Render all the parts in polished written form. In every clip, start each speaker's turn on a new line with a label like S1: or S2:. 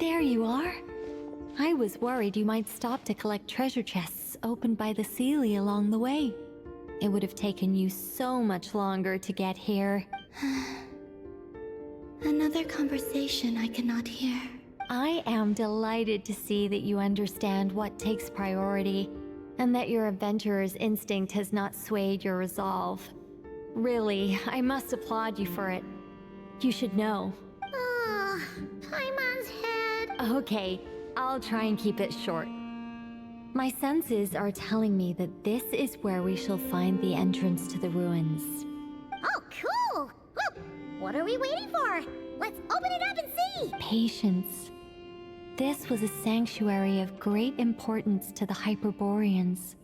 S1: There you are. I was worried you might stop to collect treasure chests opened by the Seelie along the way. It would have taken you so much longer to get here.
S2: Another conversation I cannot hear.
S1: I am delighted to see that you understand what takes priority, and that your adventurer's instinct has not swayed your resolve. Really, I must applaud you for it. You should know.
S2: Ah, Paimon's head.
S1: Okay, I'll try and keep it short. My senses are telling me that this is where we shall find the entrance to the ruins.
S2: Oh, cool! Well, what are we waiting for? Let's open it up and see!
S1: Patience. This was a sanctuary of great importance to the Hyperboreans.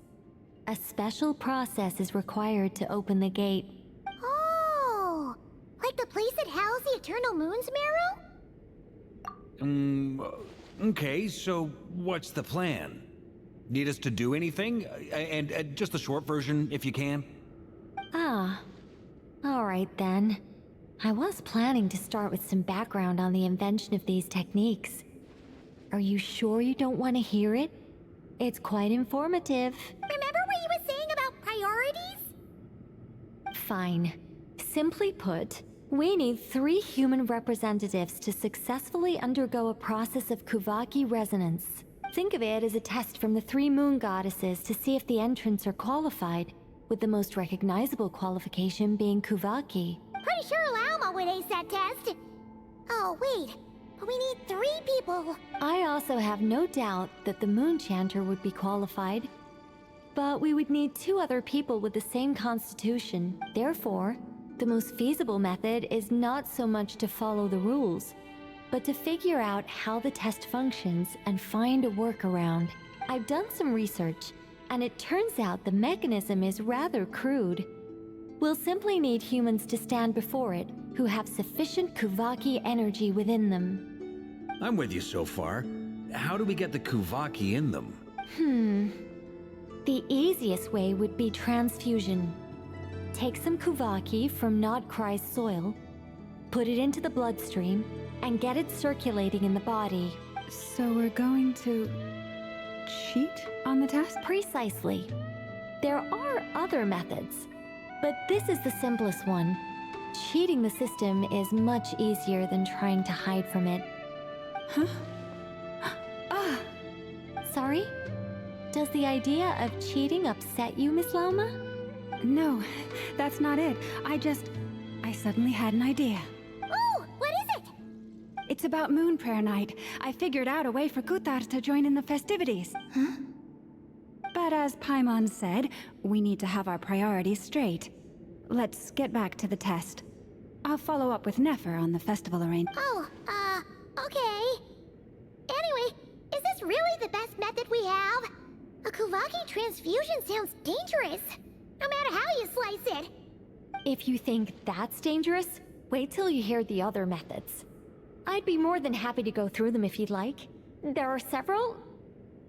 S1: A special process is required to open the gate.
S2: Oh! Like the place that housed the Eternal Moon's marrow?
S3: Okay, so what's the plan? Need us to do anything? And just the short version, if you can.
S1: Ah. Alright then. I was planning to start with some background on the invention of these techniques. Are you sure you don't want to hear it? It's quite informative.
S2: Remember what you were saying about priorities?
S1: Fine. Simply put, we need 3 human representatives to successfully undergo a process of Kuvaki resonance. Think of it as a test from the 3 moon goddesses to see if the entrants are qualified, with the most recognizable qualification being Kuvaki.
S2: Pretty sure Lauma would ace that test. Oh, wait. But we need 3 people.
S1: I also have no doubt that the Moon Chanter would be qualified. But we would need 2 other people with the same constitution. Therefore, the most feasible method is not so much to follow the rules, but to figure out how the test functions and find a workaround. I've done some research, and it turns out the mechanism is rather crude. We'll simply need humans to stand before it who have sufficient Kuvaki energy within them.
S3: I'm with you so far. How do we get the Kuvaki in them?
S1: The easiest way would be transfusion. Take some Kuvaki from Nodkrai's soil, put it into the bloodstream, and get it circulating in the body.
S4: So we're going to cheat on the test?
S1: Precisely. There are other methods, but this is the simplest one. Cheating the system is much easier than trying to hide from it.
S4: Huh? Ah!
S1: Sorry? Does the idea of cheating upset you, Miss Lauma?
S4: No, that's not it. I suddenly had an idea.
S2: Oh, what is it?
S4: It's about Moon Prayer Night. I figured out a way for Kutar to join in the festivities.
S2: Huh?
S4: But as Paimon said, we need to have our priorities straight. Let's get back to the test. I'll follow up with Nefer on the festival arrangement.
S2: Oh, okay. Anyway, is this really the best method we have? A Kuvaki transfusion sounds dangerous, no matter how you slice it.
S1: If you think that's dangerous, wait till you hear the other methods. I'd be more than happy to go through them if you'd like. There are several.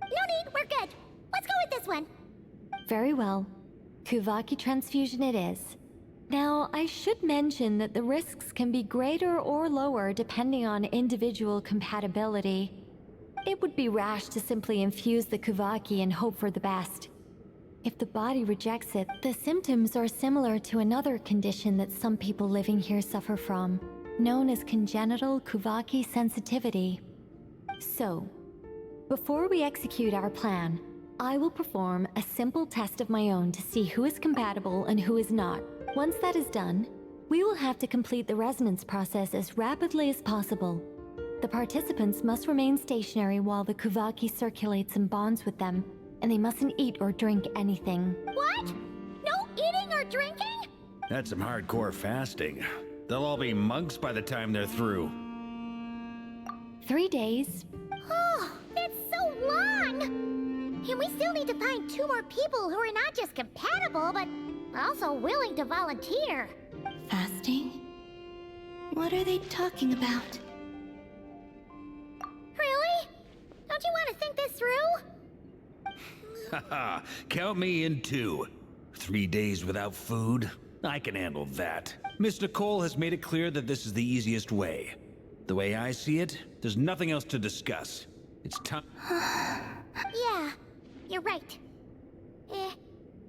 S2: No need, we're good. Let's go with this one.
S1: Very well. Kuvaki transfusion it is. Now, I should mention that the risks can be greater or lower depending on individual compatibility. It would be rash to simply infuse the Kuvaki and hope for the best. If the body rejects it, the symptoms are similar to another condition that some people living here suffer from, known as congenital Kuvaki sensitivity. So, before we execute our plan, I will perform a simple test of my own to see who is compatible and who is not. Once that is done, we will have to complete the resonance process as rapidly as possible. The participants must remain stationary while the Kuvaki circulates and bonds with them, and they mustn't eat or drink anything.
S2: What? No eating or drinking?
S3: That's some hardcore fasting. They'll all be monks by the time they're through.
S1: 3 days.
S2: Oh, that's so long! And we still need to find 2 more people who are not just compatible, but also willing to volunteer.
S5: Fasting? What are they talking about?
S2: Really? Don't you want to think this through?
S3: Haha, count me in too. 3 days without food? I can handle that. Miss Nicole has made it clear that this is the easiest way. The way I see it, there's nothing else to discuss. It's time.
S2: Yeah, you're right.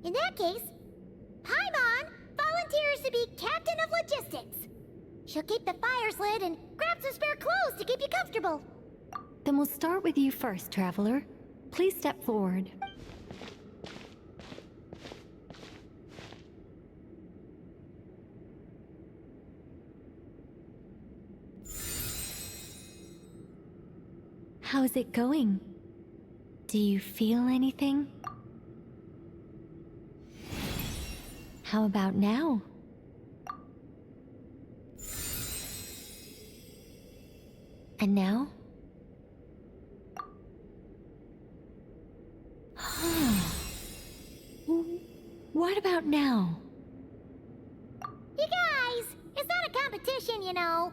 S2: In that case, Paimon volunteers to be captain of logistics. She'll keep the fires lit and grab some spare clothes to keep you comfortable.
S1: Then we'll start with you first, Traveler. Please step forward. How's it going? Do you feel anything? How about now? And now? What about now?
S2: You guys, it's not a competition, you know.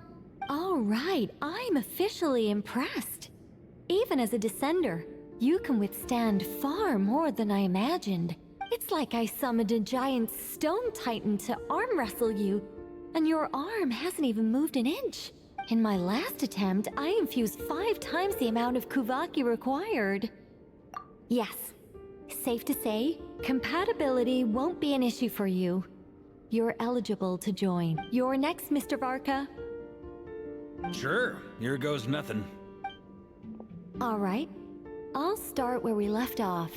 S1: All right, I'm officially impressed. Even as a descender, you can withstand far more than I imagined. It's like I summoned a giant stone titan to arm wrestle you, and your arm hasn't even moved an inch. In my last attempt, I infused 5 times the amount of Kuvaki required. Yes, safe to say, compatibility won't be an issue for you. You're eligible to join. You're next, Mr. Varka.
S3: Sure, here goes nothing.
S1: All right, I'll start where we left off.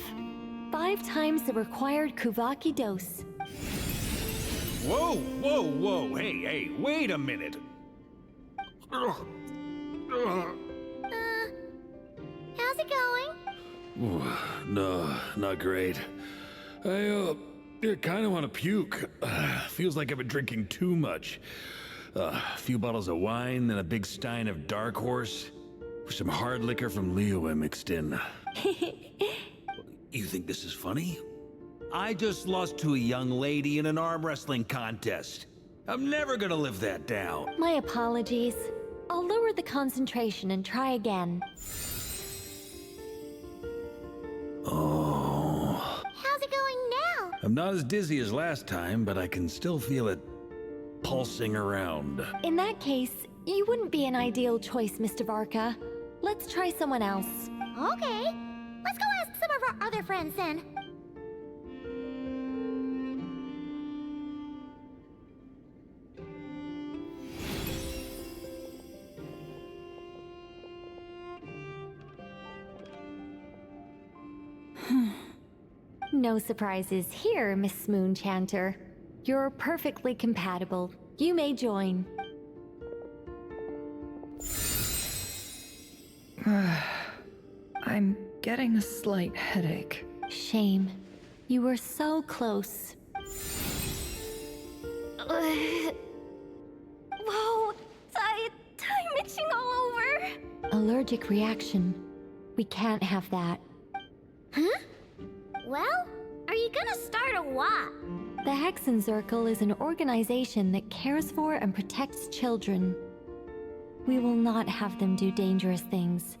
S1: 5 times the required Kuvaki dose.
S3: Whoa, whoa, whoa, hey, wait a minute.
S2: How's it going?
S3: No, not great. I kind of want to puke. Feels like I've been drinking too much. A few bottles of wine, then a big stein of Dark Horse, with some hard liquor from Liyue mixed in. You think this is funny? I just lost to a young lady in an arm wrestling contest. I'm never gonna live that down.
S1: My apologies. I'll lower the concentration and try again.
S3: Oh.
S2: How's it going now?
S3: I'm not as dizzy as last time, but I can still feel it pulsing around.
S1: In that case, you wouldn't be an ideal choice, Mr. Varka. Let's try someone else.
S2: Okay, let's go ask some of our other friends then.
S1: No surprises here, Miss Moonchanter. You're perfectly compatible. You may join.
S6: I'm getting a slight headache.
S1: Shame. You were so close.
S2: Whoa, time itching all over.
S1: Allergic reaction. We can't have that.
S2: Huh? Well, are you gonna start a what?
S1: The Hexen Circle is an organization that cares for and protects children. We will not have them do dangerous things.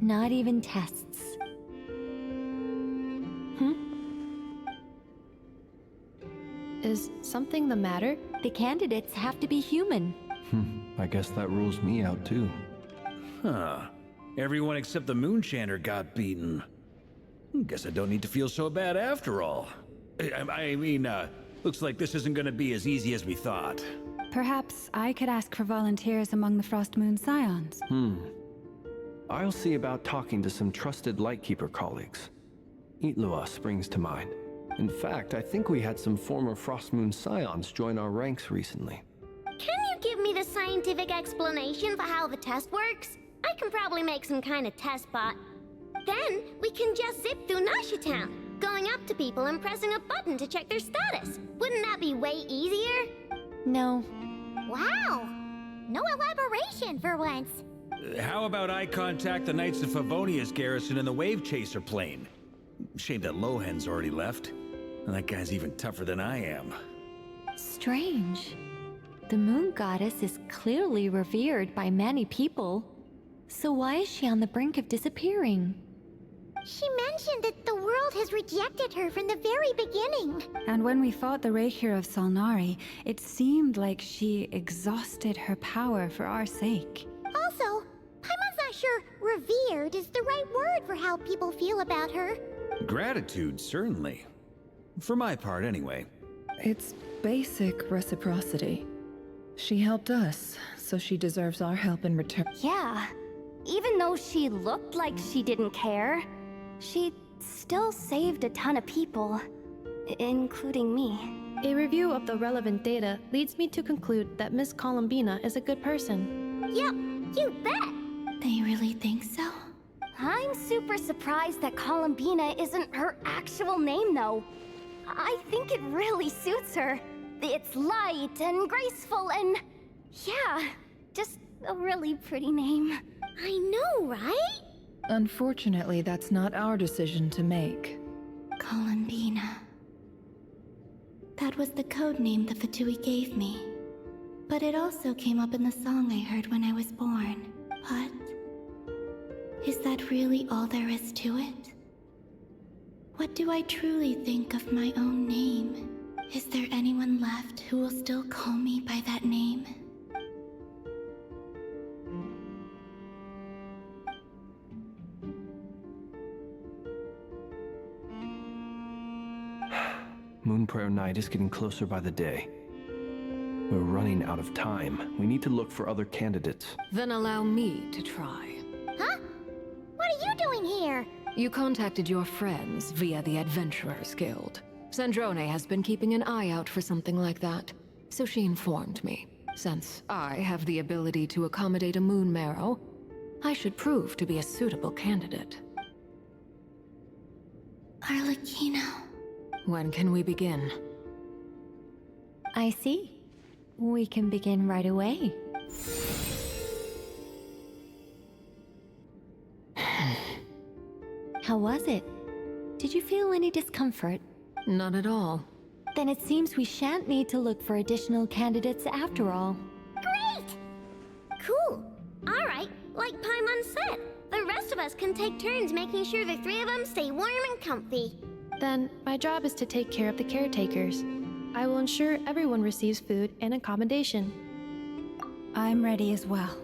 S1: Not even tests.
S6: Is something the matter?
S1: The candidates have to be human.
S7: I guess that rules me out too.
S3: Huh. Everyone except the Moonchanter got beaten. Guess I don't need to feel so bad after all. I mean, looks like this isn't gonna be as easy as we thought.
S4: Perhaps I could ask for volunteers among the Frost Moon Scions.
S7: I'll see about talking to some trusted Lightkeeper colleagues. Itlua springs to mind. In fact, I think we had some former Frost Moon Scions join our ranks recently.
S2: Can you give me the scientific explanation for how the test works? I can probably make some kind of test bot. Then we can just zip through Nasha Town, going up to people and pressing a button to check their status. Wouldn't that be way easier?
S1: No.
S2: Wow! No elaboration for once.
S3: How about I contact the Knights of Favonia's garrison in the Wave Chaser plane? Shame that Lohan's already left. And that guy's even tougher than I am.
S1: Strange. The moon goddess is clearly revered by many people. So why is she on the brink of disappearing?
S2: She mentioned that the world has rejected her from the very beginning.
S4: And when we fought the Raikir of Salnari, it seemed like she exhausted her power for our sake.
S2: All sure revered is the right word for how people feel about her.
S3: Gratitude, certainly. For my part, anyway.
S6: It's basic reciprocity. She helped us, so she deserves our help in return.
S8: Yeah. Even though she looked like she didn't care, she still saved a ton of people, including me.
S9: A review of the relevant data leads me to conclude that Miss Columbina is a good person.
S2: Yep, you bet.
S5: They really think so?
S8: I'm super surprised that Columbina isn't her actual name, though. I think it really suits her. It's light and graceful and... yeah, just a really pretty name.
S2: I know, right?
S6: Unfortunately, that's not our decision to make.
S5: Columbina. That was the code name the Fatui gave me. But it also came up in the song I heard when I was born. But... is that really all there is to it? What do I truly think of my own name? Is there anyone left who will still call me by that name?
S7: Moonprayer night is getting closer by the day. We're running out of time. We need to look for other candidates.
S10: Then allow me to try.
S2: Huh? What are you doing here?
S10: You contacted your friends via the Adventurers Guild. Sandrone has been keeping an eye out for something like that, so she informed me. Since I have the ability to accommodate a moon marrow, I should prove to be a suitable candidate.
S5: Arlecchino.
S10: When can we begin?
S1: I see. We can begin right away. How was it? Did you feel any discomfort?
S10: Not at all.
S1: Then it seems we shan't need to look for additional candidates after all.
S2: Great! Cool. All right, like Paimon said, the rest of us can take turns making sure the three of them stay warm and comfy.
S9: Then, my job is to take care of the caretakers. I will ensure everyone receives food and accommodation.
S4: I'm ready as well.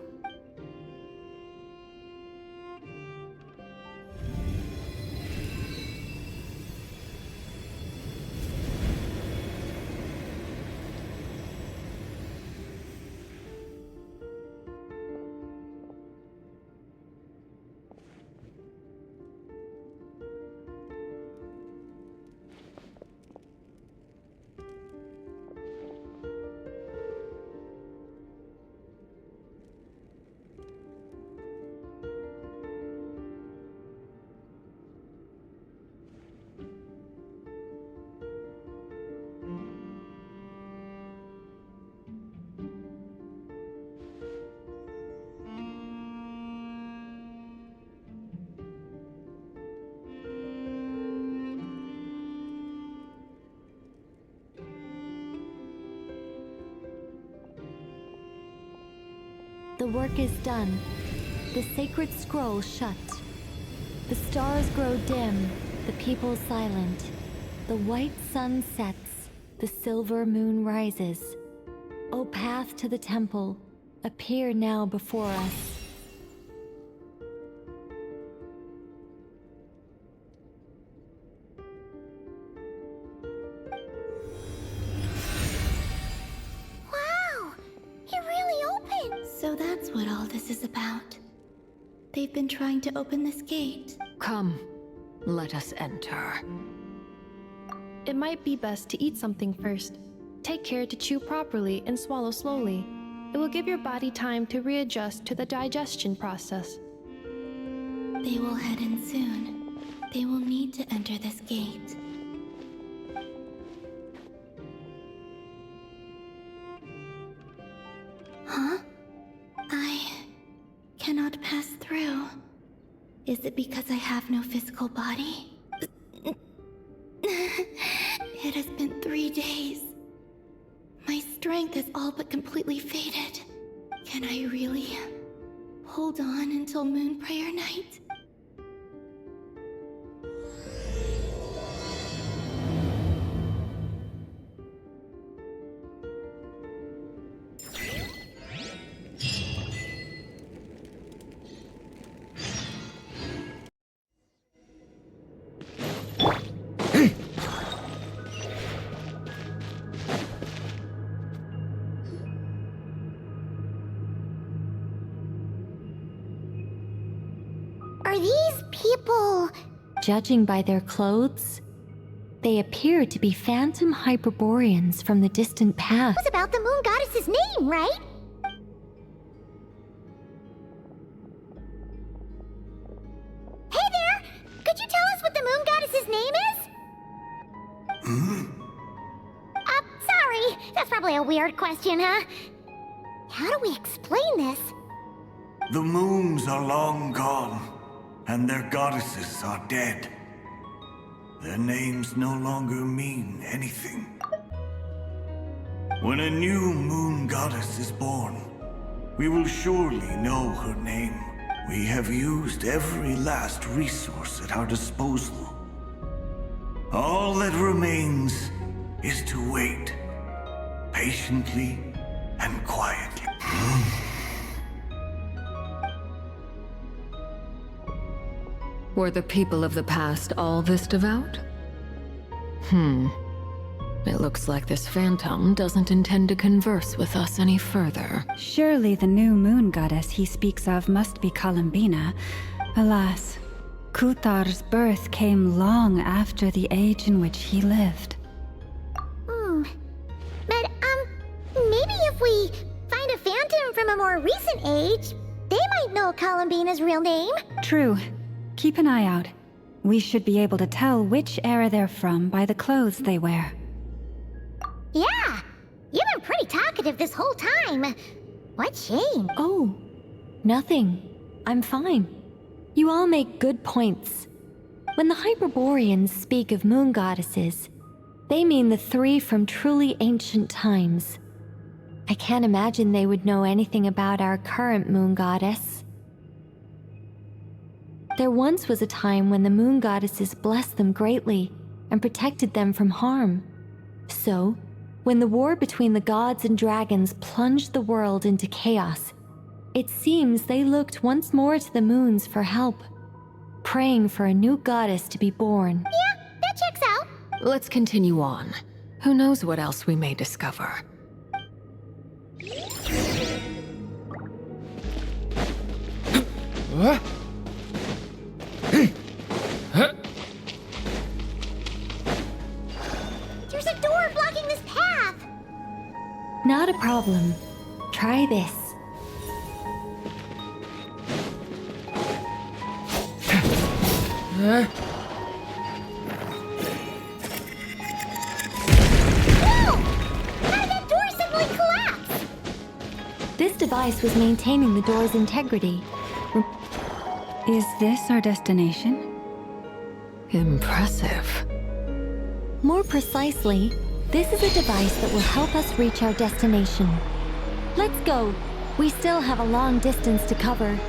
S1: The work is done. The sacred scroll shut. The stars grow dim, the people silent. The white sun sets, the silver moon rises. O path to the temple, appear now before us.
S2: Wow! It really opened!
S5: So that's what all this is about. They've been trying to open this gate.
S10: Come, let us enter.
S9: It might be best to eat something first. Take care to chew properly and swallow slowly. It will give your body time to readjust to the digestion process.
S5: They will head in soon. They will need to enter this gate. Huh? I cannot pass through. Is it because I have no physical body? It has been 3 days. My strength is all but completely faded. Can I really hold on until Moonprayer night?
S2: Are these people...
S1: Judging by their clothes, they appear to be phantom Hyperboreans from the distant past.
S2: It was about the moon goddess's name, right? Hey there! Could you tell us what the moon goddess's name is? Sorry. That's probably a weird question, huh? How do we explain this?
S11: The moons are long gone, and their goddesses are dead. Their names no longer mean anything. When a new moon goddess is born, we will surely know her name. We have used every last resource at our disposal. All that remains is to wait, patiently and quietly.
S10: Were the people of the past all this devout? It looks like this phantom doesn't intend to converse with us any further.
S4: Surely the new moon goddess he speaks of must be Columbina. Alas, Kuthar's birth came long after the age in which he lived.
S2: But, maybe if we find a phantom from a more recent age, they might know Columbina's real name.
S4: True. Keep an eye out. We should be able to tell which era they're from by the clothes they wear.
S2: Yeah, you've been pretty talkative this whole time. What shame.
S1: Oh, nothing. I'm fine. You all make good points. When the Hyperboreans speak of moon goddesses, they mean the three from truly ancient times. I can't imagine they would know anything about our current moon goddess. There once was a time when the moon goddesses blessed them greatly and protected them from harm. So, when the war between the gods and dragons plunged the world into chaos, it seems they looked once more to the moons for help, praying for a new goddess to be born.
S2: Yeah, that checks out.
S10: Let's continue on. Who knows what else we may discover.
S2: There's a door blocking this path.
S1: Not a problem. Try this.
S2: Whoa! How did that door suddenly collapse?
S1: This device was maintaining the door's integrity.
S4: Is this our destination?
S10: Impressive.
S1: More precisely, this is a device that will help us reach our destination. Let's go. We still have a long distance to cover.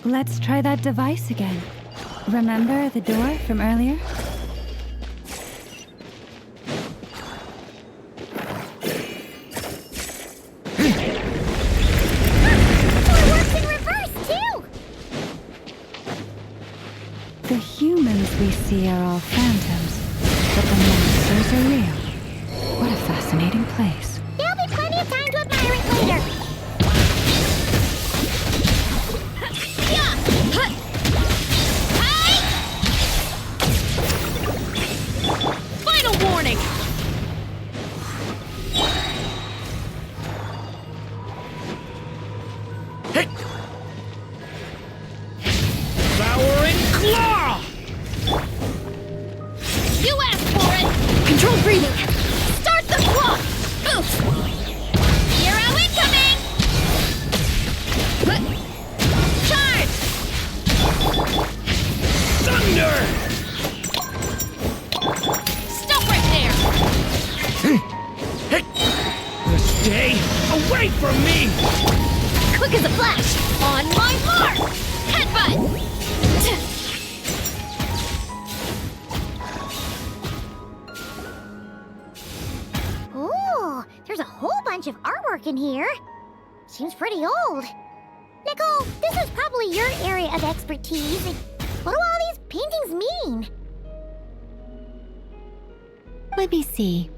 S4: Let's try that device again. Remember the door from earlier?
S2: It works in reverse, too!
S4: The humans we see are all phantoms, but the monsters are real. What a fascinating place.
S2: There'll be plenty of time to admire it later.
S12: Final warning!
S2: Whoa!
S12: Stay away from me!
S8: Quick as a flash! On my mark! Headbutt!
S2: Ooh, there's a whole bunch of artwork in here. Seems pretty old. Nicole, this is probably your area of expertise. What do all these paintings mean?
S1: Let me see.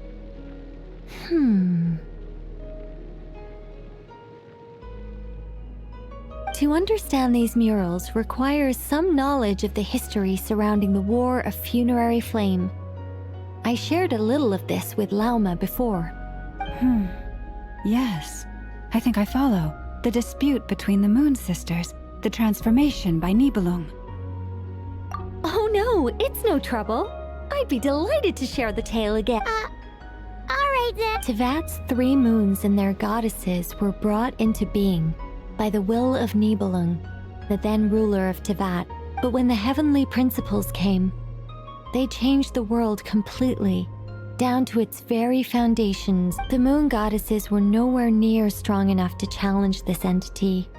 S1: To understand these murals requires some knowledge of the history surrounding the War of Funerary Flame. I shared a little of this with Lauma before.
S4: Yes. I think I follow. The dispute between the Moon Sisters. The transformation by Nibelung.
S1: Oh no, it's no trouble. I'd be delighted to share the tale again.
S2: Alright then.
S1: Tevat's 3 moons and their goddesses were brought into being by the will of Nibelung, the then ruler of Tevat. But when the heavenly principles came, they changed the world completely, down to its very foundations. The moon goddesses were nowhere near strong enough to challenge this entity.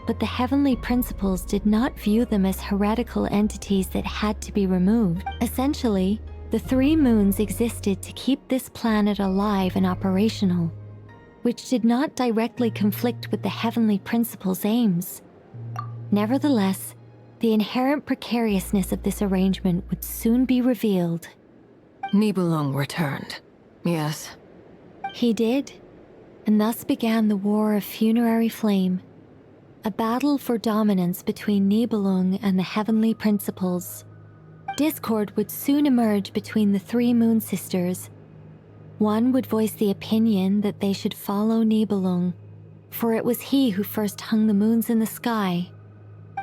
S1: But the heavenly principles did not view them as heretical entities that had to be removed. Essentially, the 3 moons existed to keep this planet alive and operational, which did not directly conflict with the heavenly principles' aims. Nevertheless, the inherent precariousness of this arrangement would soon be revealed.
S10: Nibelung returned. Yes.
S1: He did, and thus began the War of Funerary Flame, a battle for dominance between Nibelung and the heavenly principles. Discord would soon emerge between the 3 moon sisters. One would voice the opinion that they should follow Nibelung, for it was he who first hung the moons in the sky.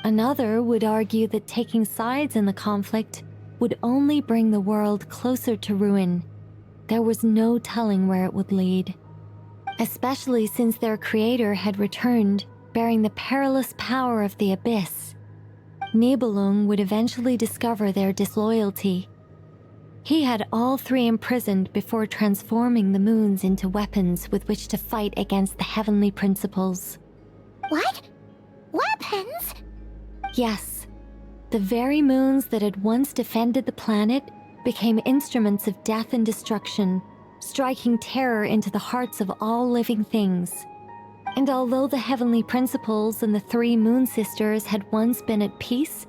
S1: Another would argue that taking sides in the conflict would only bring the world closer to ruin. There was no telling where it would lead, especially since their creator had returned, bearing the perilous power of the abyss. Nibelung would eventually discover their disloyalty. He had all 3 imprisoned before transforming the moons into weapons with which to fight against the heavenly principles.
S2: What? Weapons?
S1: Yes. The very moons that had once defended the planet became instruments of death and destruction, striking terror into the hearts of all living things. And although the heavenly principles and the 3 moon sisters had once been at peace,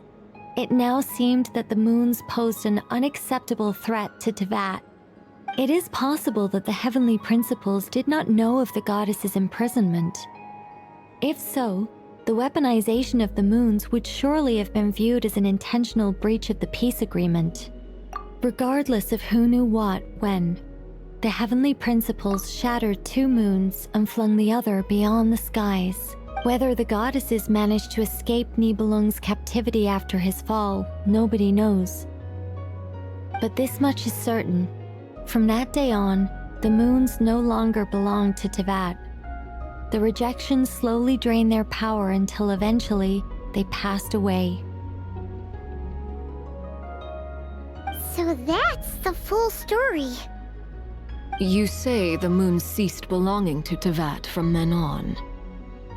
S1: it now seemed that the moons posed an unacceptable threat to Tevat. It is possible that the heavenly principles did not know of the goddess's imprisonment. If so, the weaponization of the moons would surely have been viewed as an intentional breach of the peace agreement. Regardless of who knew what, when, the heavenly principles shattered 2 moons and flung the other beyond the skies. Whether the goddesses managed to escape Nibelung's captivity after his fall, nobody knows. But this much is certain. From that day on, the moons no longer belonged to Tevat. The rejection slowly drained their power until eventually they passed away.
S2: So that's the full story.
S10: You say the moon ceased belonging to Tevat from then on.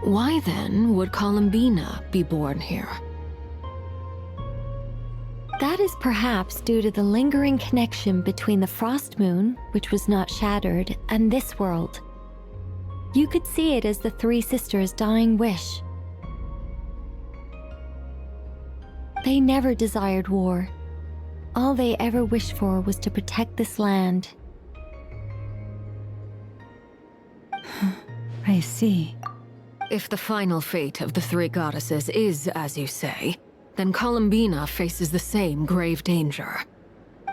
S10: Why then would Columbina be born here?
S1: That is perhaps due to the lingering connection between the Frost Moon, which was not shattered, and this world. You could see it as the 3 sisters' dying wish. They never desired war. All they ever wished for was to protect this land.
S4: I see.
S10: If the final fate of the 3 goddesses is as you say, then Columbina faces the same grave danger.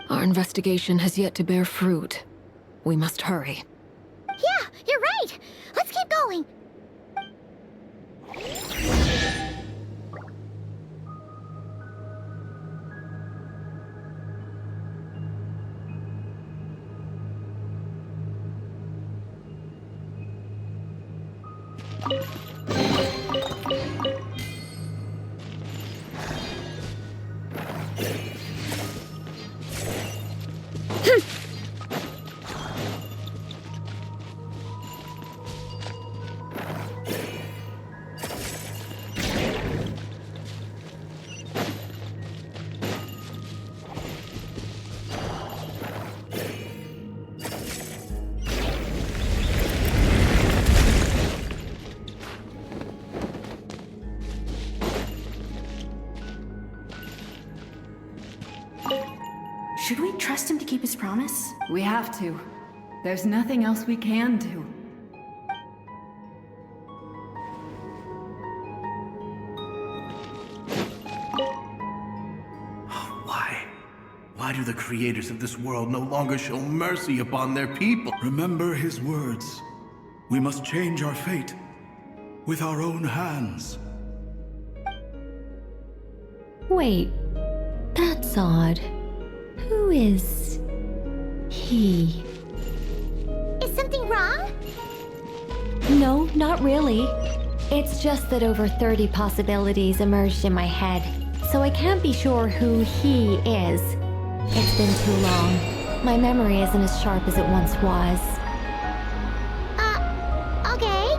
S10: Our investigation has yet to bear fruit. We must hurry.
S2: Yeah, you're right. Let's keep going.
S13: Should we trust him to keep his promise?
S6: We have to. There's nothing else we can do.
S11: Why do the creators of this world no longer show mercy upon their people?
S14: Remember his words. We must change our fate with our own hands.
S1: Wait, that's odd. Who is he?
S2: Is something wrong?
S1: No, not really. It's just that over 30 possibilities emerged in my head, so I can't be sure who he is. It's been too long. My memory isn't as sharp as it once was.
S2: Okay.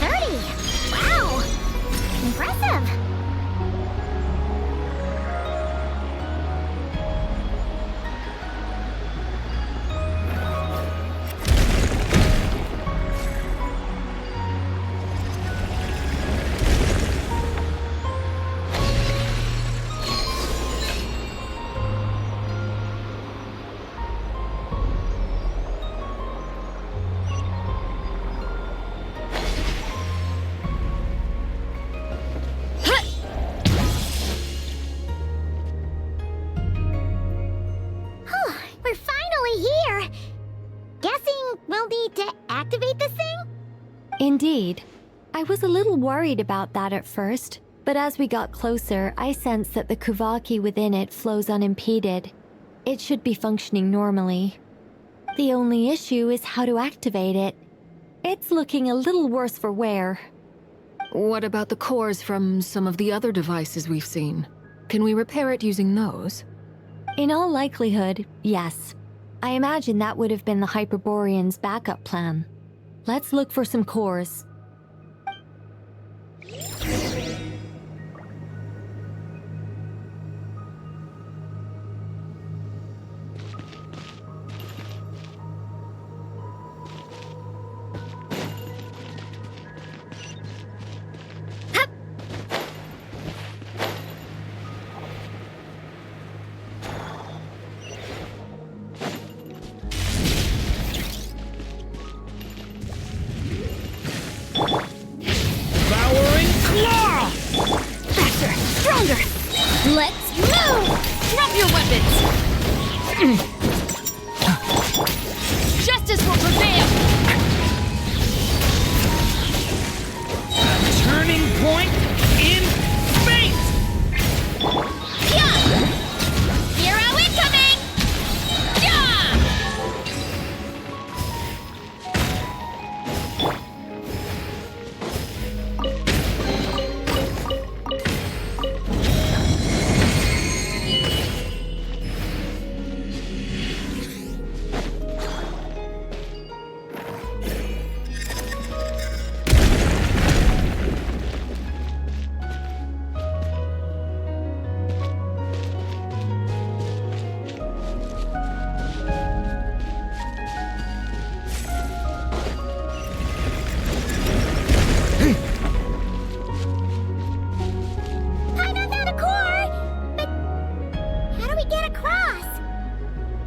S2: 30! Wow! Impressive!
S1: Indeed. I was a little worried about that at first, but as we got closer, I sensed that the Kuvaki within it flows unimpeded. It should be functioning normally. The only issue is how to activate it. It's looking a little worse for wear.
S10: What about the cores from some of the other devices we've seen? Can we repair it using those?
S1: In all likelihood, yes. I imagine that would have been the Hyperborean's backup plan. Let's look for some cores.
S8: Let's move! Drop your weapons! Justice will prevail!
S12: A turning point in fate!
S8: Yeah! Hero incoming! Yeah!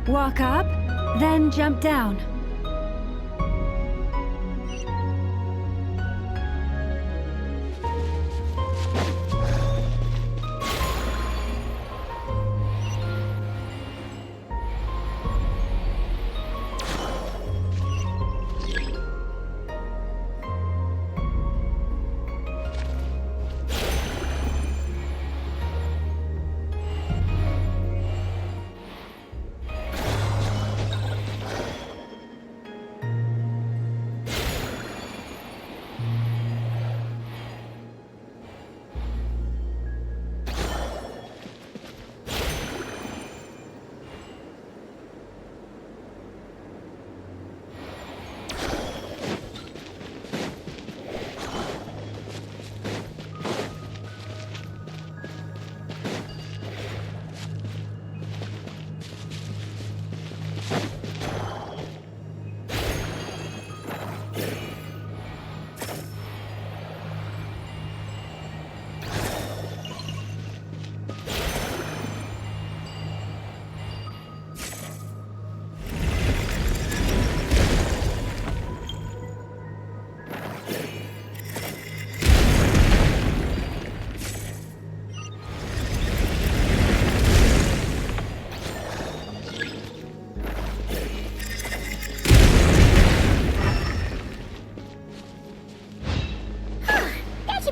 S4: Walk up, then jump down.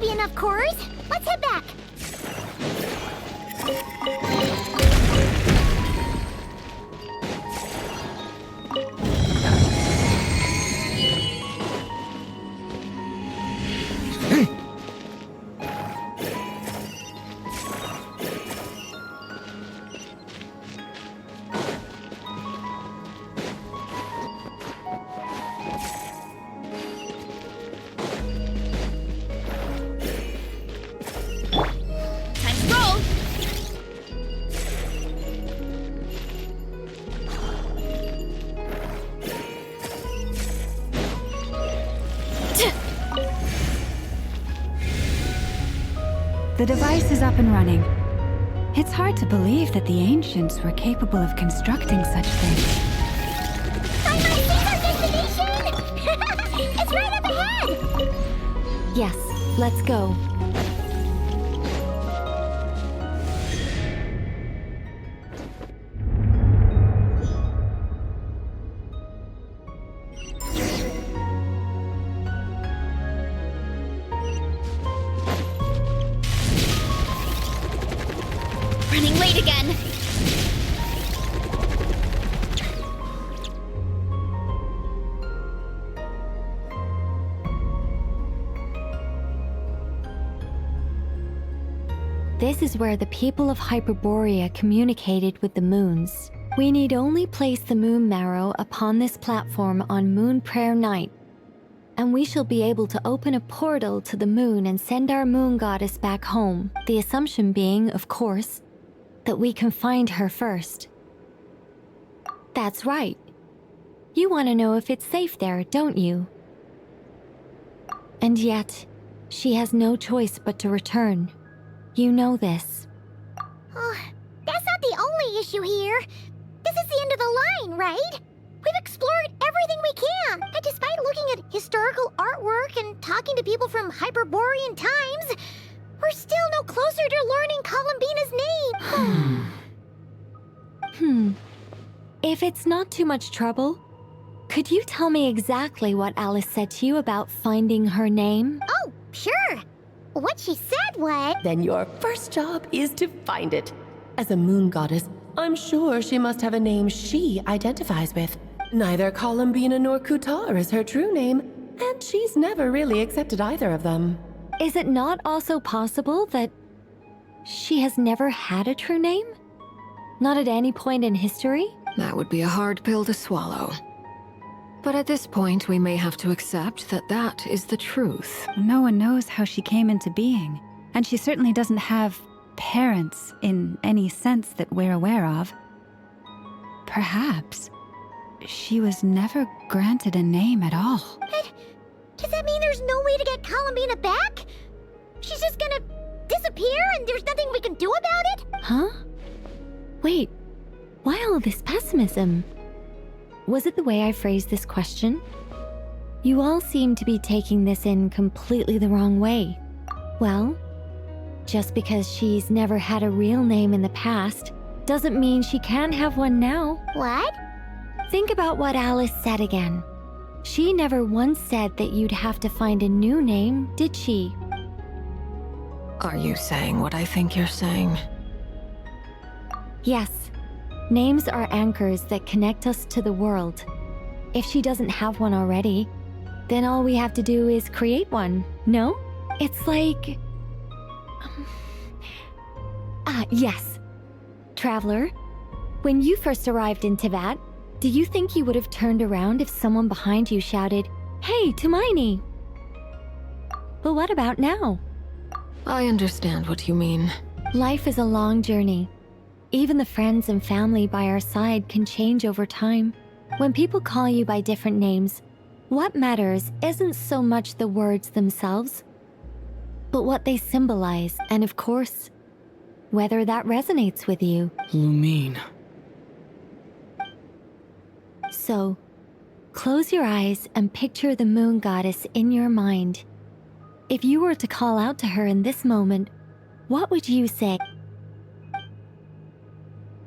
S2: should be enough cores. Let's head back.
S4: The device is up and running. It's hard to believe that the ancients were capable of constructing such things.
S2: I might see our destination! It's right up ahead!
S1: Yes, let's go.
S2: Running late again.
S1: This is where the people of Hyperborea communicated with the moons. We need only place the moon marrow upon this platform on Moon Prayer Night, and we shall be able to open a portal to the moon and send our moon goddess back home. The assumption being, of course, that we can find her first. That's right. You want to know if it's safe there, don't you? And yet, she has no choice but to return. You know this.
S2: Oh, that's not the only issue here. This is the end of the line, right? We've explored everything we can, and despite looking at historical artwork and talking to people from Hyperborean times, we're still no closer to learning Columbina's name.
S1: If it's not too much trouble, could you tell me exactly what Alice said to you about finding her name?
S2: Oh, sure. What she said was...
S15: Then your first job is to find it. As a moon goddess, I'm sure she must have a name she identifies with. Neither Columbina nor Kutar is her true name, and she's never really accepted either of them.
S1: Is it not also possible that she has never had a true name? Not at any point in history?
S10: That would be a hard pill to swallow. But at this point, we may have to accept that that is the truth.
S4: No one knows how she came into being, and she certainly doesn't have parents in any sense that we're aware of. Perhaps she was never granted a name at all.
S2: Does that mean there's no way to get Columbina back? She's just gonna disappear and there's nothing we can do about it?
S1: Huh? Wait, why all this pessimism? Was it the way I phrased this question? You all seem to be taking this in completely the wrong way. Well, just because she's never had a real name in the past doesn't mean she can't have one now.
S2: What?
S1: Think about what Alice said again. She never once said that you'd have to find a new name, did she?
S10: Are you saying what I think you're saying?
S1: Yes. Names are anchors that connect us to the world. If she doesn't have one already, then all we have to do is create one, no? It's like... yes. Traveler, when you first arrived in Teyvat, do you think you would have turned around if someone behind you shouted, "Hey, Tumaini"? But what about now?
S10: I understand what you mean.
S1: Life is a long journey. Even the friends and family by our side can change over time. When people call you by different names, what matters isn't so much the words themselves, but what they symbolize, and of course, whether that resonates with you.
S12: Lumine.
S1: So, close your eyes and picture the moon goddess in your mind. If you were to call out to her in this moment, what would you say?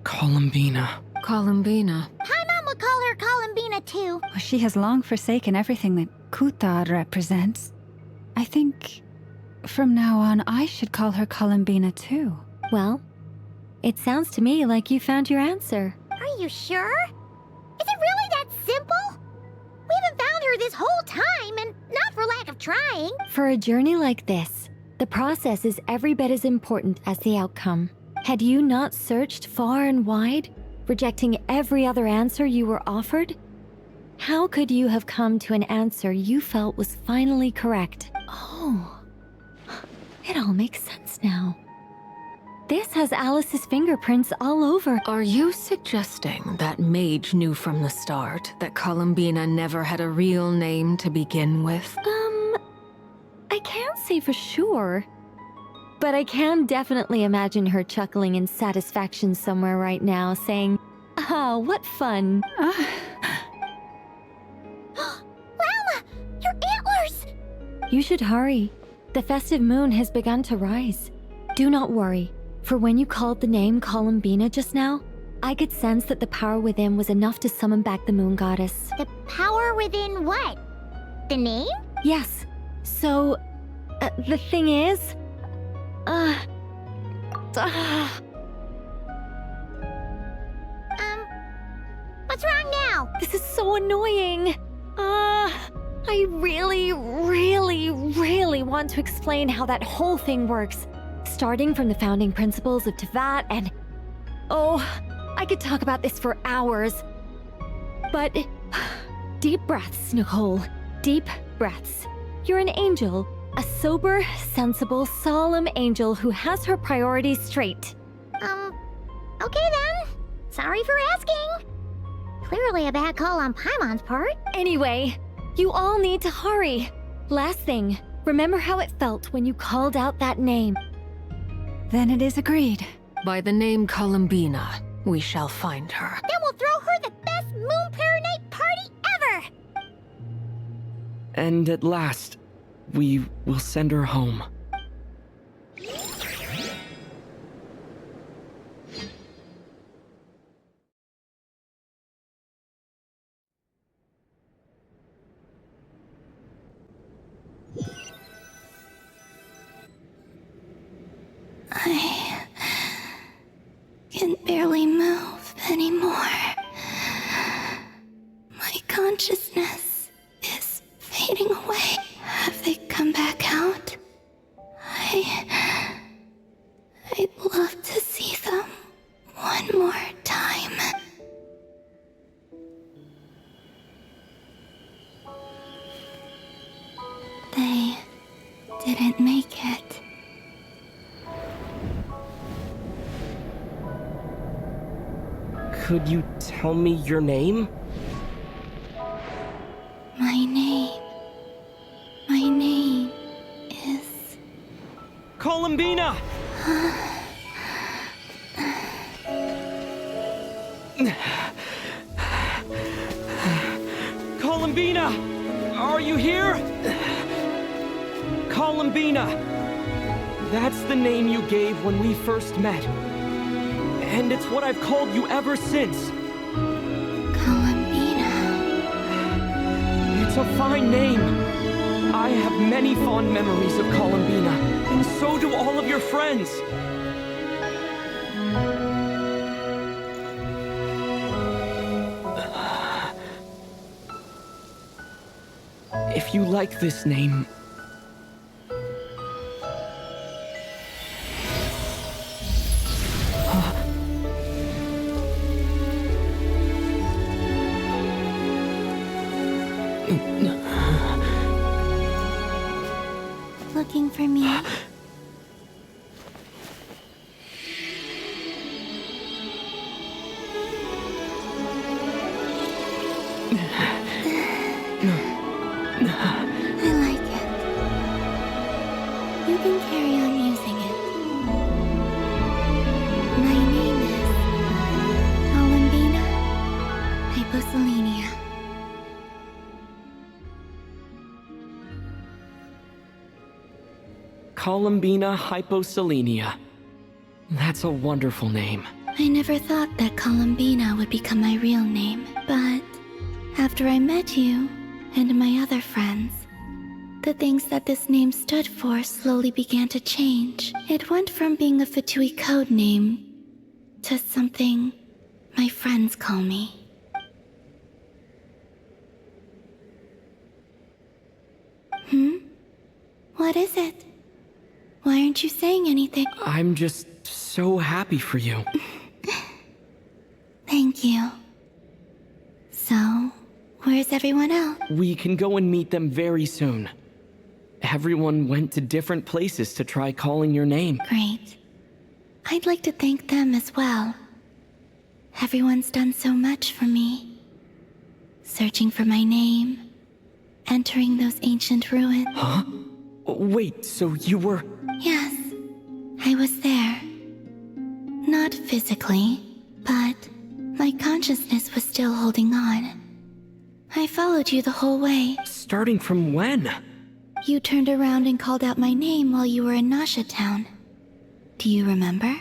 S12: Columbina.
S10: Columbina.
S2: Paimon would call her Columbina too.
S4: She has long forsaken everything that Kutar represents. I think from now on, I should call her Columbina too.
S1: Well, it sounds to me like you found your answer.
S2: Are you sure? Is it really that simple? We haven't found her this whole time, and not for lack of trying.
S1: For a journey like this, the process is every bit as important as the outcome. Had you not searched far and wide, rejecting every other answer you were offered, how could you have come to an answer you felt was finally correct? Oh, it all makes sense now. This has Alice's fingerprints all over.
S10: Are you suggesting that Mage knew from the start that Columbina never had a real name to begin with?
S1: I can't say for sure, but I can definitely imagine her chuckling in satisfaction somewhere right now, saying, "Oh, what fun."
S2: Llama! Your antlers!
S1: You should hurry. The festive moon has begun to rise. Do not worry, for when you called the name Columbina just now, I could sense that the power within was enough to summon back the moon goddess.
S2: The power within what? The name?
S1: Yes. So, the thing is...
S2: What's wrong now?
S1: This is so annoying. I really want to explain how that whole thing works. Starting from the founding principles of Teyvat and... Oh, I could talk about this for hours. But... Deep breaths, Nicole. Deep breaths. You're an angel. A sober, sensible, solemn angel who has her priorities straight.
S2: Okay then. Sorry for asking. Clearly a bad call on Paimon's part.
S1: Anyway, you all need to hurry. Last thing, remember how it felt when you called out that name.
S4: Then it is agreed.
S10: By the name Columbina, we shall find her.
S2: Then we'll throw her the best Moon Pair Night party ever!
S12: And at last, we will send her home.
S5: I can barely move anymore. My consciousness is fading away. Have they come back out? I'd love to see them one more time. They didn't make it.
S12: Could you tell me your name?
S5: My name is...
S12: Columbina! Columbina! Are you here? Columbina! That's the name you gave when we first met. And it's what I've called you ever since.
S5: Columbina.
S12: It's a fine name. I have many fond memories of Columbina, and so do all of your friends. If you like this name...
S5: Looking for me? I like it. You can carry on using it. My name is Columbina Hyposelenia.
S12: Columbina Hyposelenia. That's a wonderful name.
S5: I never thought that Columbina would become my real name, but after I met you and my other friends, The things that this name stood for slowly began to change. It went from being a Fatui code name to something my friends call me. What is it? Why aren't you saying anything?
S12: I'm just so happy for you.
S5: Thank you. So, where's everyone else?
S12: We can go and meet them very soon. Everyone went to different places to try calling your name.
S5: Great. I'd like to thank them as well. Everyone's done so much for me. Searching for my name, entering those ancient ruins.
S12: Huh? Wait, so you were...
S5: Yes, I was there. Not physically, but my consciousness was still holding on. I followed you the whole way.
S12: Starting from when?
S5: You turned around and called out my name while you were in Nasha Town. Do you remember?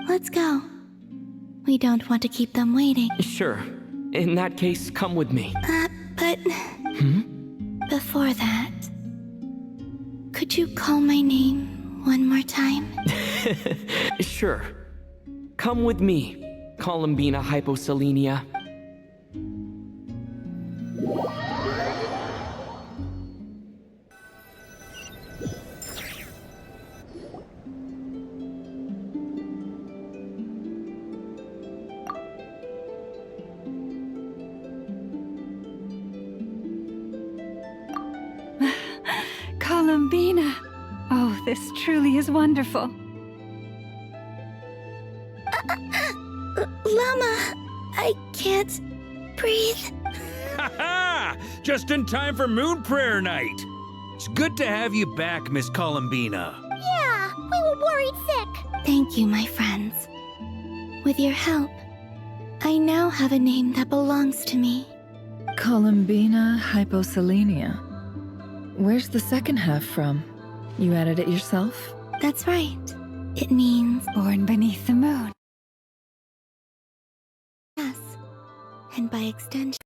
S5: Let's go. We don't want to keep them waiting.
S12: Sure. In that case, come with me.
S5: But... Before that... Could you call my name one more time?
S12: Sure. Come with me, Columbina Hyposelenia.
S4: Columbina! Oh, this truly is wonderful.
S5: Llama, I can't breathe.
S3: Ha-ha! Just in time for Moon Prayer Night. It's good to have you back, Miss Columbina.
S2: Yeah, we were worried sick.
S5: Thank you, my friends. With your help, I now have a name that belongs to me.
S6: Columbina Hyposelenia. Where's the second half from? You added it yourself?
S5: That's right. It means...
S4: Born beneath the moon.
S5: Yes. And by extension...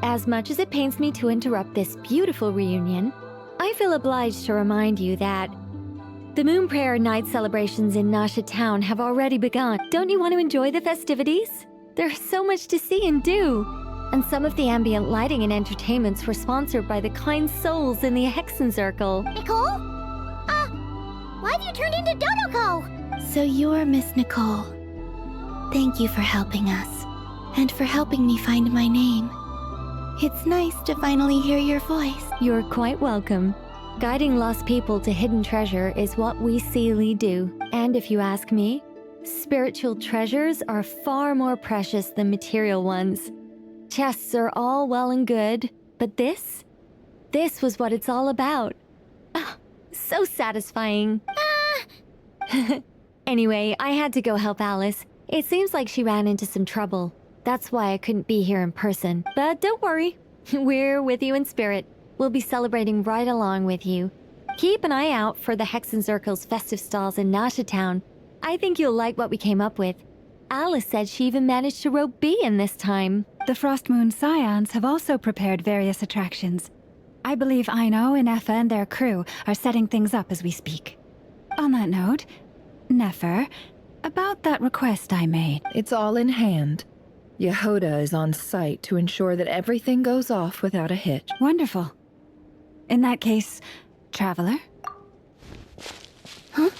S1: As much as it pains me to interrupt this beautiful reunion, I feel obliged to remind you that the Moon Prayer Night celebrations in Nasha Town have already begun. Don't you want to enjoy the festivities? There's so much to see and do. And some of the ambient lighting and entertainments were sponsored by the kind souls in the Hexen Circle.
S2: Nicole? Why have you turned into Dodoko?
S5: So you're Miss Nicole. Thank you for helping us. And for helping me find my name. It's nice to finally hear your voice.
S1: You're quite welcome. Guiding lost people to hidden treasure is what we Seelie do. And if you ask me, spiritual treasures are far more precious than material ones. Chests are all well and good, but this was what it's all about. Oh, so satisfying. Anyway, I had to go help Alice. It seems like she ran into some trouble. That's why I couldn't be here in person. But don't worry, we're with you in spirit. We'll be celebrating right along with you. Keep an eye out for the Hexen Circle's festive stalls in Nasha Town. I think you'll like what we came up with. Alice said she even managed to rope B in this time.
S4: The Frost Moon Scions have also prepared various attractions. I believe Aino, Nefer, and their crew are setting things up as we speak. On that note, Nefer, about that request I made.
S6: It's all in hand. Yehoda is on site to ensure that everything goes off without a hitch.
S4: Wonderful. In that case, Traveler?
S5: Huh?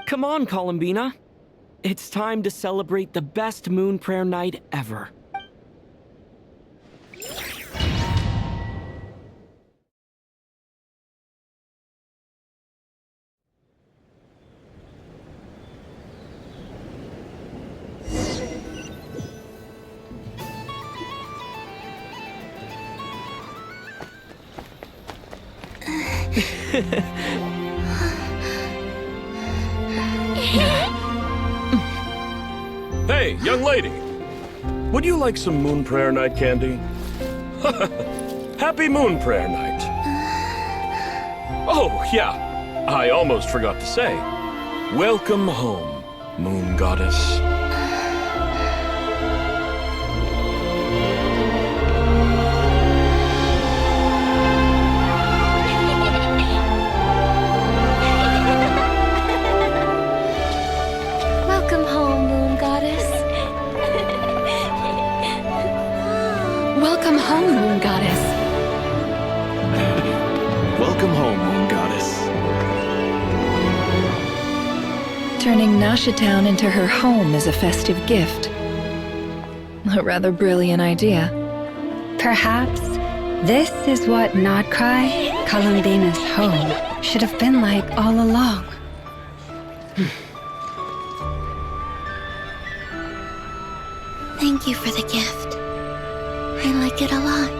S12: Come on, Columbina. It's time to celebrate the best Moon Prayer Night ever.
S16: Hey, young lady. Would you like some Moon Prayer Night candy? Happy Moon Prayer Night. Oh, yeah. I almost forgot to say. Welcome home, Moon Goddess.
S1: Welcome home, Moon Goddess.
S10: Welcome home, Moon Goddess.
S16: Welcome home, Moon Goddess.
S6: Turning Nasha Town into her home is a festive gift. A rather brilliant idea.
S4: Perhaps this is what Nodkrai, Columbina's home, should have been like all along.
S5: Thank you for the gift. I like it a lot.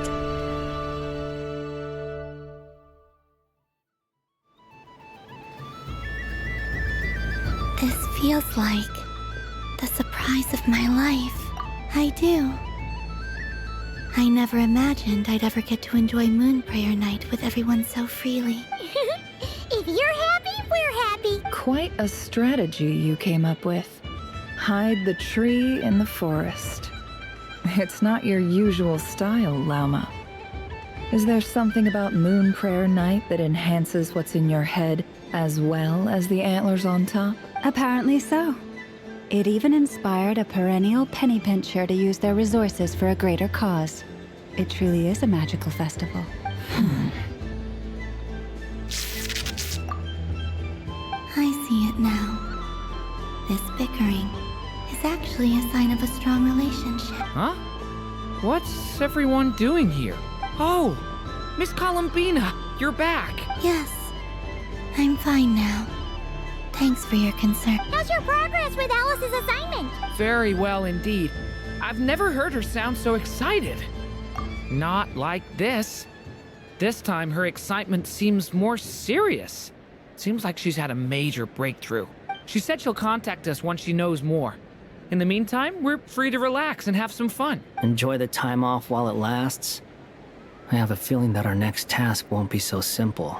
S5: This feels like the surprise of my life. I do. I never imagined I'd ever get to enjoy Moon Prayer Night with everyone so freely.
S2: If you're happy, we're happy.
S6: Quite a strategy you came up with. Hide the tree in the forest. It's not your usual style, Lauma. Is there something about Moon Prayer Night that enhances what's in your head as well as the antlers on top?
S4: Apparently so. It even inspired a perennial penny pincher to use their resources for a greater cause. It truly is a magical festival.
S5: I see it now. This bickering is actually a sign of a strong relationship.
S17: Huh? What's everyone doing here? Oh, Miss Columbina, you're back.
S5: Yes, I'm fine now. Thanks for your concern.
S2: How's your progress with Alice's assignment?
S17: Very well indeed. I've never heard her sound so excited. Not like this. This time her excitement seems more serious. Seems like she's had a major breakthrough. She said she'll contact us once she knows more. In the meantime, we're free to relax and have some fun.
S18: Enjoy the time off while it lasts. I have a feeling that our next task won't be so simple.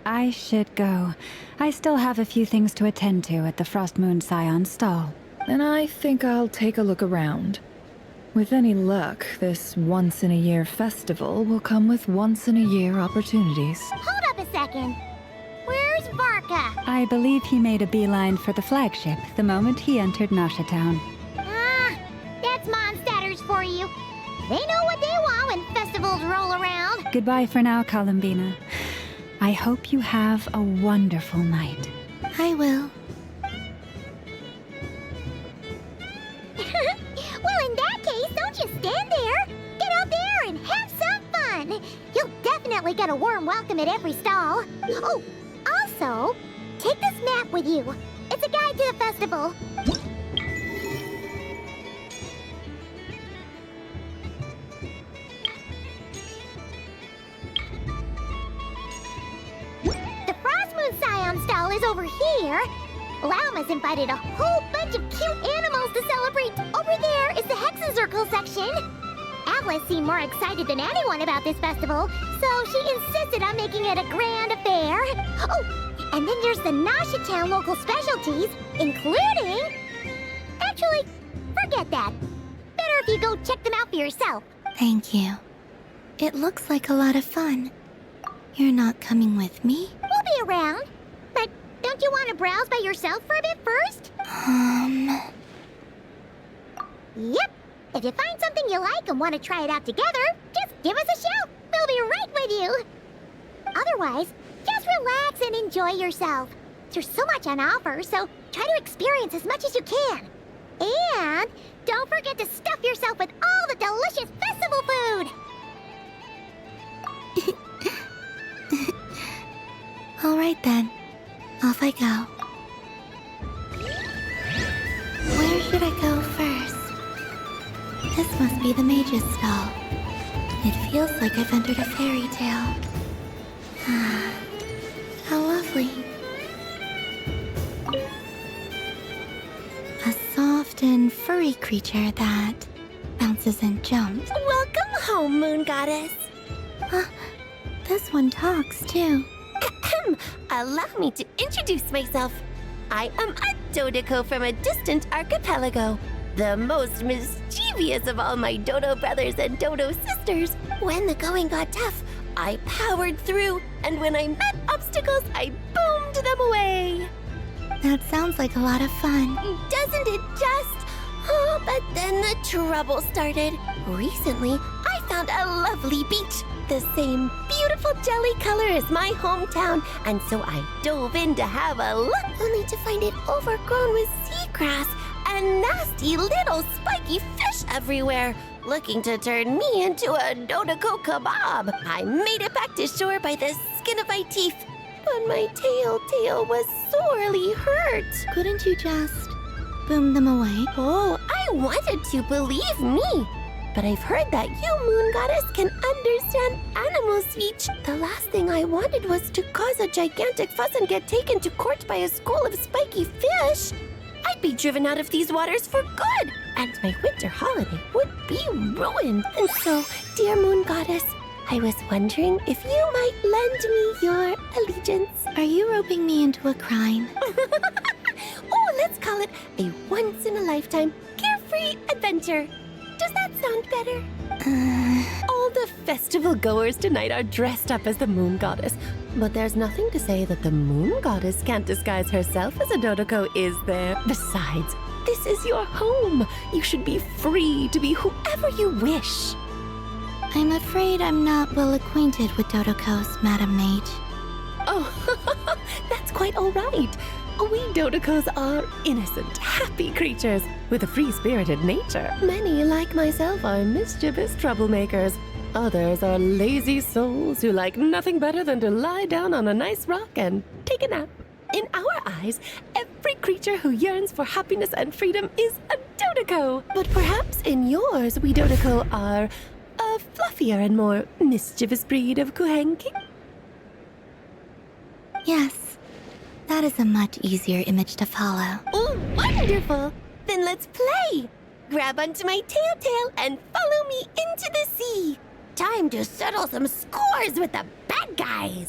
S4: I should go. I still have a few things to attend to at the Frost Moon Scion stall.
S6: And I think I'll take a look around. With any luck, this once-in-a-year festival will come with once-in-a-year opportunities.
S2: Hold up a second. Where's Varka?
S4: I believe he made a beeline for the flagship the moment he entered Nasha Town.
S2: Ah, that's Mondstadters for you. They know what they want when festivals roll around.
S4: Goodbye for now, Columbina. I hope you have a wonderful night.
S5: I will.
S2: Well, in that case, don't just stand there. Get out there and have some fun. You'll definitely get a warm welcome at every stall. Oh, also, take this map with you. It's a guide to the festival. The Frost Moon Scion stall is over here. Lauma's invited a whole bunch of cute animals to celebrate. Over there is the Hexencircle section. Alice seemed more excited than anyone about this festival, so she insisted on making it a grand affair. Oh, and then there's the Nasha Town local specialties, including... Actually, forget that. Better if you go check them out for yourself.
S5: Thank you. It looks like a lot of fun. You're not coming with me?
S2: We'll be around. But don't you want to browse by yourself for a bit first? Yep. If you find something you like and want to try it out together, just give us a shout. We'll be right with you. Otherwise, just relax and enjoy yourself. There's so much on offer, so try to experience as much as you can. And don't forget to stuff yourself with all the delicious festival food.
S5: All right then. Off I go. Where should I go first? This must be the mage's stall. It feels like I've entered a fairy tale. Ah, how lovely. A soft and furry creature that bounces and jumps.
S2: Welcome home, Moon Goddess.
S5: This one talks, too.
S15: Allow me to introduce myself. I am a Dottore from a distant archipelago, the most mischievous of all my Dodo brothers and Dodo sisters. When the going got tough, I powered through, and when I met obstacles, I boomed them away.
S5: That sounds like a lot of fun.
S15: Doesn't it just? Oh, but then the trouble started. Recently, I found a lovely beach, the same beautiful jelly color as my hometown, and so I dove in to have a look, only to find it overgrown with seagrass and nasty little spiky fish everywhere, looking to turn me into a Dottore kebab. I made it back to shore by the skin of my teeth, but my tail was sorely hurt.
S5: Couldn't you just boom them away?
S15: Oh, I wanted to, believe me. But I've heard that you, Moon Goddess, can understand animal speech. The last thing I wanted was to cause a gigantic fuss and get taken to court by a school of spiky fish. I'd be driven out of these waters for good, and my winter holiday would be ruined. And so, dear Moon Goddess, I was wondering if you might lend me your allegiance.
S5: Are you roping me into a crime?
S15: Oh, let's call it a once-in-a-lifetime carefree adventure. Does that sound better? All the festival goers tonight are dressed up as the Moon Goddess, but there's nothing to say that the Moon Goddess can't disguise herself as a Dottore, is there? Besides, this is your home. You should be free to be whoever you wish.
S5: I'm afraid I'm not well acquainted with Dottokos, Madam Mage.
S15: Oh, that's quite all right. We Dottokos are innocent, happy creatures with a free-spirited nature. Many, like myself, are mischievous troublemakers. Others are lazy souls who like nothing better than to lie down on a nice rock and take a nap. In our eyes, every creature who yearns for happiness and freedom is a Dottore. But perhaps in yours, we Dottore are a fluffier and more mischievous breed of Kuhenki?
S5: Yes. That is a much easier image to follow.
S15: Oh, wonderful! Then let's play! Grab onto my tail and follow me into the sea! Time to settle some scores with the bad guys!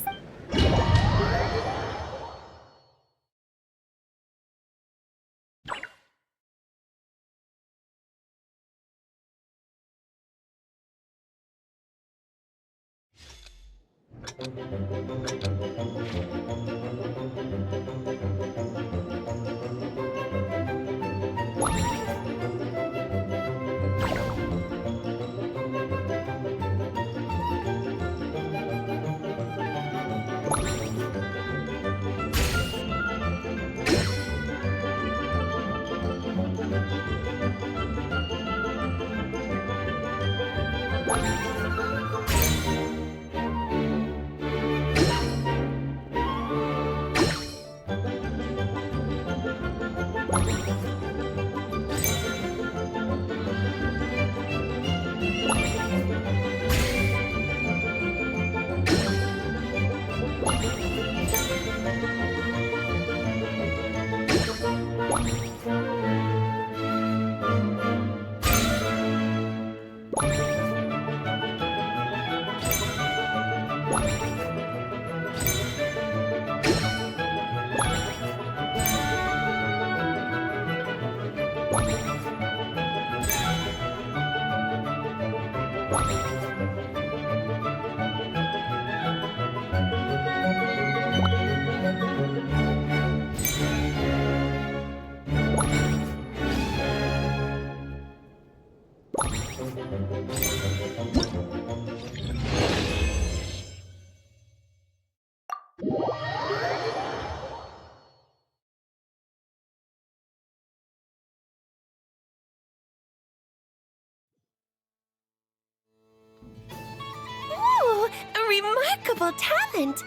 S15: Remarkable talent!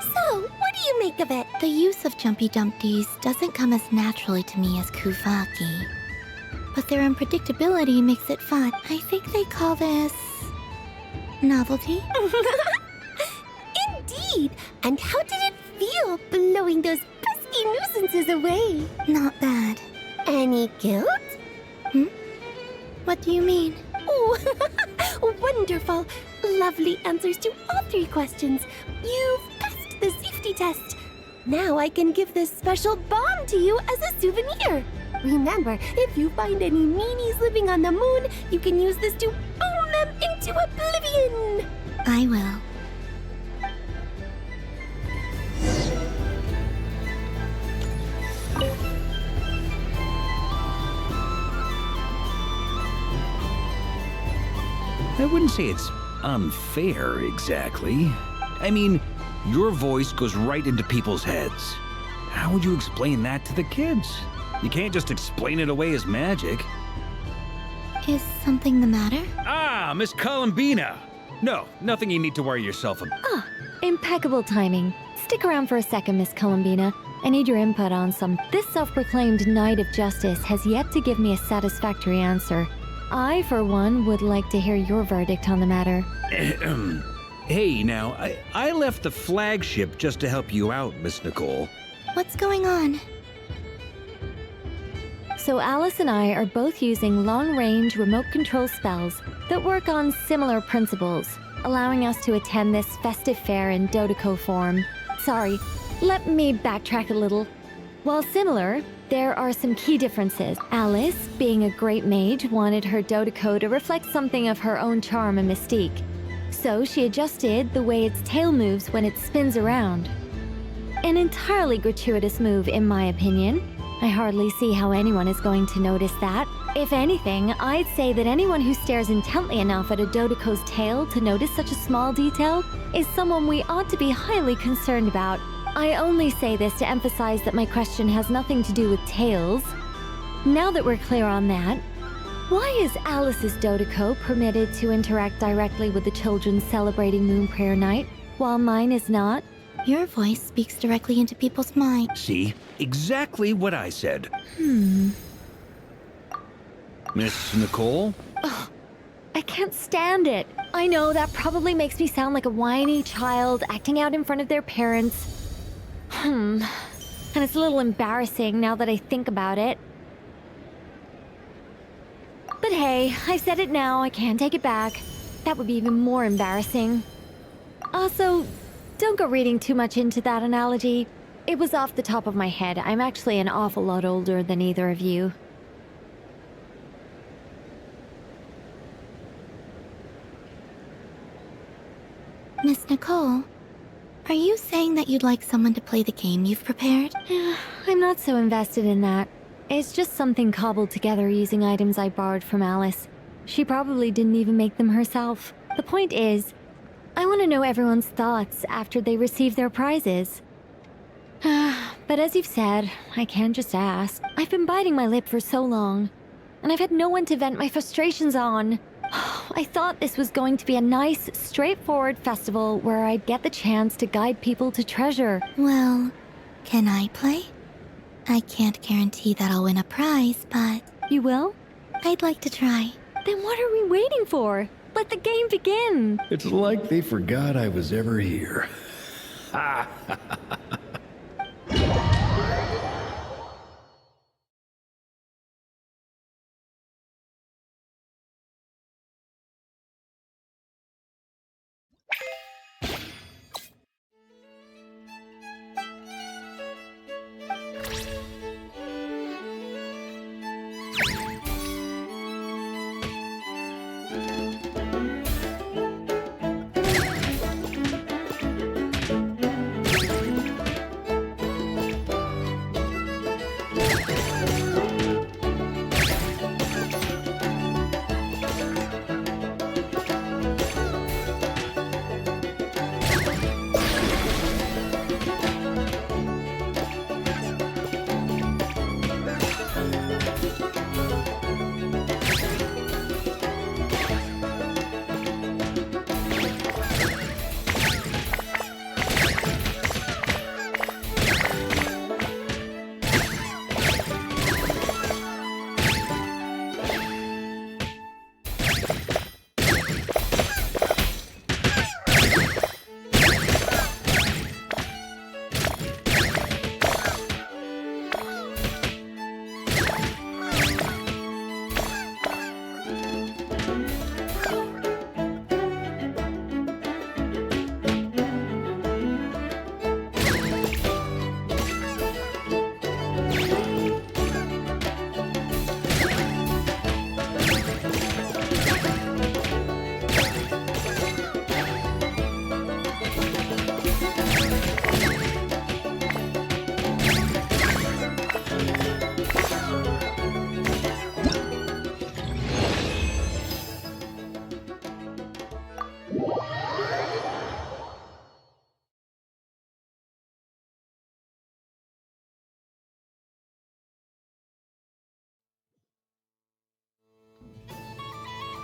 S15: So, what do you make of it?
S5: The use of Jumpy Dumpties doesn't come as naturally to me as Kuvaki. But their unpredictability makes it fun. I think they call this... novelty?
S15: Indeed! And how did it feel blowing those pesky nuisances away?
S5: Not bad.
S15: Any guilt?
S5: What do you mean?
S15: Oh, wonderful! Lovely answers to all 3 questions. You've passed the safety test. Now I can give this special bomb to you as a souvenir. Remember, if you find any meanies living on the moon, you can use this to boom them into oblivion.
S5: I will.
S3: I wouldn't say it's unfair, exactly. I mean, your voice goes right into people's heads. How would you explain that to the kids? You can't just explain it away as magic.
S5: Is something the matter?
S3: Ah, Miss Columbina! No, nothing you need to worry yourself about.
S1: Ah, impeccable timing. Stick around for a second, Miss Columbina. I need your input on some. This self-proclaimed Knight of Justice has yet to give me a satisfactory answer. I, for one, would like to hear your verdict on the matter.
S3: Hey, now, I left the flagship just to help you out, Miss Nicole.
S5: What's going on?
S1: So Alice and I are both using long-range remote control spells that work on similar principles, allowing us to attend this festive fair in Dottore form. Sorry, let me backtrack a little. While similar, there are some key differences. Alice, being a great mage, wanted her Dottore to reflect something of her own charm and mystique. So she adjusted the way its tail moves when it spins around. An entirely gratuitous move, in my opinion. I hardly see how anyone is going to notice that. If anything, I'd say that anyone who stares intently enough at a Dottore's tail to notice such a small detail is someone we ought to be highly concerned about. I only say this to emphasize that my question has nothing to do with tails. Now that we're clear on that, why is Alice's Dottore permitted to interact directly with the children celebrating Moon Prayer Night, while mine is not?
S5: Your voice speaks directly into people's minds.
S3: See? Exactly what I said. Miss Nicole?
S1: Ugh, I can't stand it. I know that probably makes me sound like a whiny child acting out in front of their parents. And it's a little embarrassing now that I think about it. But hey, I said it now, I can't take it back. That would be even more embarrassing. Also, don't go reading too much into that analogy. It was off the top of my head. I'm actually an awful lot older than either of you.
S5: Miss Nicole, are you saying that you'd like someone to play the game you've prepared?
S1: I'm not so invested in that. It's just something cobbled together using items I borrowed from Alice. She probably didn't even make them herself. The point is, I want to know everyone's thoughts after they receive their prizes. But as you've said, I can't just ask. I've been biting my lip for so long, and I've had no one to vent my frustrations on. I thought this was going to be a nice, straightforward festival where I'd get the chance to guide people to treasure.
S5: Well, can I play? I can't guarantee that I'll win a prize, but...
S1: You will?
S5: I'd like to try.
S1: Then what are we waiting for? Let the game begin!
S3: It's like they forgot I was ever here.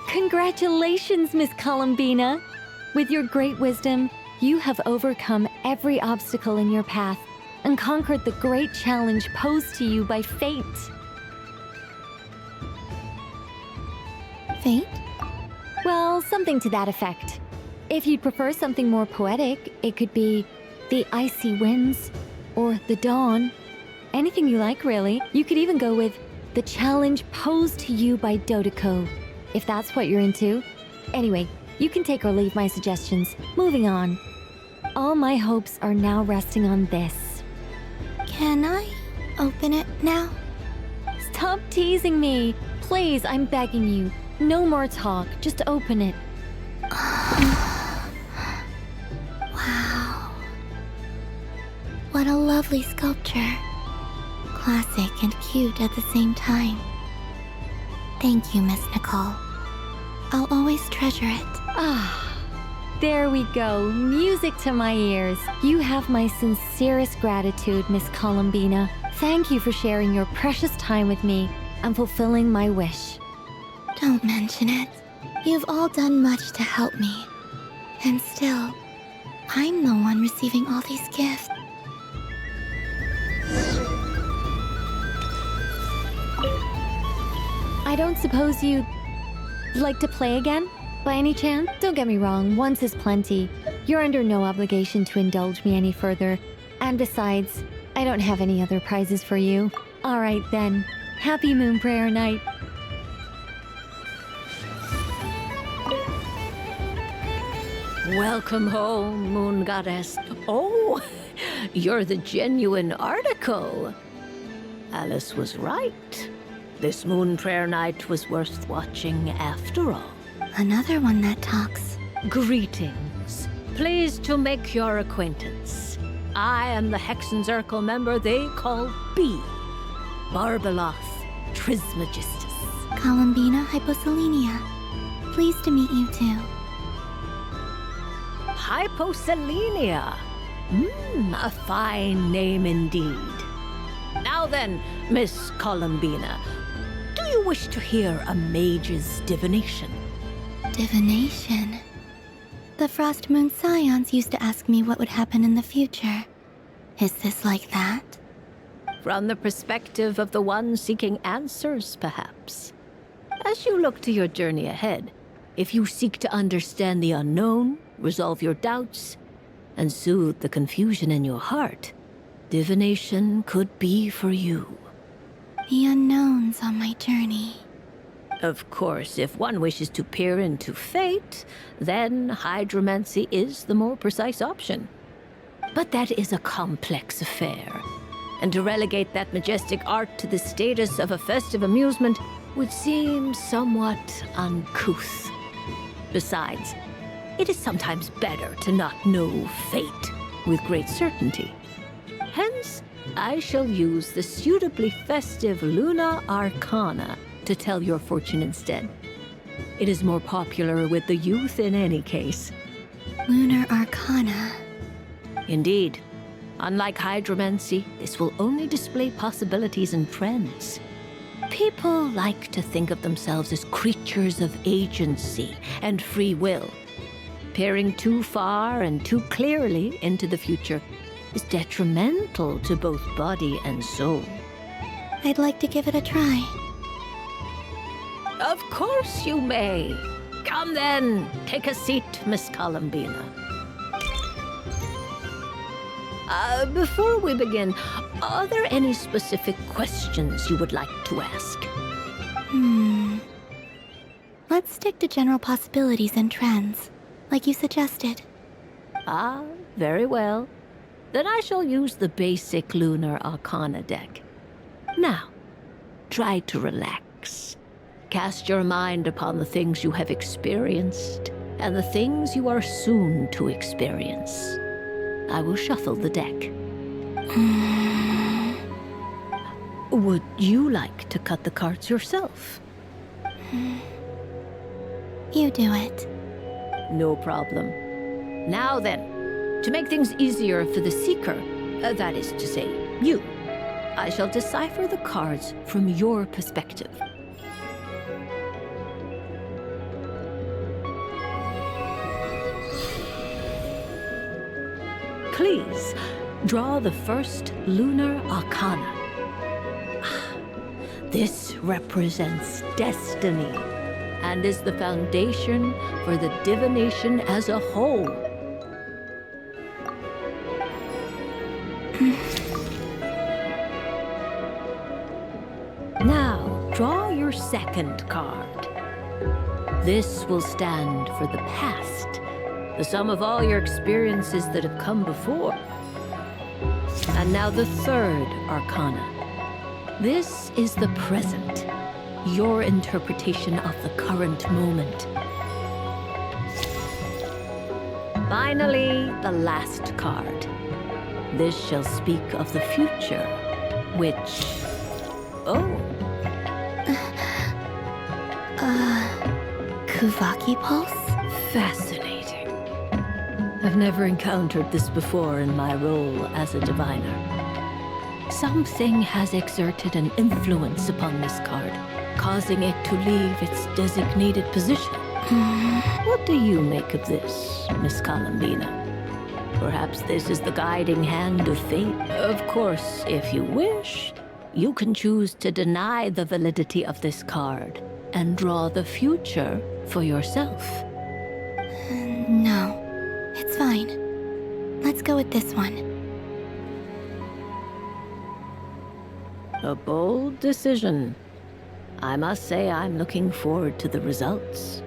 S1: Congratulations, Miss Columbina! With your great wisdom, you have overcome every obstacle in your path and conquered the great challenge posed to you by fate.
S5: Fate?
S1: Well, something to that effect. If you'd prefer something more poetic, it could be the icy winds or the dawn. Anything you like, really. You could even go with the challenge posed to you by Dottore, if that's what you're into. Anyway, you can take or leave my suggestions. Moving on. All my hopes are now resting on this.
S5: Can I open it now?
S1: Stop teasing me! Please, I'm begging you. No more talk. Just open it.
S5: Wow. What a lovely sculpture. Classic and cute at the same time. Thank you, Miss Nicole. I'll always treasure it.
S1: Ah. There we go. Music to my ears. You have my sincerest gratitude, Miss Columbina. Thank you for sharing your precious time with me and fulfilling my wish.
S5: Don't mention it. You've all done much to help me. And still, I'm the one receiving all these gifts.
S1: I don't suppose you'd like to play again? By any chance? Don't get me wrong, once is plenty. You're under no obligation to indulge me any further. And besides, I don't have any other prizes for you. Alright then. Happy Moon Prayer Night.
S19: Welcome home, Moon Goddess. Oh, you're the genuine article. Alice was right. This Moon Prayer Night was worth watching after all.
S5: Another one that talks.
S19: Greetings. Pleased to make your acquaintance. I am the Hexenzirkel member they call B. Barbeloth Trismegistus.
S5: Columbina Hyposelenia. Pleased to meet you too.
S19: Hyposelenia. A fine name indeed. Now then, Miss Columbina, do you wish to hear a mage's divination?
S5: Divination? The Frost Moon Scions used to ask me what would happen in the future. Is this like that?
S19: From the perspective of the one seeking answers, perhaps. As you look to your journey ahead, if you seek to understand the unknown, resolve your doubts, and soothe the confusion in your heart, divination could be for you.
S5: The unknowns on my journey.
S19: Of course, if one wishes to peer into fate, then hydromancy is the more precise option. But that is a complex affair, and to relegate that majestic art to the status of a festive amusement would seem somewhat uncouth. Besides, it is sometimes better to not know fate with great certainty. Hence, I shall use the suitably festive Luna Arcana to tell your fortune instead. It is more popular with the youth in any case.
S5: Lunar Arcana.
S19: Indeed. Unlike hydromancy, this will only display possibilities and trends. People like to think of themselves as creatures of agency and free will. Peering too far and too clearly into the future is detrimental to both body and soul.
S5: I'd like to give it a try.
S19: Of course you may. Come then, take a seat, Miss Columbina. Before we begin, are there any specific questions you would like to ask?
S5: Let's stick to general possibilities and trends, like you suggested.
S19: Ah, very well. Then I shall use the basic Lunar Arcana deck. Now, try to relax. Cast your mind upon the things you have experienced and the things you are soon to experience. I will shuffle the deck. Would you like to cut the cards yourself?
S5: You do it.
S19: No problem. Now then, to make things easier for the seeker, that is to say, you, I shall decipher the cards from your perspective. Please, draw the first lunar arcana. This represents destiny and is the foundation for the divination as a whole. Now, draw your second card. This will stand for the past, the sum of all your experiences that have come before. And now the third arcana. This is the present, your interpretation of the current moment. Finally, the last card. This shall speak of the future, which... Oh.
S5: Kuvaki Pulse?
S19: Fascinating. I've never encountered this before in my role as a diviner. Something has exerted an influence upon this card, causing it to leave its designated position. What do you make of this, Miss Columbina? Perhaps this is the guiding hand of fate. Of course, if you wish, you can choose to deny the validity of this card and draw the future for yourself.
S5: No, it's fine. Let's go with this one.
S19: A bold decision. I must say I'm looking forward to the results.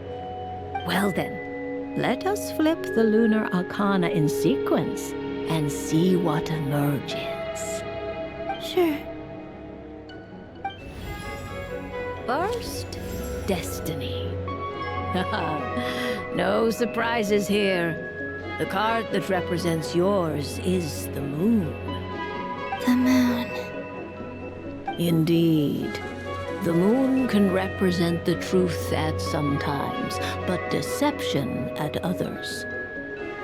S19: Well then, let us flip the lunar arcana in sequence and see what emerges.
S5: Sure.
S19: First, destiny. No surprises here. The card that represents yours is the moon.
S5: The moon.
S19: Indeed. The moon can represent the truth at some times, but deception at others.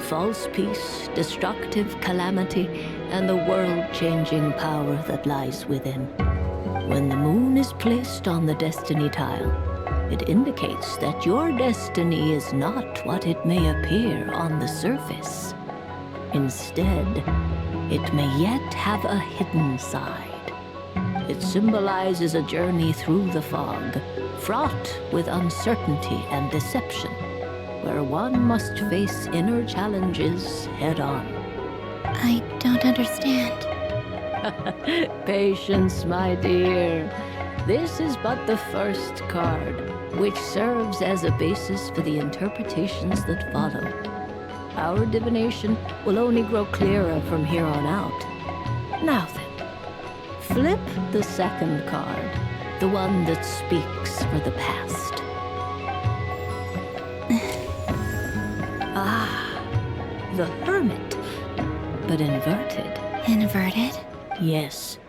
S19: False peace, destructive calamity, and the world-changing power that lies within. When the moon is placed on the destiny tile, it indicates that your destiny is not what it may appear on the surface. Instead, it may yet have a hidden side. It symbolizes a journey through the fog, fraught with uncertainty and deception, where one must face inner challenges head-on.
S5: I don't understand.
S19: Patience, my dear. This is but the first card, which serves as a basis for the interpretations that follow. Our divination will only grow clearer from here on out. Now then, flip the second card, the one that speaks for the past. The Hermit, but inverted.
S5: Inverted?
S19: Yes.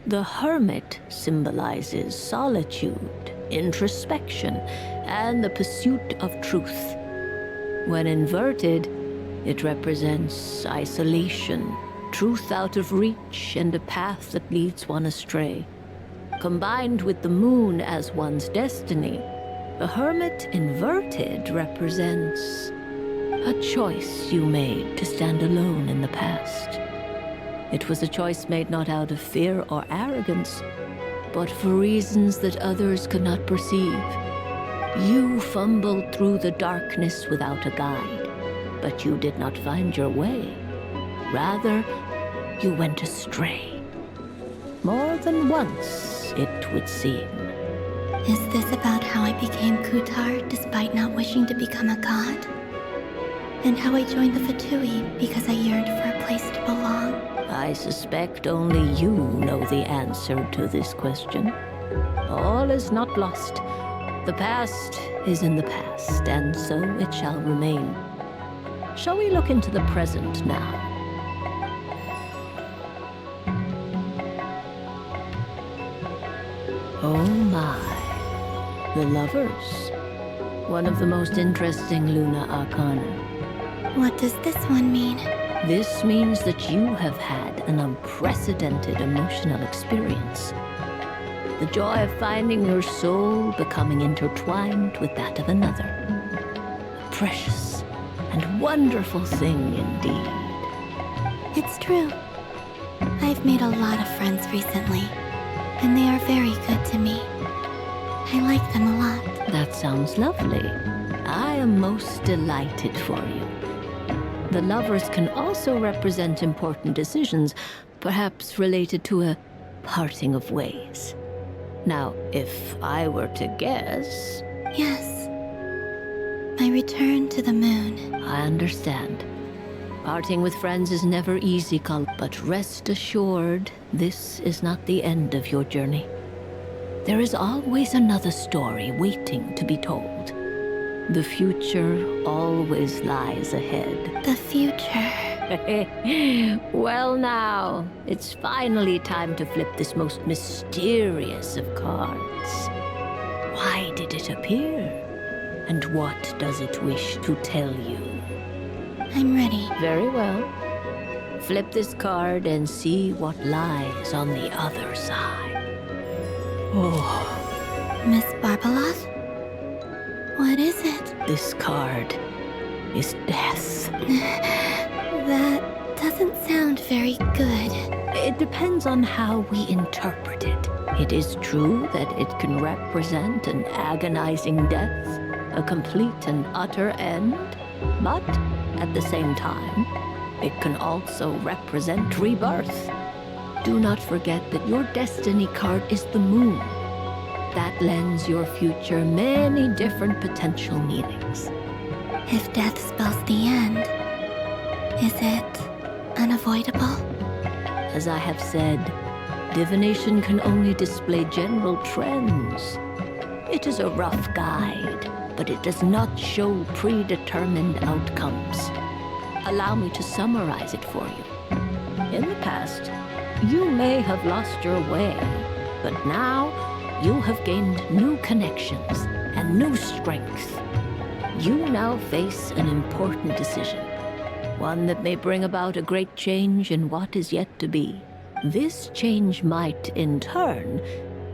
S19: The Hermit symbolizes solitude, introspection, and the pursuit of truth. When inverted, it represents isolation, truth out of reach, and a path that leads one astray. Combined with the moon as one's destiny, the Hermit inverted represents a choice you made to stand alone in the past. It was a choice made not out of fear or arrogance, but for reasons that others could not perceive. You fumbled through the darkness without a guide, but you did not find your way. Rather, you went astray. More than once, it would seem.
S5: Is this about how I became Kutar despite not wishing to become a god? And how I joined the Fatui because I yearned for a place to belong?
S19: I suspect only you know the answer to this question. All is not lost. The past is in the past, and so it shall remain. Shall we look into the present now? Oh my. The Lovers. One of the most interesting Luna Arcana.
S5: What does this one mean?
S19: This means that you have had an unprecedented emotional experience. The joy of finding your soul becoming intertwined with that of another. A precious and wonderful thing indeed.
S5: It's true. I've made a lot of friends recently, and they are very good to me. I like them a lot.
S19: That sounds lovely. I am most delighted for you. The lovers can also represent important decisions, perhaps related to a parting of ways. Now, if I were to guess...
S5: Yes. My return to the moon.
S19: I understand. Parting with friends is never easy, but rest assured, this is not the end of your journey. There is always another story waiting to be told. The future always lies ahead.
S5: The future?
S19: Well now, it's finally time to flip this most mysterious of cards. Why did it appear? And what does it wish to tell you?
S5: I'm ready.
S19: Very well. Flip this card and see what lies on the other side. Oh.
S5: Miss Barbeloth? What is it?
S19: This card is death.
S5: That doesn't sound very good.
S19: It depends on how we interpret it. It is true that it can represent an agonizing death, a complete and utter end, but at the same time, it can also represent rebirth. Do not forget that your destiny card is the moon. That lends your future many different potential meanings.
S5: If death spells the end, is it unavoidable?
S19: As I have said, divination can only display general trends. It is a rough guide, but it does not show predetermined outcomes. Allow me to summarize it for you. In the past, you may have lost your way, but now you have gained new connections and new strength. You now face an important decision, one that may bring about a great change in what is yet to be. This change might, in turn,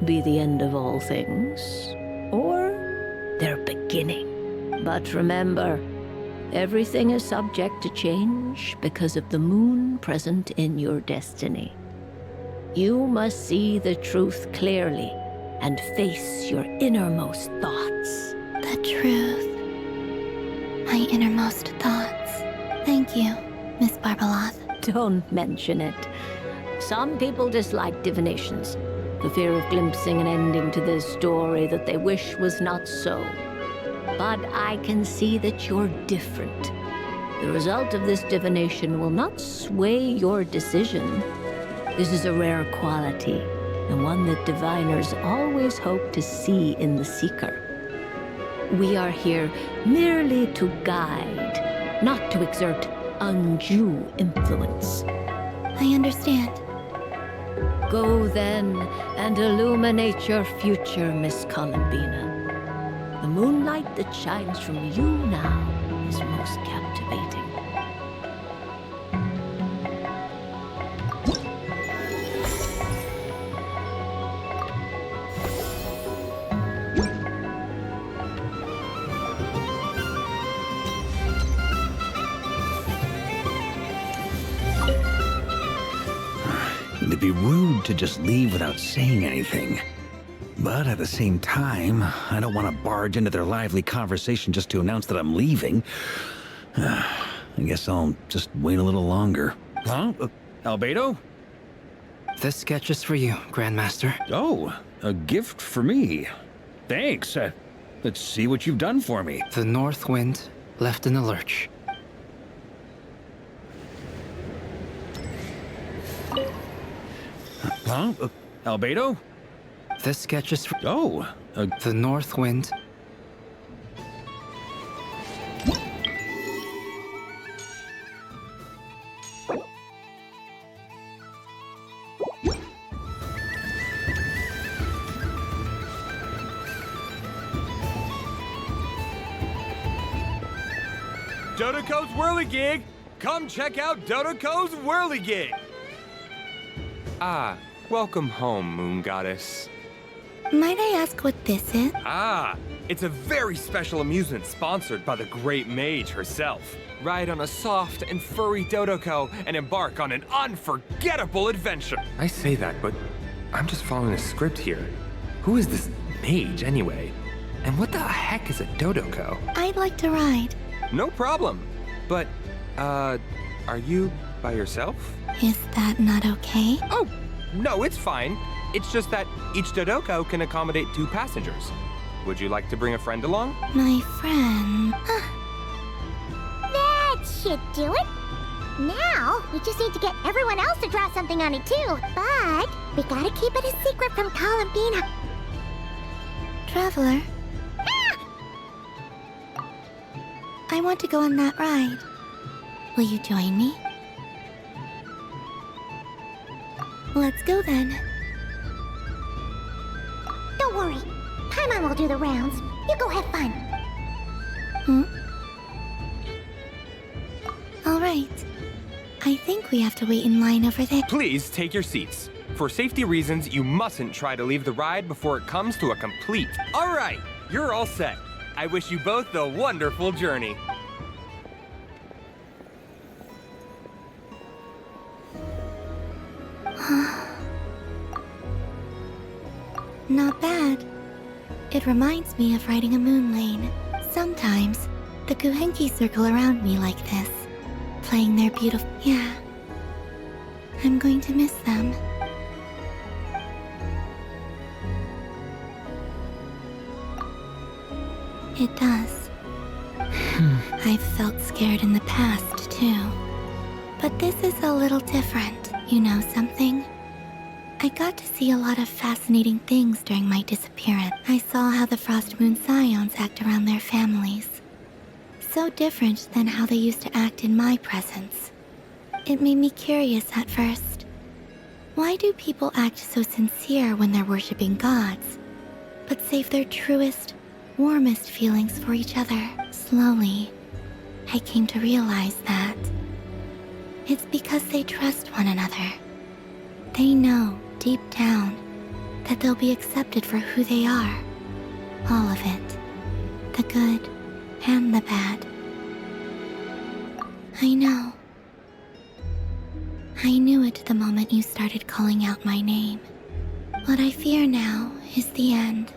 S19: be the end of all things, or their beginning. But remember, everything is subject to change because of the moon present in your destiny. You must see the truth clearly and face your innermost thoughts.
S5: The truth. My innermost thoughts. Thank you, Miss Barbeloth.
S19: Don't mention it. Some people dislike divinations, the fear of glimpsing an ending to their story that they wish was not so. But I can see that you're different. The result of this divination will not sway your decision. This is a rare quality, and one that diviners always hope to see in the seeker. We are here merely to guide, not to exert undue influence.
S5: I understand.
S19: Go then and illuminate your future, Miss Columbina. The moonlight that shines from you now is most captivating.
S3: It'd be rude to just leave without saying anything. But at the same time, I don't want to barge into their lively conversation just to announce that I'm leaving. I guess I'll just wait a little longer. Huh? Albedo?
S18: This sketch is for you, Grandmaster.
S3: Oh, a gift for me. Thanks. Let's see what you've done for me.
S18: The North Wind left in the lurch.
S3: Huh? Albedo?
S18: This sketch is for...
S3: Oh,
S18: the North Wind.
S12: Dodoko's Whirligig! Come check out Dodoko's Whirligig! Ah, welcome home, Moon Goddess.
S5: Might I ask what this is?
S12: Ah, it's a very special amusement sponsored by the great mage herself. ride on a soft and furry Dodoko, and embark on an unforgettable adventure. I say that, but I'm just following a script here. Who is this mage, anyway? And what the heck is a Dodoko?
S5: I'd like to ride.
S12: No problem. But, are you by yourself?
S5: Is that not okay?
S12: Oh, no, it's fine. It's just that each Dodoko can accommodate 2 passengers. Would you like to bring a friend along?
S5: My friend...
S2: That should do it. Now, we just need to get everyone else to draw something on it too. But we gotta keep it a secret from Columbina.
S5: Traveler? I want to go on that ride. Will you join me? Let's go then.
S2: Don't worry. Paimon will do the rounds. You go have fun.
S5: All right. I think we have to wait in line over there.
S12: Please take your seats. For safety reasons, you mustn't try to leave the ride before it comes to a complete. All right, you're all set. I wish you both a wonderful journey.
S5: Not bad. It reminds me of riding a moon lane. Sometimes, the Kuhenki circle around me like this, playing their beautiful... Yeah. I'm going to miss them. It does. I've felt scared in the past, too. But this is a little different. You know something? I got to see a lot of fascinating things during my disappearance. I saw how the Frost Moon Scions act around their families. So different than how they used to act in my presence. It made me curious at first. Why do people act so sincere when they're worshipping gods, but save their truest, warmest feelings for each other? Slowly, I came to realize that it's because they trust one another. They know, deep down, that they'll be accepted for who they are. All of it. The good and the bad. I know. I knew it the moment you started calling out my name. What I fear now is the end.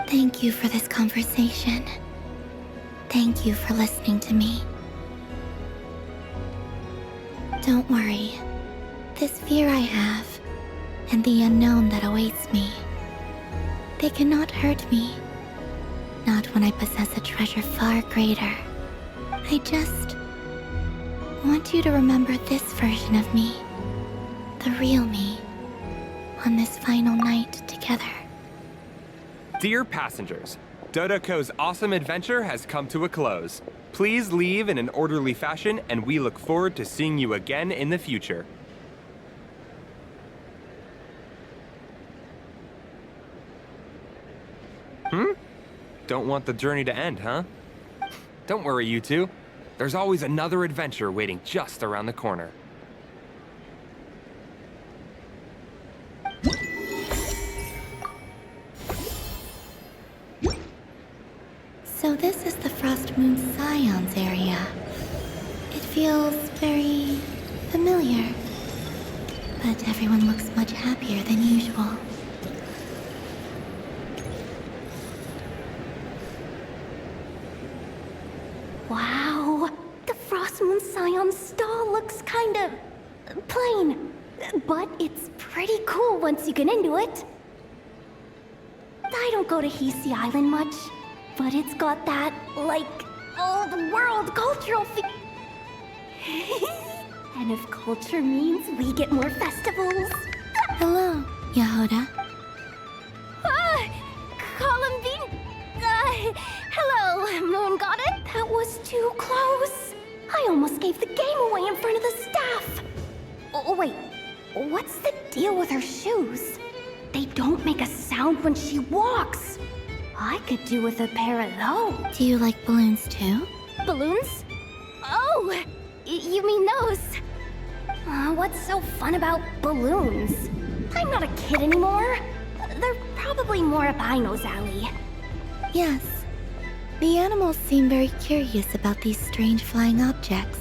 S5: Thank you for this conversation. Thank you for listening to me. Don't worry. This fear I have, and the unknown that awaits me, they cannot hurt me. Not when I possess a treasure far greater. I just want you to remember this version of me. The real me. On this final night together.
S12: Dear passengers, Dodoko's awesome adventure has come to a close. Please leave in an orderly fashion, and we look forward to seeing you again in the future. Don't want the journey to end, huh? Don't worry, you two. There's always another adventure waiting just around the corner.
S5: So this is the Frost Moon Scions area. It feels very familiar. But everyone looks much happier than usual.
S8: Wow, the Frost Moon Scion stall looks kind of plain, but it's pretty cool once you get into it. I don't go to Hisi Island much, but it's got that, like, old world cultural And if culture means we get more festivals...
S5: Hello, Yahoda.
S8: Columbine... hello, Moon Goddess. That was too close. I almost gave the game away in front of the staff. Oh, wait. What's the deal with her shoes? They don't make a sound when she walks. I could do with a pair of those.
S5: Do you like balloons too?
S8: Balloons? Oh, you mean those? What's so fun about balloons? I'm not a kid anymore. They're probably more up Aino's alley.
S5: Yes. The animals seem very curious about these strange flying objects.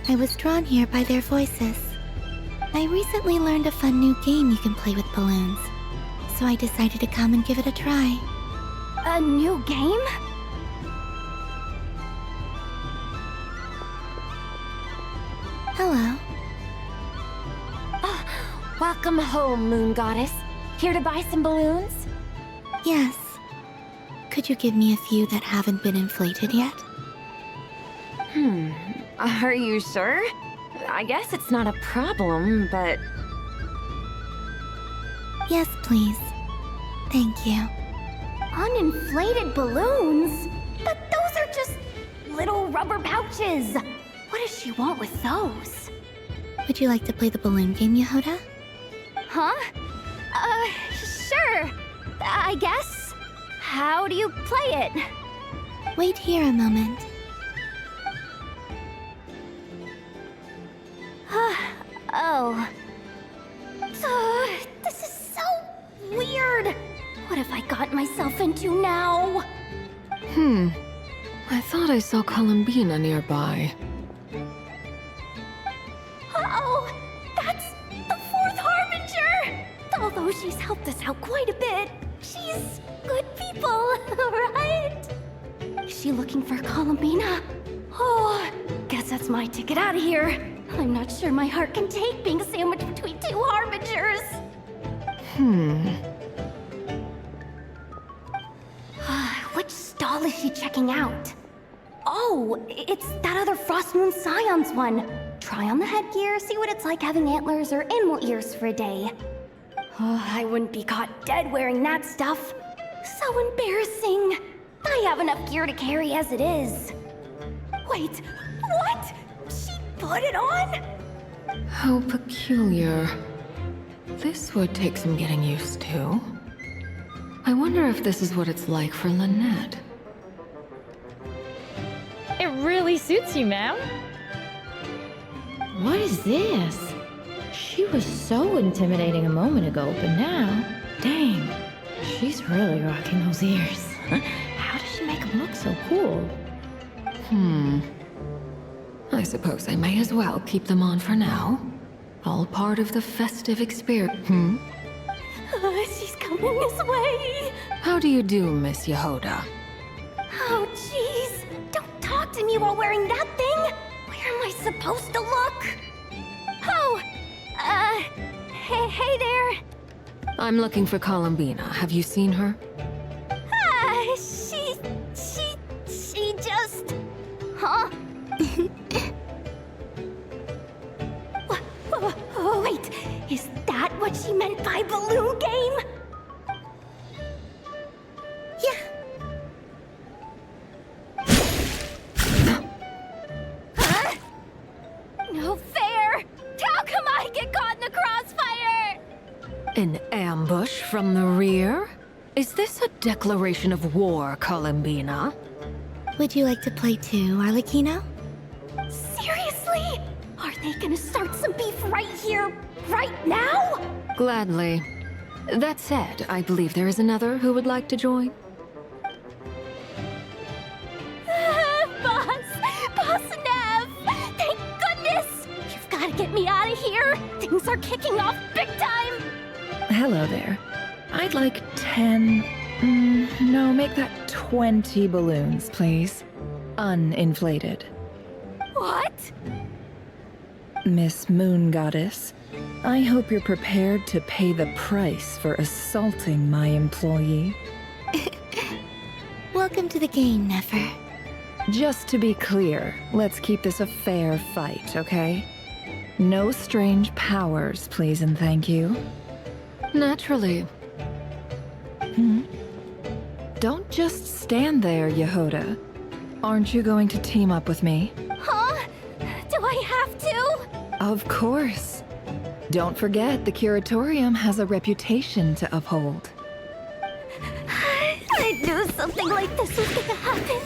S5: I was drawn here by their voices. I recently learned a fun new game you can play with balloons, so I decided to come and give it a try.
S8: A new game?
S5: Hello.
S8: Welcome home, Moon Goddess. Here to buy some balloons?
S5: Yes. Could you give me a few that haven't been inflated yet?
S20: Are you sure? I guess it's not a problem, but...
S5: Yes, please. Thank you.
S8: Uninflated balloons? But those are just little rubber pouches. What does she want with those?
S5: Would you like to play the balloon game, Yehoda?
S8: Huh? Sure. I guess. How do you play it?
S5: Wait here a moment.
S8: Oh. This is so weird. What have I got myself into now?
S10: I thought I saw Columbina nearby.
S8: Uh-oh! That's the fourth Harbinger! Although she's helped us out quite a bit, she's good people, right? Is she looking for Columbina? Oh, guess that's my ticket out of here. I'm not sure my heart can take being sandwiched between two Harbingers. Which stall is she checking out? Oh, it's that other Frost Moon Scion's one. Try on the headgear, see what it's like having antlers or animal ears for a day. Oh, I wouldn't be caught dead wearing that stuff. So embarrassing. I have enough gear to carry as it is. Wait, what? She put it on?
S10: How peculiar. This would take some getting used to. I wonder if this is what it's like for Lynette.
S21: It really suits you, ma'am. What is this? She was so intimidating a moment ago, but now, dang, she's really rocking those ears. How does she make them look so cool?
S10: I suppose I may as well keep them on for now. All part of the festive experience.
S8: She's coming this way.
S10: How do you do, Miss Yehoda?
S8: Oh, jeez. Don't talk to me while wearing that thing. Where am I supposed to look? Oh, hey there.
S10: I'm looking for Columbina. Have you seen her?
S8: She just... Huh? Wait, is that what she meant by balloon game?
S5: Yeah.
S8: Huh? No fair! How come I get caught in the crossfire?
S10: An ambush from the rear? Is this a declaration of war, Columbina?
S5: Would you like to play too, Arlecchino?
S8: Seriously? Are they gonna start some beef right here, right now?
S10: Gladly. That said, I believe there is another who would like to join.
S8: Boss Nev! Thank goodness! You've gotta get me out of here! Things are kicking off big time!
S6: Hello there. I'd like 10... no, make that 20 balloons, please. Uninflated.
S8: What?
S6: Miss Moon Goddess, I hope you're prepared to pay the price for assaulting my employee.
S5: Welcome to the game, Nefer.
S6: Just to be clear, let's keep this a fair fight, okay? No strange powers, please and thank you.
S10: Naturally.
S6: Don't just stand there, Yehoda. Aren't you going to team up with me?
S8: Huh? Do I have to?
S6: Of course. Don't forget, the Curatorium has a reputation to uphold.
S8: I knew something like this was gonna happen.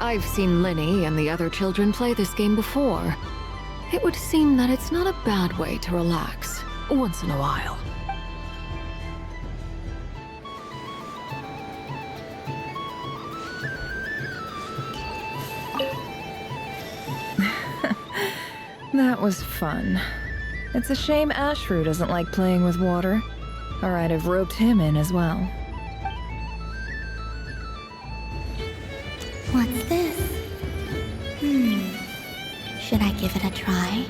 S10: I've seen Linny and the other children play this game before. It would seem that it's not a bad way to relax, once in a while.
S6: That was fun. It's a shame Ashru doesn't like playing with water, or I'd have roped him in as well.
S5: What's this? Should I give it a try?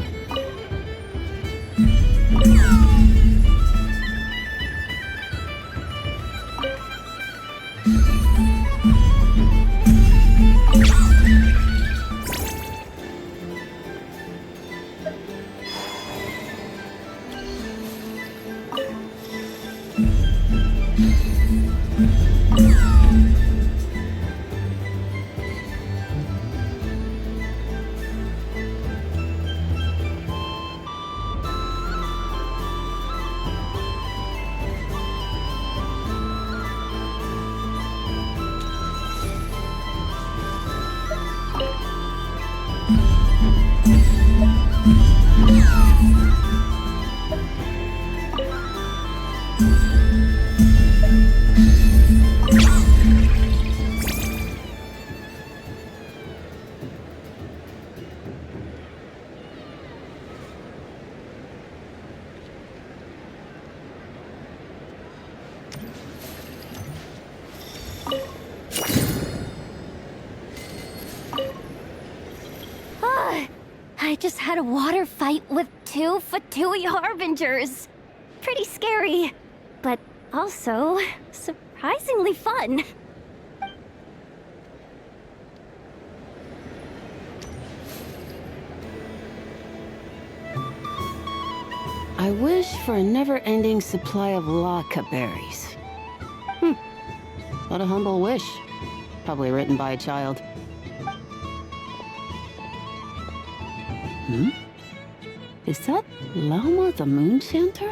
S8: I just had a water fight with 2 Fatui Harbingers. Pretty scary, but also surprisingly fun.
S7: I wish for a never-ending supply of laka berries. What a humble wish. Probably written by a child. Is that Lauma the Moon Chanter?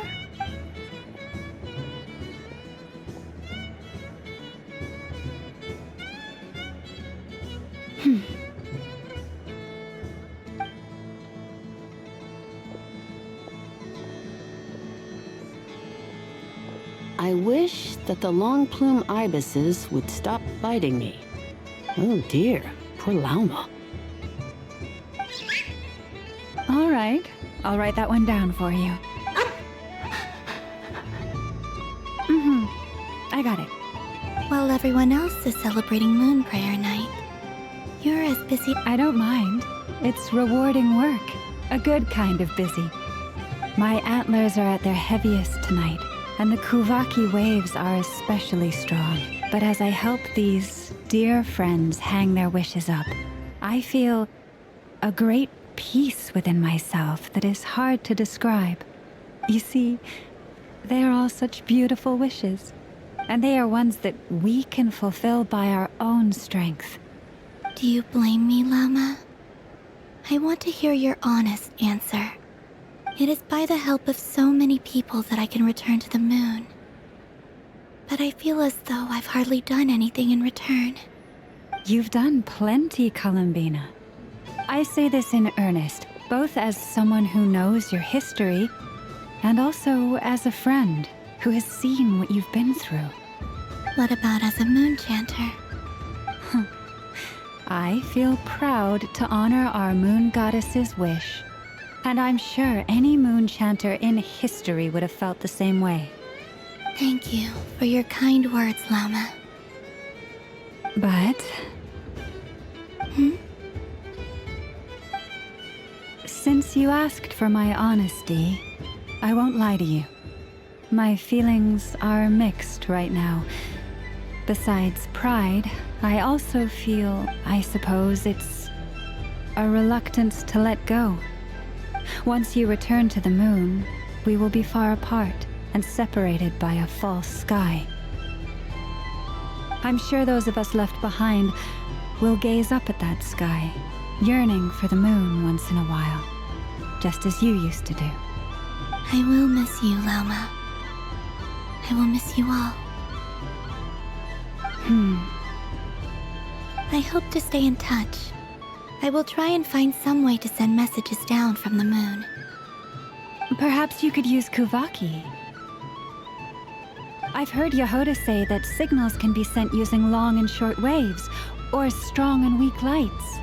S7: I wish that the long plume ibises would stop biting me. Oh dear, poor Lauma.
S4: All right, I'll write that one down for you. I got it.
S5: While everyone else is celebrating Moon Prayer Night, you're as busy.
S4: I don't mind. It's rewarding work. A good kind of busy. My antlers are at their heaviest tonight, and the Kuvaki waves are especially strong. But as I help these dear friends hang their wishes up, I feel a great peace within myself that is hard to describe. You see, they are all such beautiful wishes, and they are ones that we can fulfill by our own strength.
S5: Do you blame me, Llama? I want to hear your honest answer. It is by the help of so many people that I can return to the moon. But I feel as though I've hardly done anything in return.
S4: You've done plenty, Columbina. I say this in earnest, both as someone who knows your history, and also as a friend who has seen what you've been through.
S5: What about as a moon chanter?
S4: I feel proud to honor our moon goddess's wish. And I'm sure any moon chanter in history would have felt the same way.
S5: Thank you for your kind words, Llama.
S4: But... Since you asked for my honesty, I won't lie to you. My feelings are mixed right now. Besides pride, I also feel, I suppose it's a reluctance to let go. Once you return to the moon, we will be far apart and separated by a false sky. I'm sure those of us left behind will gaze up at that sky, yearning for the moon once in a while, just as you used to do.
S5: I will miss you, Llama. I will miss you all. I hope to stay in touch. I will try and find some way to send messages down from the moon.
S4: Perhaps you could use Kuvaki. I've heard Yehoda say that signals can be sent using long and short waves, or strong and weak lights.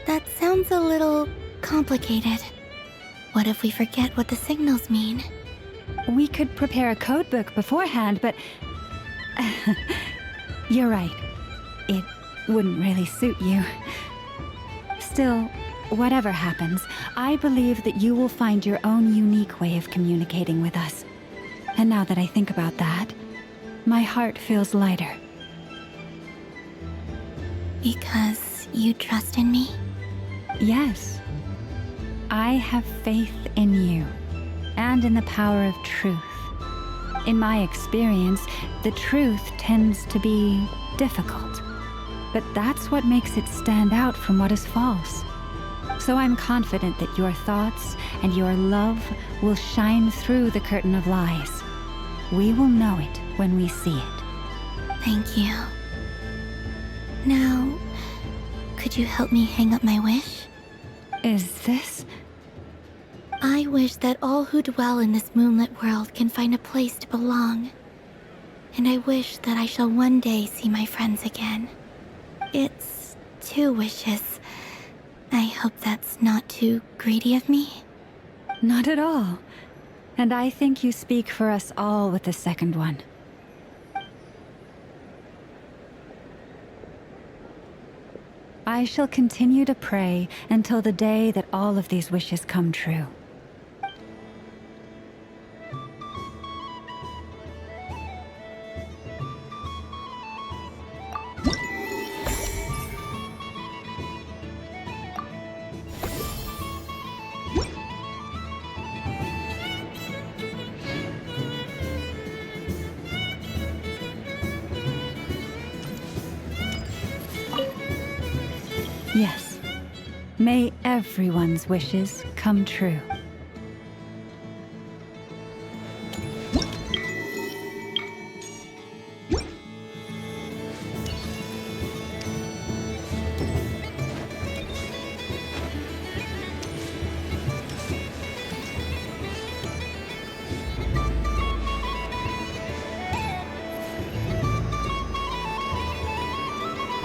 S5: That sounds a little complicated. What if we forget what the signals mean?
S4: We could prepare a codebook beforehand, but... You're right. It wouldn't really suit you. Still, whatever happens, I believe that you will find your own unique way of communicating with us. And now that I think about that, my heart feels lighter.
S5: Because you trust in me?
S4: Yes. I have faith in you, and in the power of truth. In my experience, the truth tends to be difficult. But that's what makes it stand out from what is false. So I'm confident that your thoughts and your love will shine through the curtain of lies. We will know it when we see it.
S5: Thank you. Now, could you help me hang up my wish?
S4: Is this?
S5: I wish that all who dwell in this moonlit world can find a place to belong. And I wish that I shall one day see my friends again. It's 2 wishes. I hope that's not too greedy of me.
S4: Not at all. And I think you speak for us all with the second one. I shall continue to pray until the day that all of these wishes come true. Yes. May everyone's wishes come true.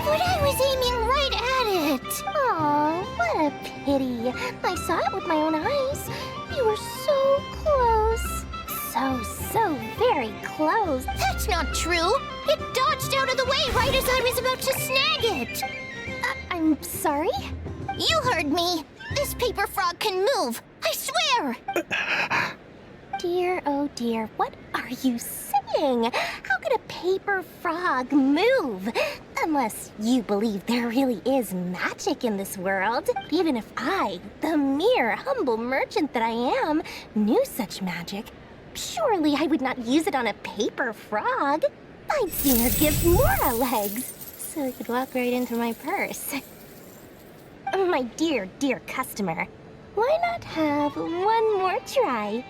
S2: But I was aiming right at it! Aw, what a pity. I saw it with my own eyes. You were so close. So very close. That's not true! It dodged out of the way right as I was about to snag it! I'm sorry? You heard me! This paper frog can move! I swear! Dear, oh dear, what are you saying? How could a paper frog move? Unless you believe there really is magic in this world. Even if I, the mere humble merchant that I am, knew such magic, surely I would not use it on a paper frog. I'd sooner give Mora legs, so it could walk right into my purse. My dear, dear customer, why not have one more try?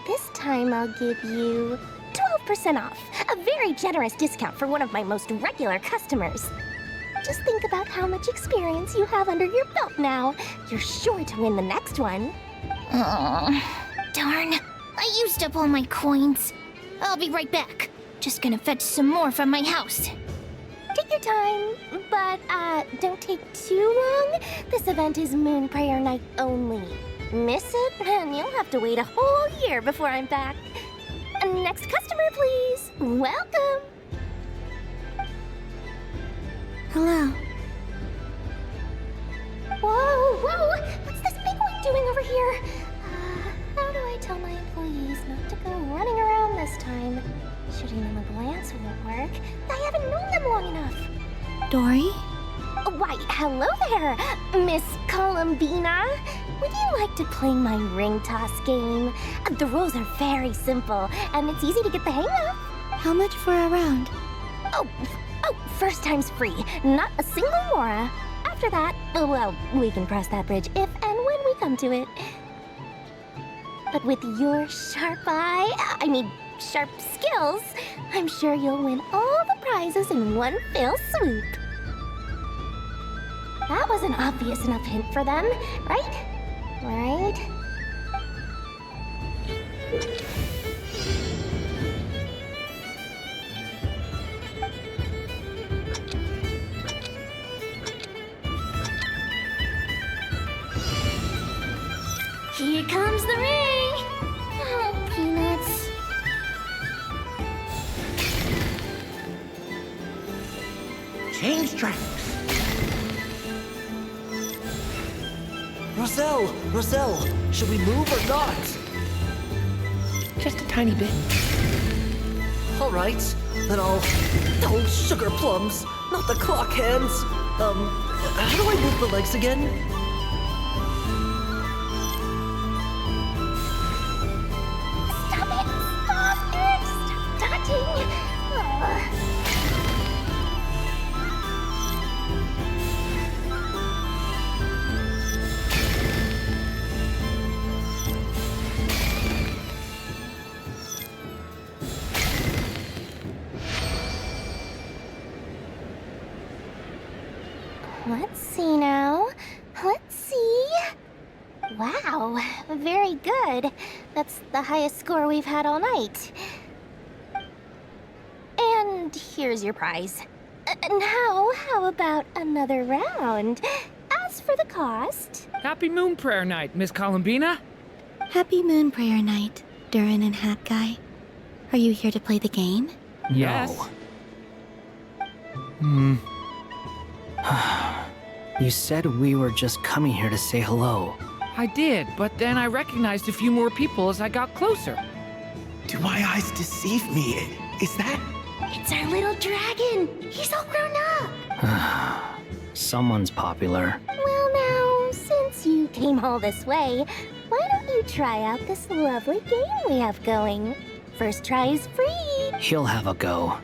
S2: This time I'll give you 12% off, a very generous discount for one of my most regular customers. Just think about how much experience you have under your belt now. You're sure to win the next one. Darn, I used up all my coins. I'll be right back. Just gonna fetch some more from my house. Take your time, but don't take too long. This event is Moon Prayer Night only. Miss it, and you'll have to wait a whole year before I'm back. Next customer, please. Welcome.
S5: Hello.
S2: Whoa! What's this big one doing over here? How do I tell my employees not to go running around this time? Shooting them a glance won't work. I haven't known them long enough.
S5: Dory?
S2: Why, hello there, Miss Columbina. Would you like to play my ring toss game? The rules are very simple, and it's easy to get the hang of.
S5: How much for a round?
S2: Oh, first time's free. Not a single Mora. After that, well, we can cross that bridge if and when we come to it. But with your sharp eye,
S8: sharp skills, I'm sure you'll win all the prizes in one fell swoop. That was an obvious enough hint for them, right? Right? Here comes the ring! Oh, Peanuts.
S9: Change tracks. Roselle, should we move or not?
S15: Just a tiny bit.
S9: All right, then I'll... Oh, sugar plums, not the clock hands. How do I move the legs again?
S8: Stop it! Stop dodging! Let's see now. Let's see. Wow, very good. That's the highest score we've had all night. And here's your prize. Now, how about another round? As for the cost...
S17: Happy Moon Prayer Night, Miss Columbina.
S5: Happy Moon Prayer Night, Durin and Hat Guy. Are you here to play the game?
S17: Yes.
S18: You said we were just coming here to say hello.
S17: I did, but then I recognized a few more people as I got closer.
S9: Do my eyes deceive me? Is that...
S8: It's our little dragon! He's all grown up!
S18: Someone's popular.
S8: Well now, since you came all this way, why don't you try out this lovely game we have going? First try is free!
S18: He'll have a go.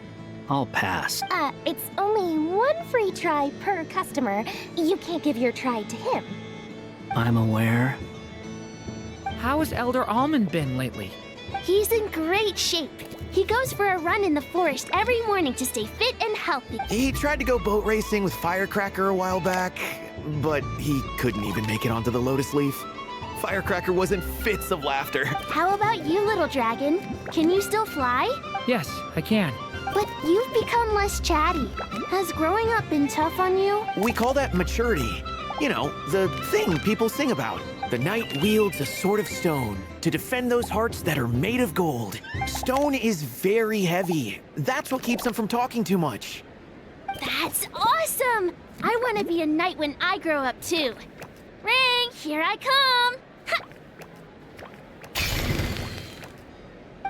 S18: I'll pass.
S8: It's only one free try per customer. You can't give your try to him.
S18: I'm aware.
S17: How has Elder Almond been lately?
S2: He's in great shape. He goes for a run in the forest every morning to stay fit and healthy.
S9: He tried to go boat racing with Firecracker a while back, but he couldn't even make it onto the Lotus Leaf. Firecracker was in fits of laughter.
S2: How about you, little dragon? Can you still fly?
S17: Yes, I can.
S2: But you've become less chatty. Has growing up been tough on you?
S9: We call that maturity. You know, the thing people sing about. The knight wields a sword of stone to defend those hearts that are made of gold. Stone is very heavy. That's what keeps him from talking too much.
S2: That's awesome! I want to be a knight when I grow up, too. Ring, here I come!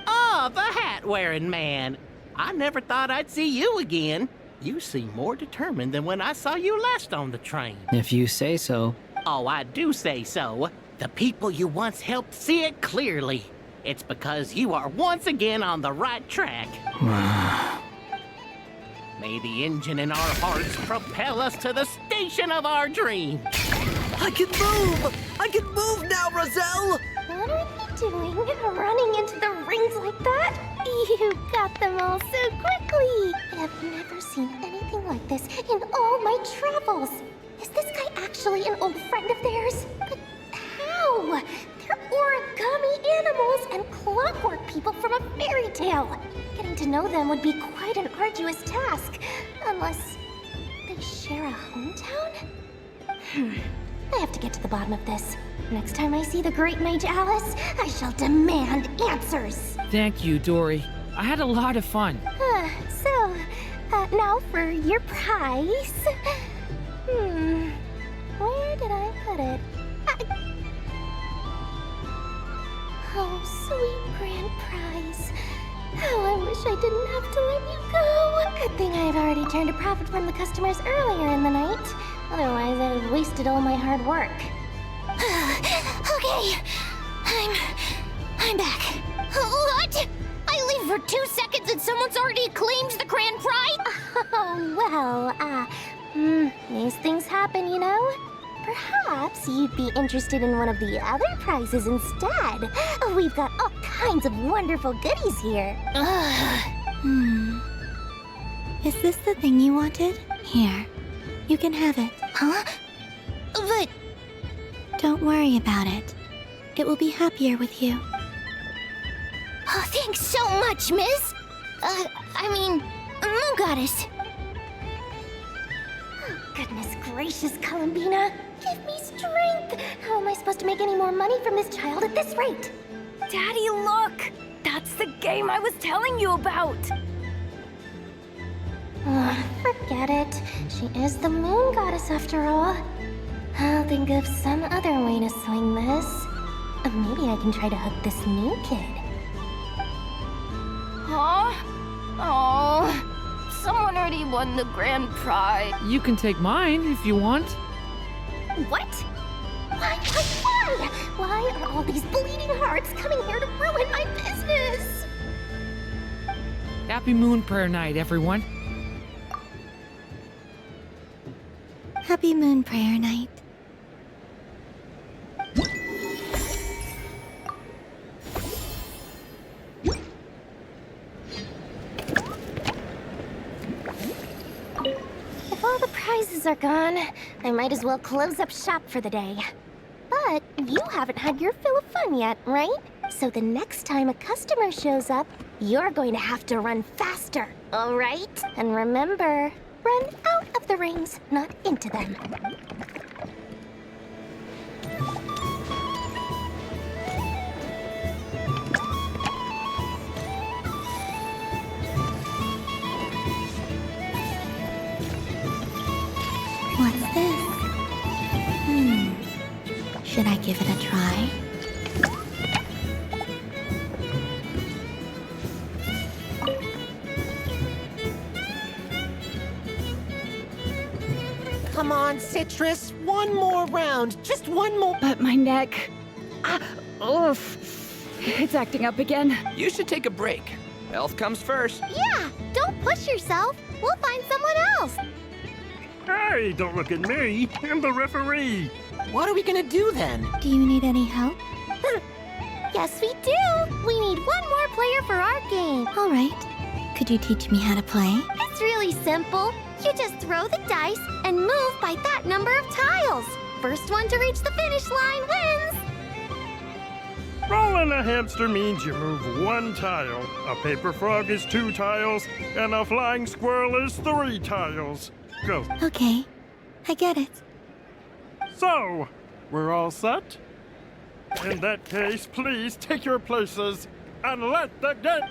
S22: Oh, the hat-wearing man. I never thought I'd see you again. You seem more determined than when I saw you last on the train.
S18: If you say so.
S22: Oh, I do say so. The people you once helped see it clearly. It's because you are once again on the right track. May the engine in our hearts propel us to the station of our dreams.
S9: I can move! I can move now, Roselle!
S8: What are you doing? Running into the rings like that? You got them all so quickly! I have never seen anything like this in all my travels. Is this guy actually an old friend of theirs? But how? They're origami animals and clockwork people from a fairy tale. Getting to know them would be quite an arduous task, unless they share a hometown? I have to get to the bottom of this. Next time I see the great mage Alice, I shall demand answers.
S17: Thank you, Dory. I had a lot of fun.
S8: Now for your prize. Where did I put it? Oh, sweet grand prize. How I wish I didn't have to let you go. Good thing I've already turned a profit from the customers earlier in the night. Otherwise, I'd have wasted all my hard work. Okay, I'm back.
S2: What? I leave for 2 seconds and someone's already claimed the grand prize?
S8: Oh, well, these things happen, you know? Perhaps you'd be interested in one of the other prizes instead. We've got all kinds of wonderful goodies here.
S5: Is this the thing you wanted? Here. You can have it.
S8: Huh? But...
S5: Don't worry about it. It will be happier with you.
S8: Oh, thanks so much, miss! Moon Goddess. Oh, goodness gracious, Columbina. Give me strength! How am I supposed to make any more money from this child at this rate?
S21: Daddy, look! That's the game I was telling you about!
S8: Forget it. She is the Moon Goddess after all. I'll think of some other way to swing this. Maybe I can try to hook this new kid.
S21: Huh? Oh, someone already won the grand prize.
S17: You can take mine if you want.
S8: What? Why? Why are all these bleeding hearts coming here to ruin my business?
S17: Happy Moon Prayer Night, everyone.
S5: Happy Moon Prayer Night.
S8: If all the prizes are gone, I might as well close up shop for the day. But you haven't had your fill of fun yet, right? So the next time a customer shows up, you're going to have to run faster, all right? And remember, run out of the rings, not into them.
S5: What's this? Should I give it a try?
S9: Come on, Citrus. One more round. Just one more.
S4: But my neck... Oof. It's acting up again.
S11: You should take a break. Health comes first.
S8: Yeah, don't push yourself. We'll find someone else.
S13: Hey, don't look at me. I'm the referee.
S9: What are we gonna do then?
S5: Do you need any help?
S8: Yes, we do. We need one more player for our game.
S5: All right. Could you teach me how to play?
S8: It's really simple. You just throw the dice and move by that number of tiles. First one to reach the finish line wins.
S13: Rolling a hamster means you move one tile. A paper frog is 2 tiles, and a flying squirrel is 3 tiles. Go.
S5: Okay, I get it.
S13: So, we're all set? In that case, please take your places and let the game...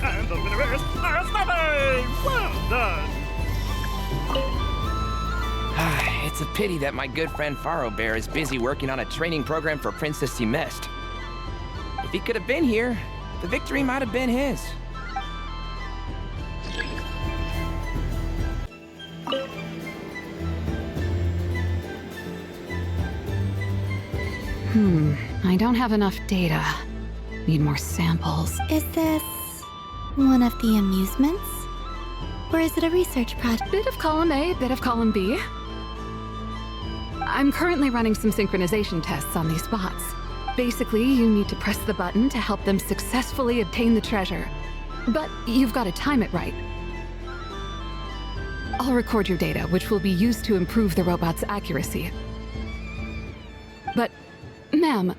S13: And the winner is Astarte! Well done!
S11: It's a pity that my good friend Faro Bear is busy working on a training program for Princess Semest. If he could have been here, the victory might have been his.
S4: I don't have enough data. Need more samples.
S5: Is this one of the amusements? Or is it a research project?
S4: Bit of column A, bit of column B. I'm currently running some synchronization tests on these bots. Basically, you need to press the button to help them successfully obtain the treasure. But you've got to time it right. I'll record your data, which will be used to improve the robot's accuracy. But, ma'am,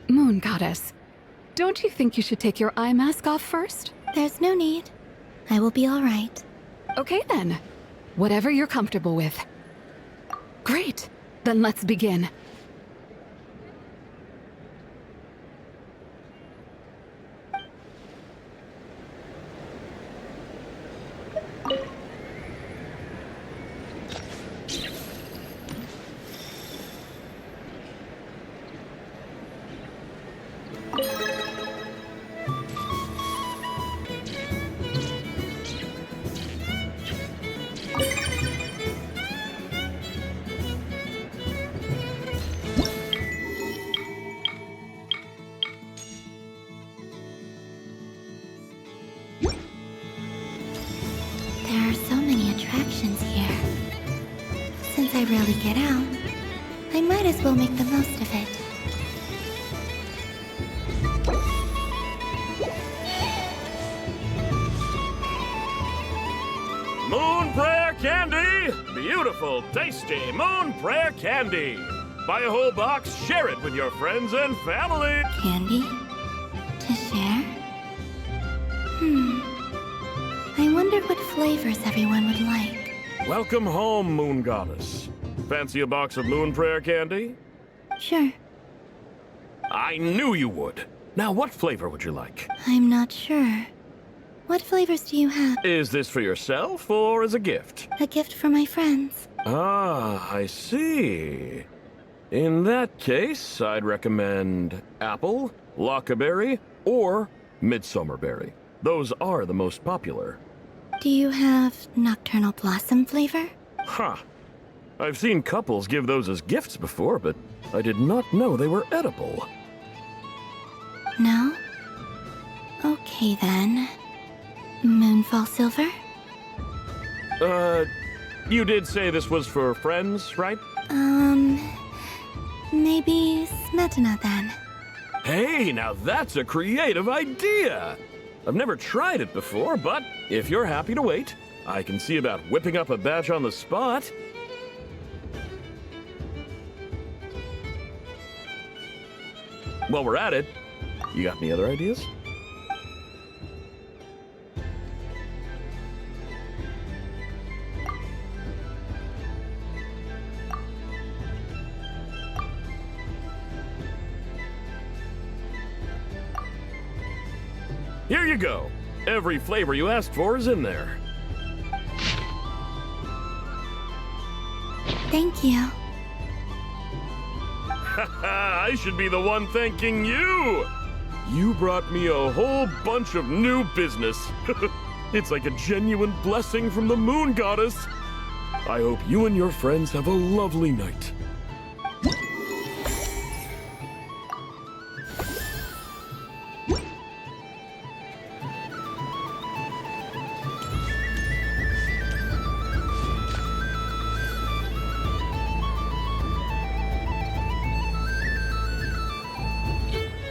S4: Moon Goddess, don't you think you should take your eye mask off first?
S5: There's no need. I will be all right.
S4: Okay then. Whatever you're comfortable with. Great. Then let's begin.
S5: rarely get out, I might as well make the most of it.
S14: Moon Prayer Candy! Beautiful, tasty Moon Prayer Candy! Buy a whole box, share it with your friends and family!
S5: Candy? To share? I wonder what flavors everyone would like.
S14: Welcome home, Moon Goddess. Fancy a box of Moon Prayer Candy?
S5: Sure.
S14: I knew you would. Now, what flavor would you like?
S5: I'm not sure. What flavors do you have?
S14: Is this for yourself or as a gift?
S5: A gift for my friends.
S14: Ah, I see. In that case, I'd recommend apple, lockaberry, or midsummerberry. Those are the most popular.
S5: Do you have nocturnal blossom flavor?
S14: Huh. I've seen couples give those as gifts before, but I did not know they were edible.
S5: No? Okay then. Moonfall silver?
S14: You did say this was for friends, right?
S5: Maybe smetana then.
S14: Hey, now that's a creative idea! I've never tried it before, but if you're happy to wait, I can see about whipping up a batch on the spot. While we're at it, you got any other ideas? Here you go. Every flavor you asked for is in there.
S5: Thank you.
S14: I should be the one thanking you! You brought me a whole bunch of new business. It's like a genuine blessing from the Moon Goddess. I hope you and your friends have a lovely night.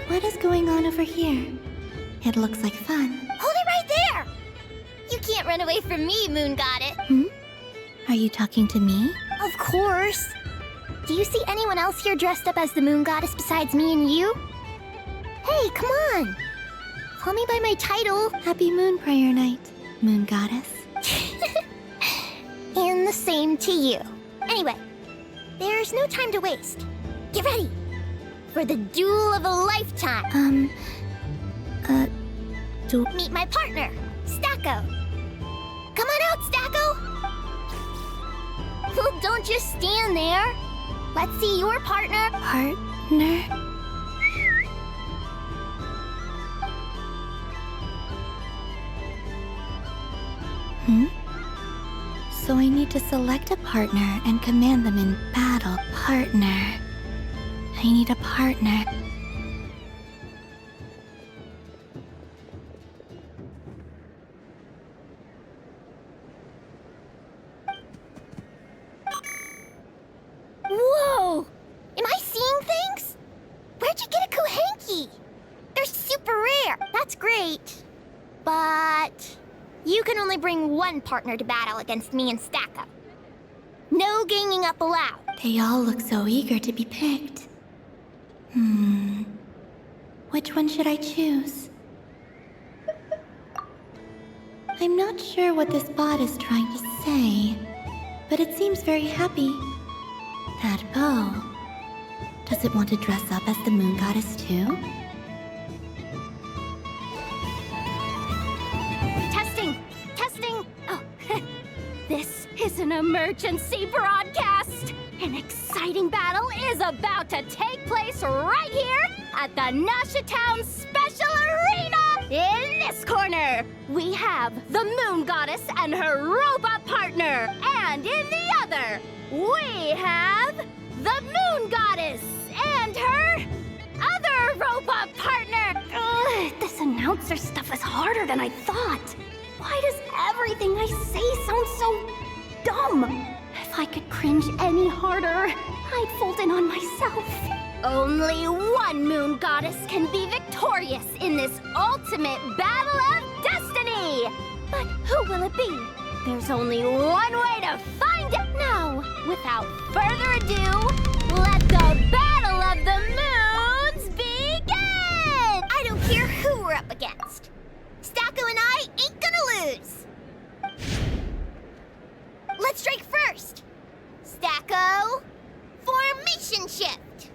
S5: What is going on over here? It looks like fun.
S2: Hold it right there! You can't run away from me, Moon Goddess.
S5: Are you talking to me?
S2: Of course. Do you see anyone else here dressed up as the Moon Goddess besides me and you? Hey, come on! Call me by my title.
S5: Happy Moon Prayer Night, Moon Goddess.
S2: And the same to you. Anyway, there's no time to waste. Get ready for the duel of a lifetime. Meet my partner, Stacko. Come on out, Stacko! Well, don't just stand there. Let's see your partner.
S5: Partner? So I need to select a partner and command them in battle. Partner. I need a partner.
S2: Whoa! Am I seeing things? Where'd you get a Kohenki? They're super rare. That's great. But you can only bring one partner to battle against me and Stacko. No ganging up allowed.
S5: They all look so eager to be picked. Which one should I choose? I'm not sure what this bot is trying to say, but it seems very happy. That bow. Does it want to dress up as the Moon Goddess too?
S8: Testing! Testing! Oh, this is an emergency broadcast! An exciting battle is about to take place right here at the Nasha Town Special Arena! In this corner, we have the Moon Goddess and her robot partner. And in the other, we have the Moon Goddess and her other robot partner. Ugh, this announcer stuff is harder than I thought. Why does everything I say sound so dumb? If I could cringe any harder, I'd fold in on myself. Only one moon goddess can be victorious in this ultimate battle of destiny! But who will it be? There's only one way to find it! Now, without further ado, let the Battle of the Moons begin!
S2: I don't care who we're up against. Stacko and I ain't gonna lose. Let's strike first. Stacko, formation shift.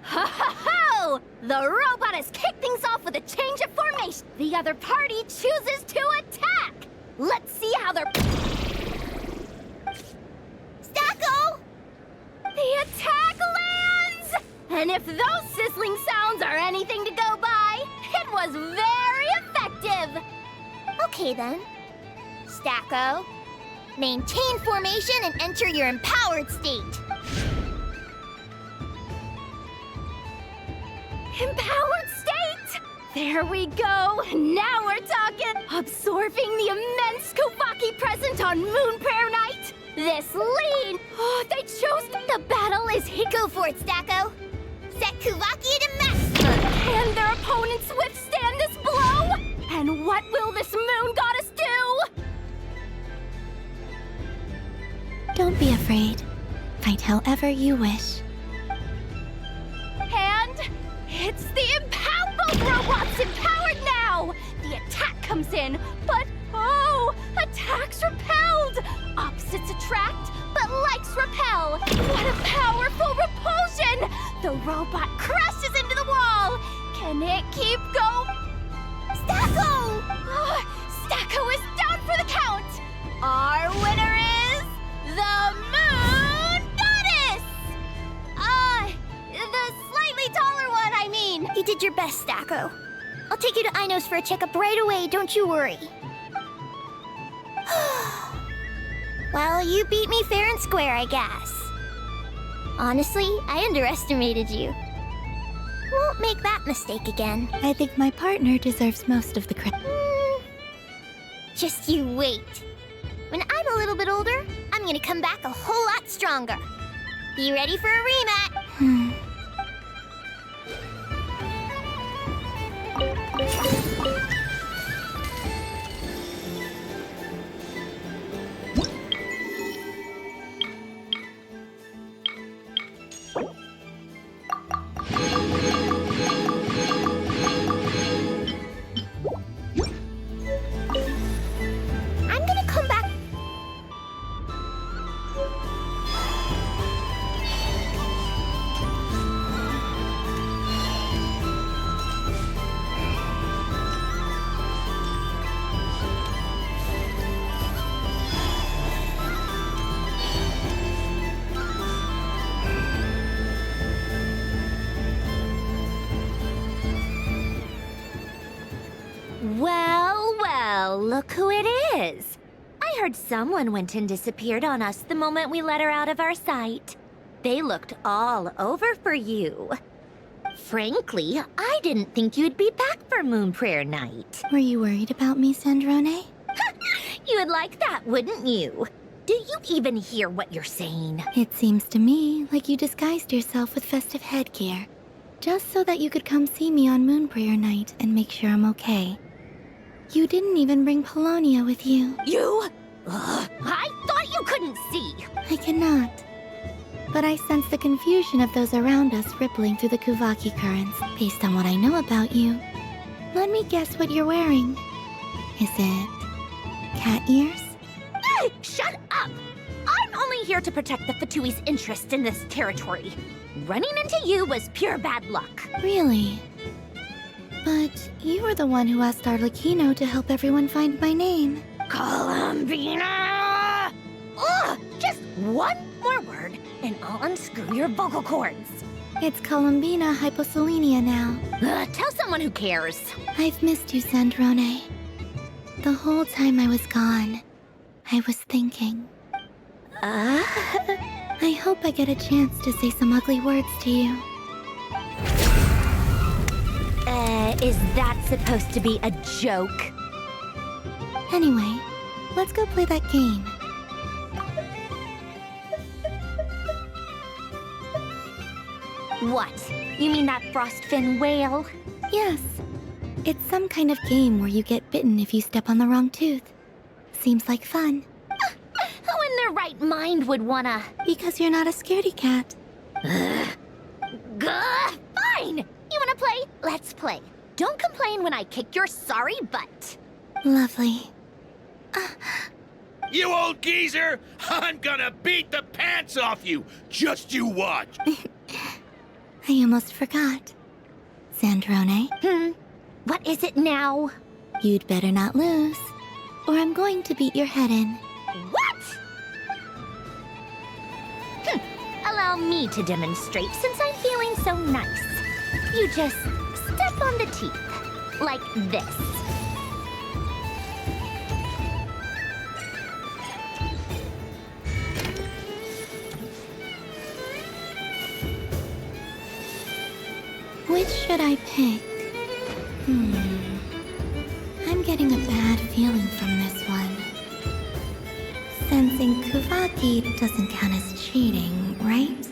S8: Ho ho ho! The robot has kicked things off with a change of formation. The other party chooses to attack. Let's see how they're...
S2: Stacko!
S8: The attack lands! And if those sizzling sounds are anything to go by, it was very effective.
S2: Okay then. Stacko, maintain formation and enter your empowered state.
S8: Empowered state! There we go! Now we're talking! Absorbing the immense Kuvaki present on Moon Prayer Night! This lead! Oh, they chose the battle is
S2: Go for it, Stacko. Set Kuvaki to max!
S8: Can their opponents withstand this blow? And what will this moon goddess do?
S5: Don't be afraid. Fight however you wish.
S8: And it's the both robots empowered now! The attack comes in, but oh, attacks repelled! Opposites attract, but likes repel. What a powerful repulsion! The robot crashes into the wall. Can it keep going?
S2: Stacko!
S8: Stacko is down for the count! Our winner is the Moon Goddess!
S2: The slightly taller one, I mean. You did your best, Stacko. I'll take you to Ainos for a checkup right away, don't you worry. Well, you beat me fair and square, I guess. Honestly, I underestimated you. Won't make that mistake again.
S5: I think my partner deserves most of the credit.
S2: Just you wait. When I'm a little bit older, I'm gonna come back a whole lot stronger. Be ready for a rematch. I'm gonna come back.
S1: Well, well, look who it is. I heard someone went and disappeared on us the moment we let her out of our sight. They looked all over for you. Frankly, I didn't think you'd be back for Moon Prayer Night.
S5: Were you worried about me, Sandrone?
S1: You would like that, wouldn't you? Do you even hear what you're saying?
S5: It seems to me like you disguised yourself with festive headgear, just so that you could come see me on Moon Prayer Night and make sure I'm okay. You didn't even bring Polonia with you.
S1: You? I thought you couldn't see.
S5: I cannot. But I sense the confusion of those around us rippling through the Kuvaki currents based on what I know about you. Let me guess what you're wearing. Is it cat ears?
S1: Hey, shut up! I'm only here to protect the Fatui's interest in this territory. Running into you was pure bad luck.
S5: Really? But you were the one who asked Arlecchino to help everyone find my name.
S1: Columbina! Ugh! Just one more word, and I'll unscrew your vocal cords.
S5: It's Columbina hyposelenia now.
S1: Tell someone who cares.
S5: I've missed you, Sandrone. The whole time I was gone, I was thinking. I hope I get a chance to say some ugly words to you.
S1: Is that supposed to be a joke?
S5: Anyway, let's go play that game.
S1: What? You mean that frostfin whale?
S5: Yes. It's some kind of game where you get bitten if you step on the wrong tooth. Seems like fun.
S1: Who in their right mind would wanna...
S5: Because you're not a scaredy cat.
S1: Fine! You wanna play? Let's play. Don't complain when I kick your sorry butt.
S5: Lovely.
S16: You old geezer! I'm gonna beat the pants off you! Just you watch!
S5: I almost forgot. Sandrone?
S1: What is it now?
S5: You'd better not lose, or I'm going to beat your head in.
S1: What? Allow me to demonstrate since I'm feeling so nice. You just step on the teeth, like this.
S5: Which should I pick? I'm getting a bad feeling from this one. Sensing Kuvaki doesn't count as cheating, right?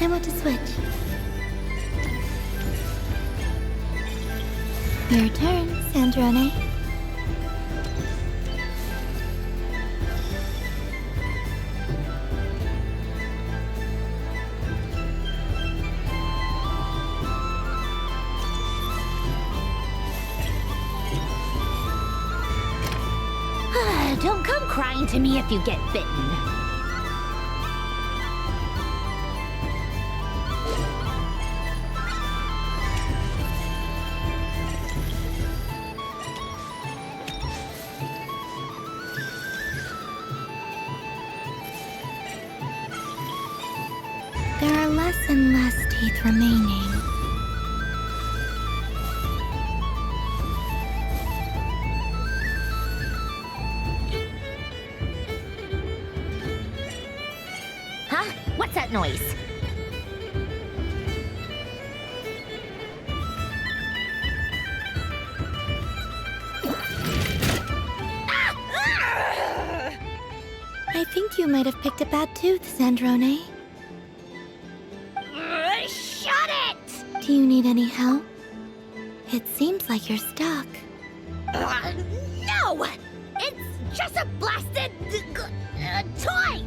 S5: I want to switch. Your turn, Sandrone.
S1: Don't come crying to me if you get bitten.
S5: There are less and less teeth remaining.
S1: Huh? What's that noise?
S5: I think you might have picked a bad tooth, Sandrone.
S1: Shut it!
S5: Do you need any help? It seems like you're stuck.
S1: No! It's just a blasted... toy!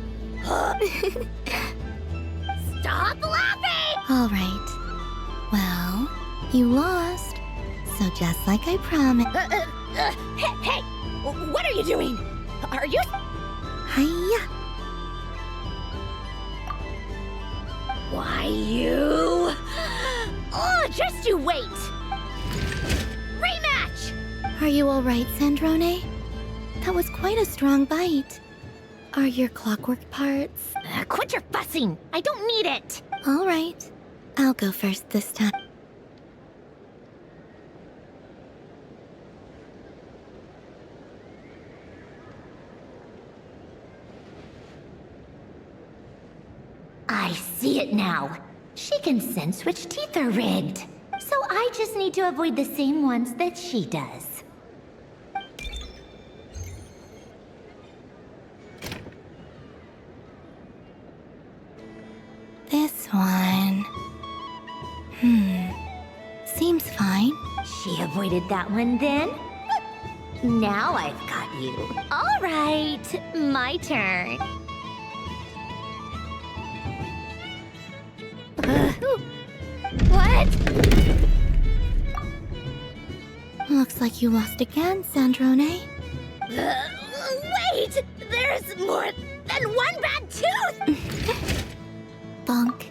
S1: Stop laughing!
S5: All right. Well, you lost. So just like I promised...
S1: Hey! What are you doing? Are you...
S5: Hiya!
S1: Why, you... Oh, just you wait! Rematch!
S5: Are you all right, Sandrone? That was quite a strong bite. Are your clockwork parts?
S1: Quit your fussing! I don't need it!
S5: All right. I'll go first this time.
S1: I see it now. She can sense which teeth are rigged. So I just need to avoid the same ones that she does.
S5: This one... Seems fine.
S1: She avoided that one then? Now I've got you. All right, my turn. What?
S5: Looks like you lost again, Sandrone.
S1: Wait! There's more than one bad tooth!
S5: Bonk.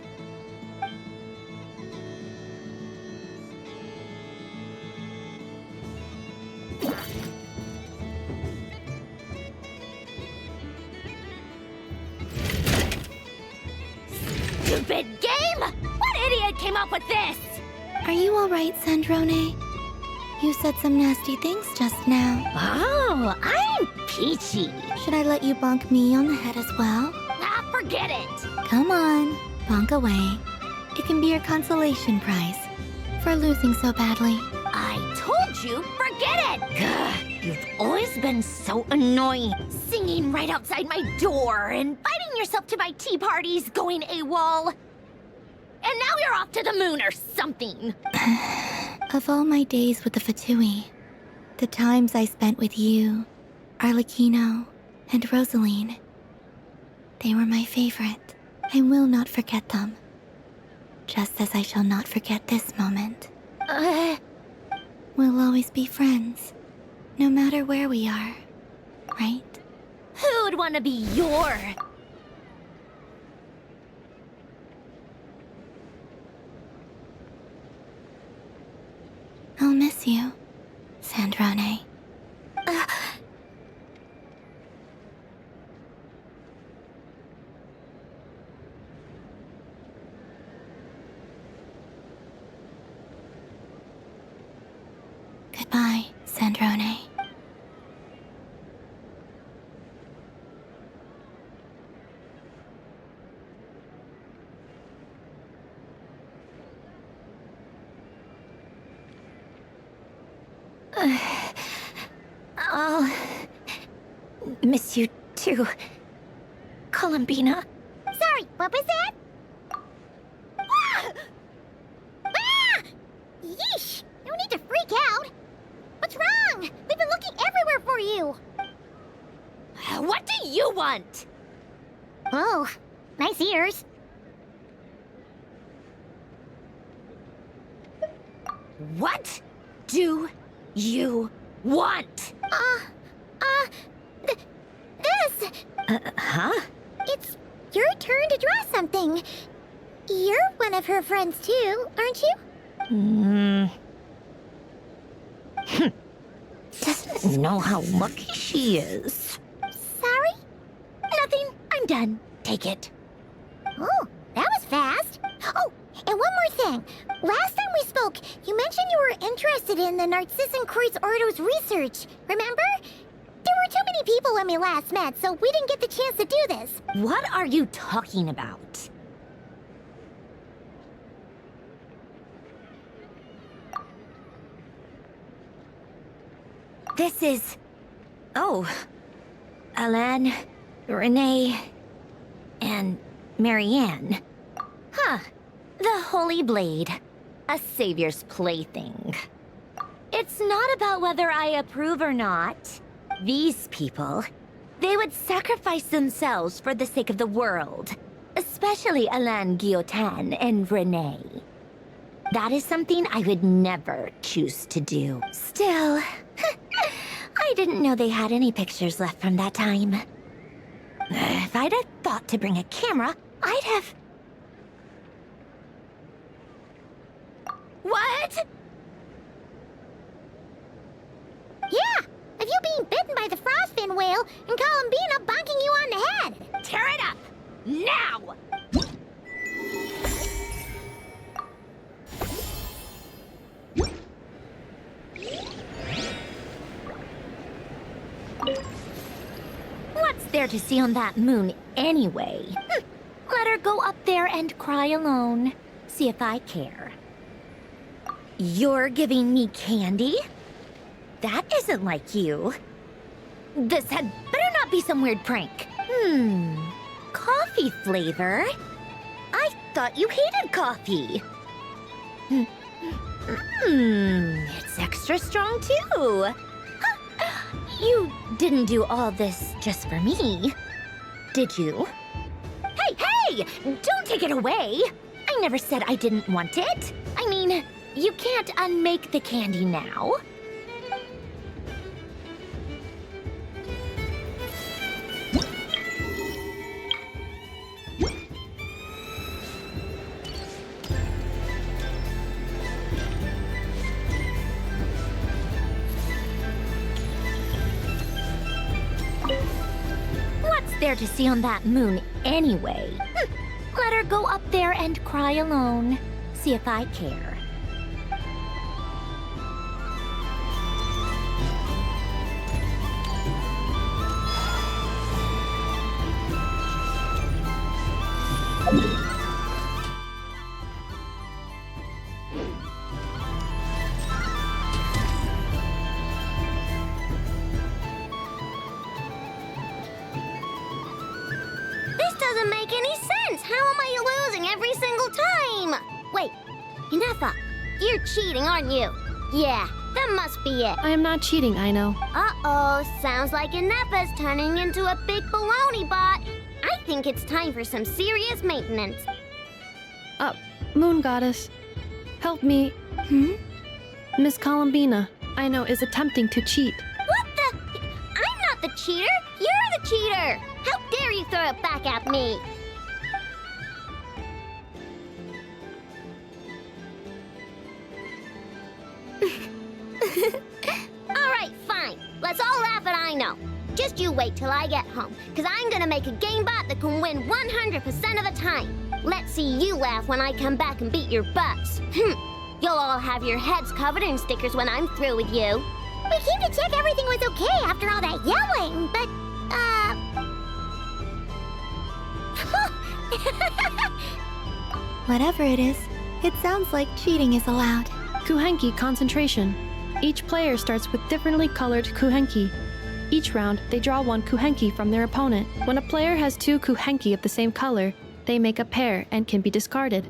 S1: Stupid game! What idiot came up with this?
S5: Are you all right, Sandrone? You said some nasty things just now.
S1: Oh, I'm peachy.
S5: Should I let you bonk me on the head as well?
S1: Ah, forget it.
S5: Come on, bonk away. It can be your consolation prize for losing so badly.
S1: I told you, forget it. You've always been so annoying. Singing right outside my door, and inviting yourself to my tea parties, going AWOL. And now you're off to the moon or something.
S5: Of all my days with the Fatui, the times I spent with you, Arlecchino, and Rosaline, they were my favorite. I will not forget them. Just as I shall not forget this moment. We'll always be friends, no matter where we are, right?
S1: Who would want to be your...
S5: I'll miss you, Sandrone. Goodbye, Sandrone.
S1: I'll miss you too, Columbina.
S2: Sorry, what was that? Ah! Ah! Yeesh! No need to freak out. What's wrong? We've been looking everywhere for you.
S1: What do you want?
S2: Oh, nice ears.
S1: What do you want?
S2: This!
S1: Huh?
S2: It's your turn to draw something. You're one of her friends too, aren't you?
S1: Doesn't know how lucky she is.
S2: Sorry?
S1: Nothing. I'm done. Take it.
S2: Oh, that was fast. Oh, and one more thing. Last time we spoke, you mentioned you were interested in the Narcissan Kreuz Ordo's research, remember? There were too many people when we last met, so we didn't get the chance to do this.
S1: What are you talking about? This is... Oh. Alain, Renee, and Marianne. Huh. The Holy Blade. A savior's plaything. It's not about whether I approve or not. These people, they would sacrifice themselves for the sake of the world. Especially Alain Guillotin and Renee. That is something I would never choose to do. Still, I didn't know they had any pictures left from that time. If I'd have thought to bring a camera, I'd have... What?
S2: Yeah, of you being bitten by the frostfin whale and Columbina bonking you on the head.
S1: Tear it up! Now! What's there to see on that moon anyway? Let her go up there and cry alone. See if I care. You're giving me candy? That isn't like you. This had better not be some weird prank. Coffee flavor? I thought you hated coffee. It's extra strong too. You didn't do all this just for me, did you? Hey! Don't take it away! I never said I didn't want it. I mean, you can't unmake the candy now. What's there to see on that moon anyway? Let her go up there and cry alone. See if I care.
S2: You're cheating, aren't you? Yeah, that must be it.
S3: I am not cheating, Aino.
S2: Uh-oh, sounds like Inepa's turning into a big baloney bot. I think it's time for some serious maintenance.
S3: Moon Goddess, help me. Miss Columbina, Aino is attempting to cheat.
S2: What the? I'm not the cheater. You're the cheater. How dare you throw it back at me? Alright, fine. Let's all laugh at Aino. Just you wait till I get home, because I'm gonna make a game bot that can win 100% of the time. Let's see you laugh when I come back and beat your butts. You'll all have your heads covered in stickers when I'm through with you.
S19: We came to check everything was okay after all that yelling, but,
S5: Whatever it is, it sounds like cheating is allowed.
S3: Kuhenki concentration. Each player starts with differently colored kuhenki. Each round, they draw one kuhenki from their opponent. When a player has two kuhenki of the same color, they make a pair and can be discarded.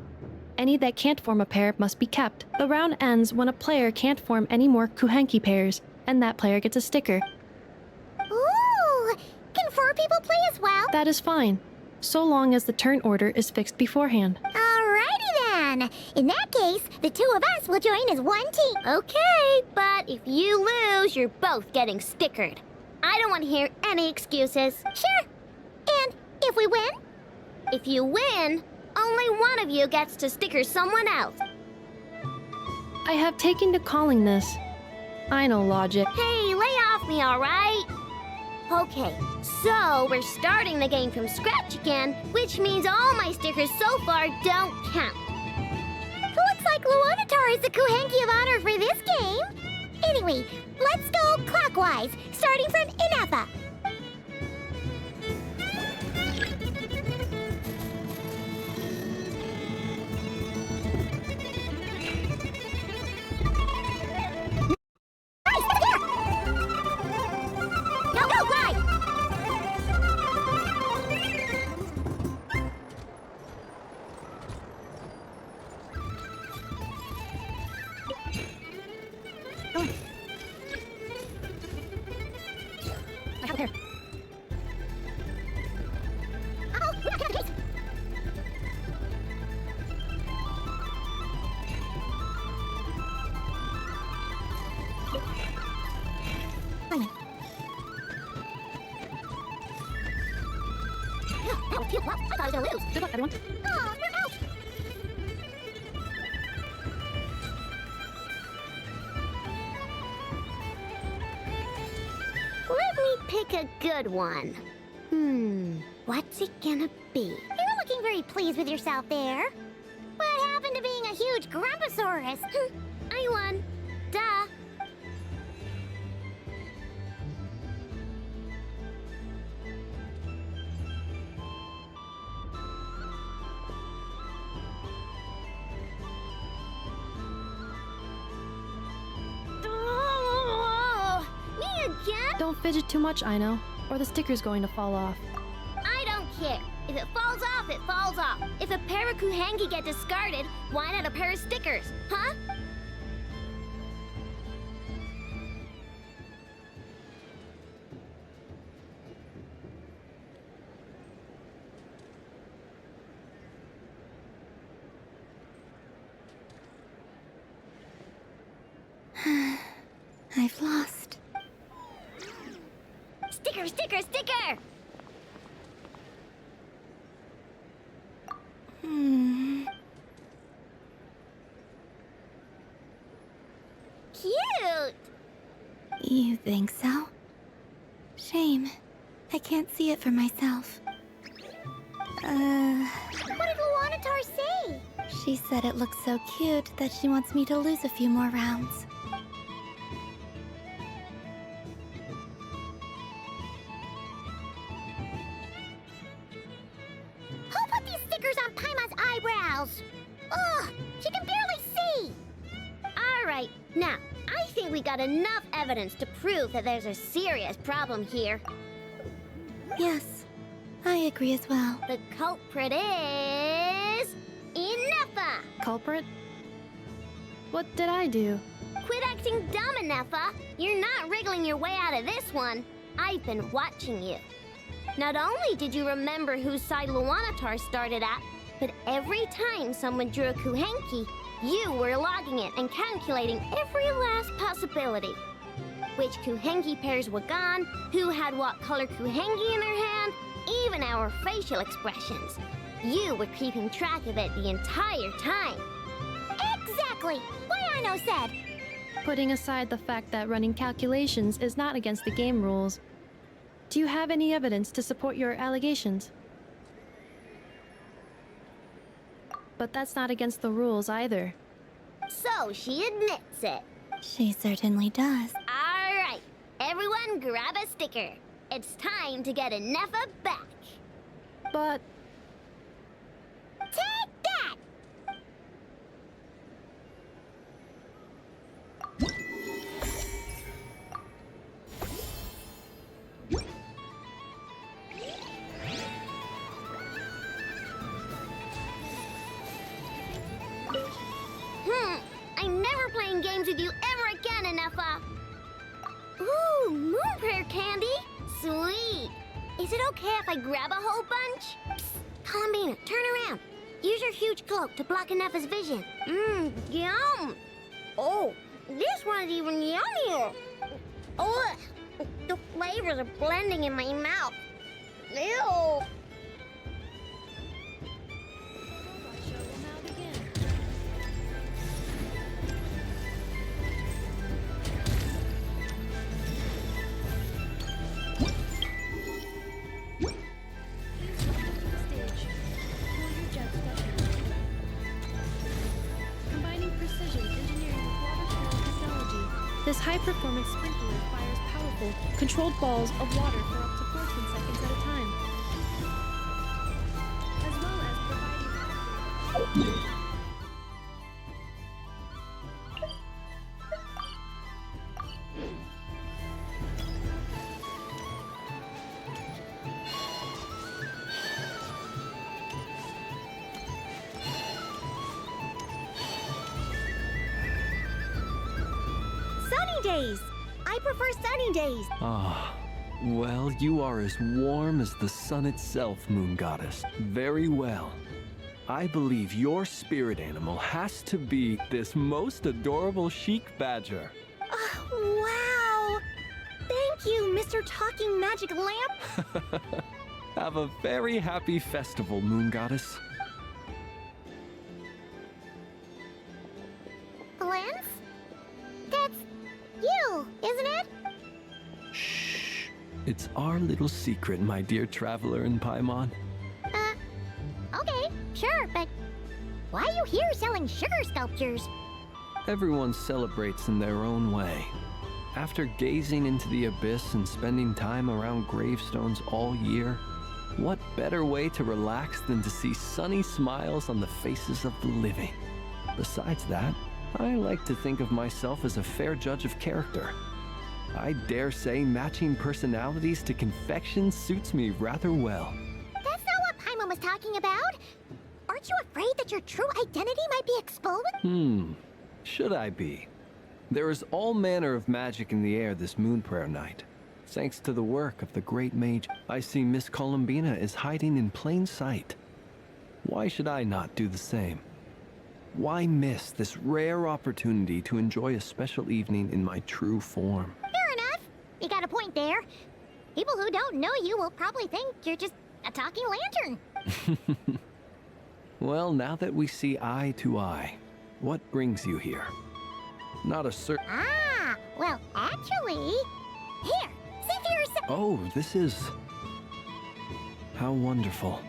S3: Any that can't form a pair must be kept. The round ends when a player can't form any more kuhenki pairs, and that player gets a sticker.
S19: Ooh! Can 4 people play as well?
S3: That is fine, so long as the turn order is fixed beforehand.
S19: Alrighty then. In that case, the 2 of us will join as one team.
S2: Okay, but if you lose, you're both getting stickered. I don't want to hear any excuses.
S19: Sure. And if we win?
S2: If you win, only one of you gets to sticker someone else.
S3: I have taken to calling this. I know logic.
S2: Hey, lay off me, alright? Okay, so we're starting the game from scratch again, which means all my stickers so far don't count.
S19: Looks like Luonatar is the Kuhenki of honor for this game. Anyway, let's go clockwise, starting from Inepa.
S2: I thought I was gonna lose.
S3: Good luck, everyone.
S19: Oh, we're out.
S2: Let me pick a good one. What's it gonna be?
S19: You're not looking very pleased with yourself there. What happened to being a huge Grumposaurus?
S2: I won. Duh. Me again?
S3: Don't fidget too much, Aino, or the sticker's going to fall off.
S2: I don't care. If it falls off, it falls off. If a pair of Kuhenki get discarded, why not a pair of stickers, huh?
S5: I've lost.
S2: Sticker, sticker, sticker! Cute!
S5: You think so? Shame. I can't see it for myself.
S19: What did Luonatar say?
S5: She said it looks so cute that she wants me to lose a few more rounds.
S19: Who put these stickers on Paima's eyebrows? Ugh, she can barely see.
S2: All right, now, I think we got enough evidence to prove that there's a serious problem here.
S5: Yes, I agree as well.
S2: The culprit is... Inepa!
S3: Culprit? What did I do?
S2: Quit acting dumb, Nefa. You're not wriggling your way out of this one. I've been watching you. Not only did you remember whose side Luanatar started at, but every time someone drew a Kuhenki, you were logging it and calculating every last possibility. Which Kuhenki pairs were gone, who had what color Kuhenki in her hand, even our facial expressions. You were keeping track of it the entire time.
S19: Exactly! What Arno said!
S3: Putting aside the fact that running calculations is not against the game rules, do you have any evidence to support your allegations? But that's not against the rules either.
S2: So she admits it.
S5: She certainly does.
S2: All right, everyone grab a sticker. It's time to get a Nefa back.
S3: But...
S19: Take that!
S2: I'm never playing games with you ever again, Nefa. Ooh, moon prayer candy. Sweet. Is it okay if I grab a whole bunch? Psst, Columbina, turn around. Use your huge cloak to block Nefa's vision. Yum. Oh, this one's even yummier. Oh, the flavors are blending in my mouth. Ew.
S3: This high-performance sprinkler fires powerful, controlled balls of water for up to 14 seconds at a time, as well as providing...
S19: Days. I prefer sunny days.
S12: Ah, well, you are as warm as the sun itself, Moon Goddess. Very well. I believe your spirit animal has to be this most adorable chic badger.
S19: Wow! Thank you, Mr. Talking Magic Lamp.
S12: Have a very happy festival, Moon Goddess.
S19: Lance? That's you, isn't it?
S12: Shh. It's our little secret, my dear traveler in Paimon.
S19: Okay, sure, but why are you here selling sugar sculptures?
S12: Everyone celebrates in their own way. After gazing into the abyss and spending time around gravestones all year, what better way to relax than to see sunny smiles on the faces of the living? Besides that, I like to think of myself as a fair judge of character. I dare say matching personalities to confection suits me rather well.
S19: That's not what Paimon was talking about. Aren't you afraid that your true identity might be exposed?
S12: Should I be? There is all manner of magic in the air this moon prayer night. Thanks to the work of the great mage, I see Miss Columbina is hiding in plain sight. Why should I not do the same? Why miss this rare opportunity to enjoy a special evening in my true form?
S19: Fair enough. You got a point there. People who don't know you will probably think you're just a talking lantern.
S12: Well, now that we see eye to eye, what brings you here? Not a certain...
S19: Ah, well, actually... Here, see for yourself.
S12: Oh, this is... How wonderful.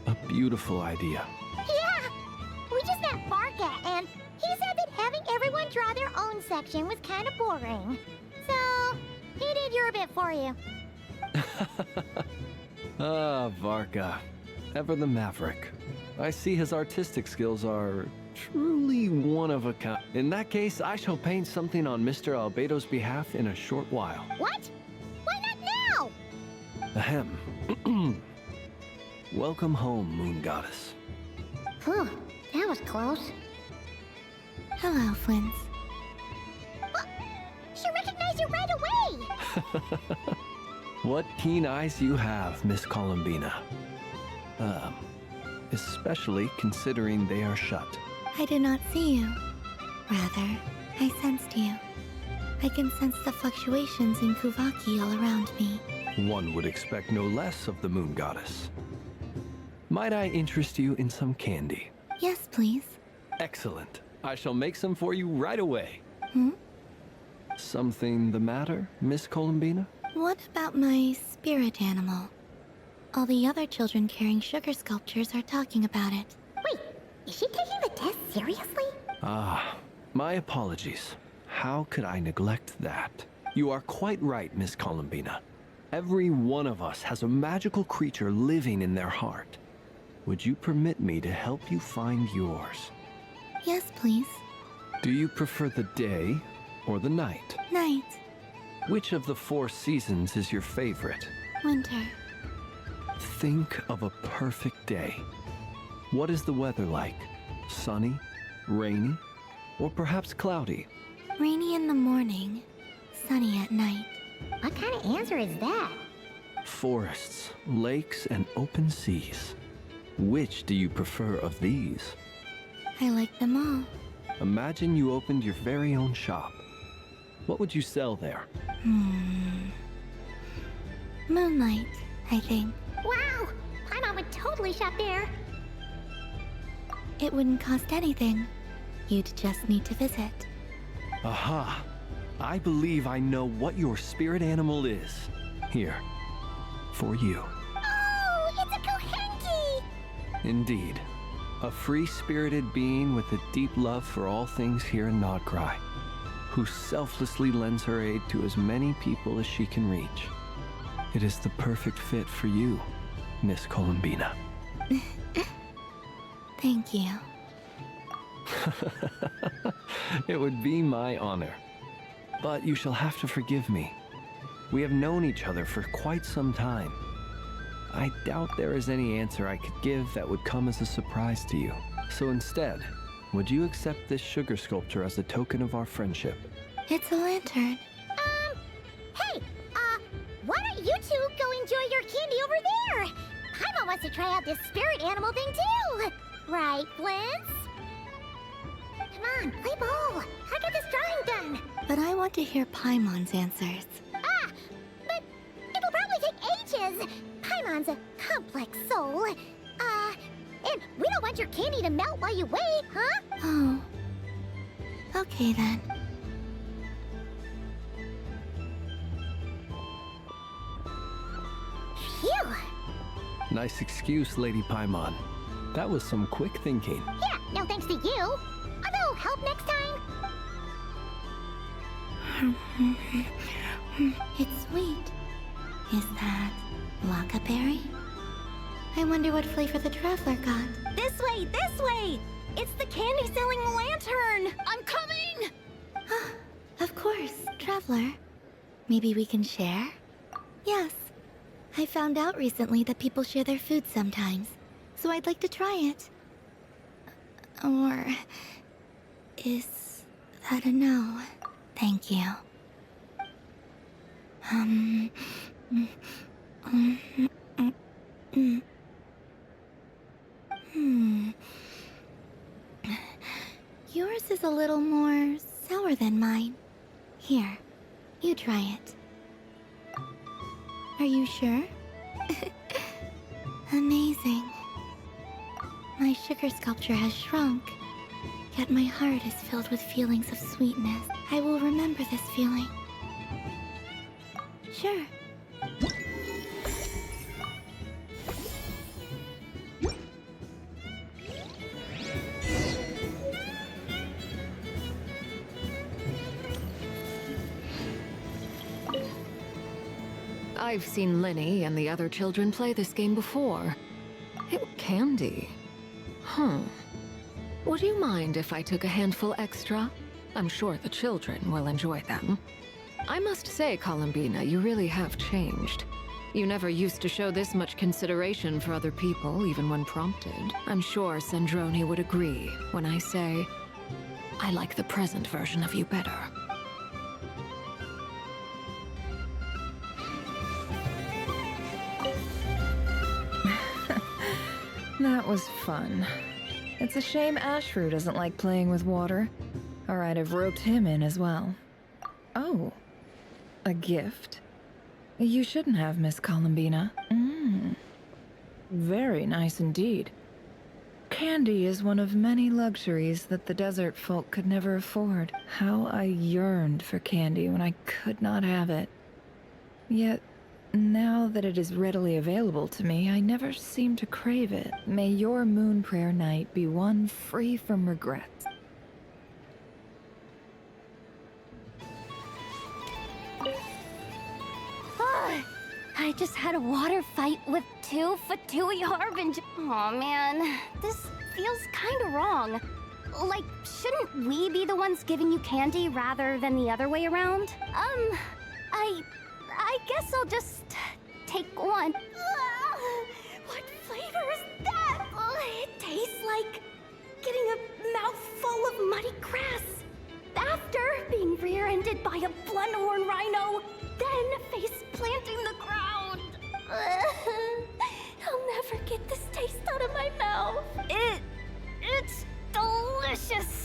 S12: A beautiful idea.
S19: Yeah, we just met Barca, and he said that having everyone draw their own section was kind of boring. So, he did your bit for you.
S12: Ah, Varka. Ever the maverick. I see his artistic skills are truly one of a kind. In that case, I shall paint something on Mr. Albedo's behalf in a short while.
S19: What? Why not now?
S12: Ahem. Welcome home, Moon Goddess.
S19: Whew, that was close.
S5: Hello, Flint.
S19: She recognized you right away!
S12: What keen eyes you have, Miss Columbina. Especially considering they are shut.
S5: I did not see you. Rather, I sensed you. I can sense the fluctuations in Kuvaki all around me.
S12: One would expect no less of the moon goddess. Might I interest you in some candy?
S5: Yes, please.
S12: Excellent. I shall make some for you right away.
S5: Hmm?
S12: Something the matter, Miss Columbina?
S5: What about my spirit animal? All the other children carrying sugar sculptures are talking about it.
S19: Wait, is she taking the test seriously?
S12: Ah, my apologies. How could I neglect that? You are quite right, Miss Columbina. Every one of us has a magical creature living in their heart. Would you permit me to help you find yours?
S5: Yes, please.
S12: Do you prefer the day or the night?
S5: Night.
S12: Which of the 4 seasons is your favorite?
S5: Winter.
S12: Think of a perfect day. What is the weather like? Sunny, rainy, or perhaps cloudy?
S5: Rainy in the morning, sunny at night.
S19: What kind of answer is that?
S12: Forests, lakes, and open seas. Which do you prefer of these?
S5: I like them all.
S12: Imagine you opened your very own shop. What would you sell there?
S5: Moonlight, I think.
S19: Wow! My mom would totally shop there.
S5: It wouldn't cost anything. You'd just need to visit.
S12: Aha! I believe I know what your spirit animal is. Here, for you.
S19: Oh, it's a Kohenki!
S12: Indeed. A free-spirited being with a deep love for all things here in Nodkrai, who selflessly lends her aid to as many people as she can reach. It is the perfect fit for you, Miss Columbina.
S5: Thank you.
S12: It would be my honor. But you shall have to forgive me. We have known each other for quite some time. I doubt there is any answer I could give that would come as a surprise to you. So instead, would you accept this sugar sculpture as a token of our friendship?
S5: It's a lantern.
S19: Hey, why don't you two go enjoy your candy over there? Paimon wants to try out this spirit animal thing too. Right, Flint? Come on, play ball. I got this drawing done.
S5: But I want to hear Paimon's answers.
S19: Ah, but it'll probably take ages. Paimon's a complex soul. And we don't want your candy to melt while you wait, huh?
S5: Oh. Okay then.
S19: Phew.
S12: Nice excuse, Lady Paimon. That was some quick thinking.
S19: Yeah, no thanks to you. Although, help next time.
S5: It's sweet. Is that Lockaberry? I wonder what flavor the traveler got.
S8: This way, this way! It's the candy-selling lantern! I'm coming!
S5: Of course, traveler. Maybe we can share? Yes. I found out recently that people share their food sometimes, so I'd like to try it. Or is that a no? Thank you. Yours is a little more sour than mine. Here, you try it. Are you sure? Amazing. My sugar sculpture has shrunk, yet my heart is filled with feelings of sweetness. I will remember this feeling. Sure.
S10: I've seen Lenny and the other children play this game before. Candy. Would you mind if I took a handful extra? I'm sure the children will enjoy them. I must say, Columbina, you really have changed. You never used to show this much consideration for other people, even when prompted. I'm sure Sandrone would agree when I say... I like the present version of you better.
S6: That was fun. It's a shame Ashru doesn't like playing with water. Or I'd have roped him in as well. Oh. A gift? You shouldn't have, Miss Columbina. Very nice indeed. Candy is one of many luxuries that the desert folk could never afford. How I yearned for candy when I could not have it. Yet, now that it is readily available to me, I never seem to crave it. May your moon prayer night be one free from regrets.
S8: I just had a water fight with two Fatui Harbinger. Aw, man. This feels kinda wrong. Like, shouldn't we be the ones giving you candy rather than the other way around? I guess I'll just take one. What flavor is that? It tastes like getting a mouthful of muddy grass. After being rear-ended by a blunt-horn rhino, then face planting the ground. I'll never get this taste out of my mouth. It's delicious.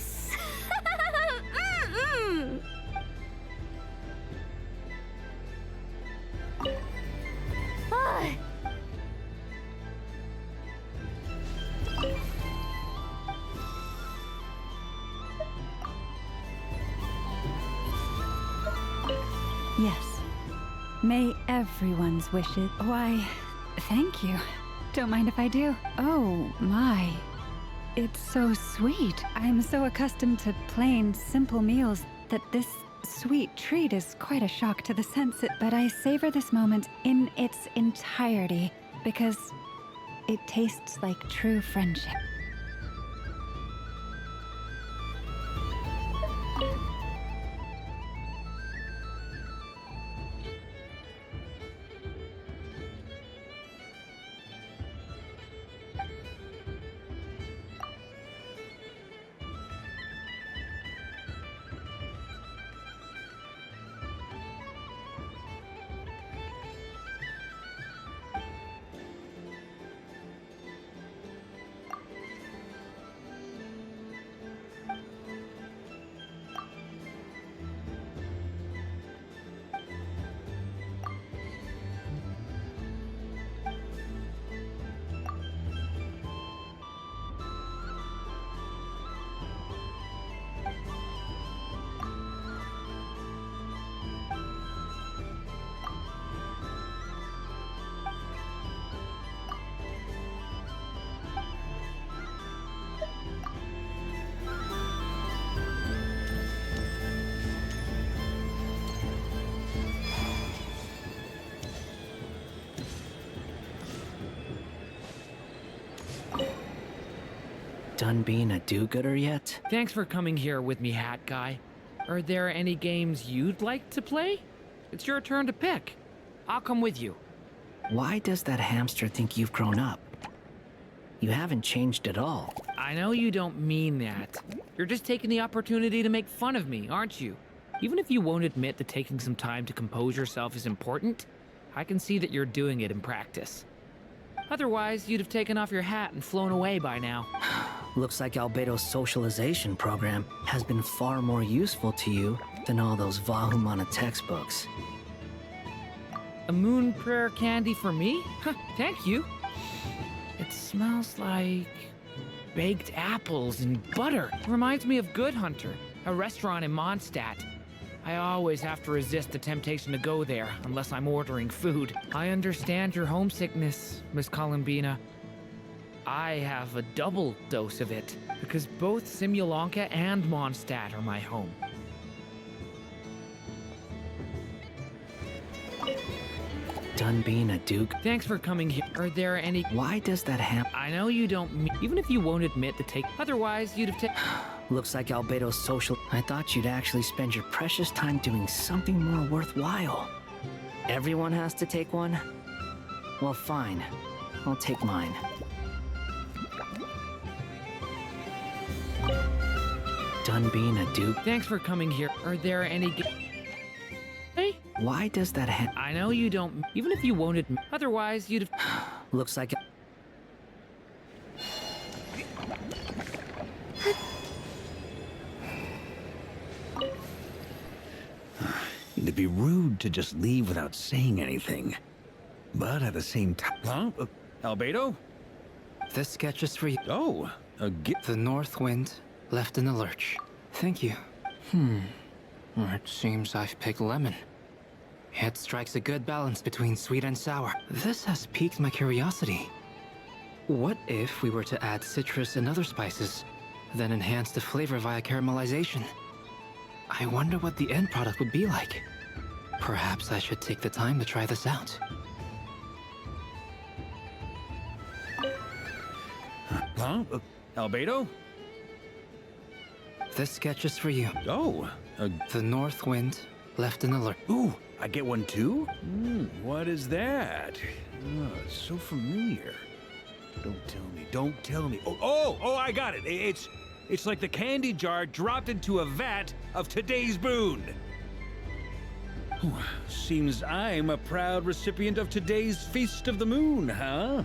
S4: Yes. May everyone's wishes... Why, thank you. Don't mind if I do. Oh, my. It's so sweet. I'm so accustomed to plain, simple meals that this sweet treat is quite a shock to the senses. But I savor this moment in its entirety because it tastes like true friendship.
S18: Done being a do-gooder yet?
S17: Thanks for coming here with me, Hat Guy. Are there any games you'd like to play? It's your turn to pick. I'll come with you.
S18: Why does that hamster think you've grown up? You haven't changed at all.
S17: I know you don't mean that. You're just taking the opportunity to make fun of me, aren't you? Even if you won't admit that taking some time to compose yourself is important, I can see that you're doing it in practice. Otherwise, you'd have taken off your hat and flown away by now.
S18: Looks like Albedo's socialization program has been far more useful to you than all those Vahumana textbooks.
S17: A moon prayer candy for me? Thank you. It smells like baked apples and butter. Reminds me of Good Hunter, a restaurant in Mondstadt. I always have to resist the temptation to go there unless I'm ordering food. I understand your homesickness, Miss Columbina. I have a double dose of it because both Simulanka and Mondstadt are my home.
S18: Done being a duke?
S17: Thanks for coming here. Are there any...
S18: Why does that happen?
S17: I know you don't mean... Even if you won't admit to take... Otherwise, you'd have taken...
S18: Looks like Albedo's social... I thought you'd actually spend your precious time doing something more worthwhile. Everyone has to take one? Well, fine. I'll take mine. done being a dupe?
S17: Thanks for coming here. Are there any... Hey?
S18: Why does that head...
S17: I know you don't... Even if you won't admit... Otherwise, you'd...
S18: Looks like...
S7: It'd be rude to just leave without saying anything. But at the same time... Huh? Albedo?
S18: This sketch is for you.
S7: Oh,
S18: The north wind left in the lurch. Thank you. It seems I've picked lemon. It strikes a good balance between sweet and sour. This has piqued my curiosity. What if we were to add citrus and other spices, then enhance the flavor via caramelization? I wonder what the end product would be like. Perhaps I should take the time to try this out.
S7: Huh? Albedo?
S18: This sketch is for you.
S7: Oh,
S18: The north wind left in the lurch.
S7: Ooh, I get one too? What is that? Oh, it's so familiar. Don't tell me. Oh, I got it. It's like the candy jar dropped into a vat of today's boon. Seems I'm a proud recipient of today's Feast of the Moon, huh?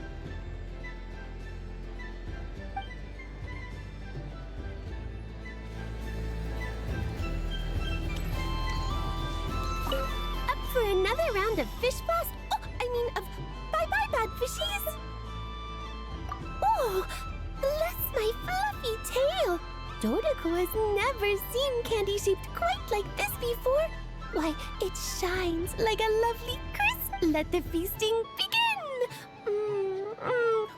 S2: Up for another round of fish blast? Of bye-bye bad fishies? Oh, bless my fluffy tail. Dottore has never seen candy shaped quite like this before. Why, it shines like a lovely crisp. Let the feasting begin. Oh,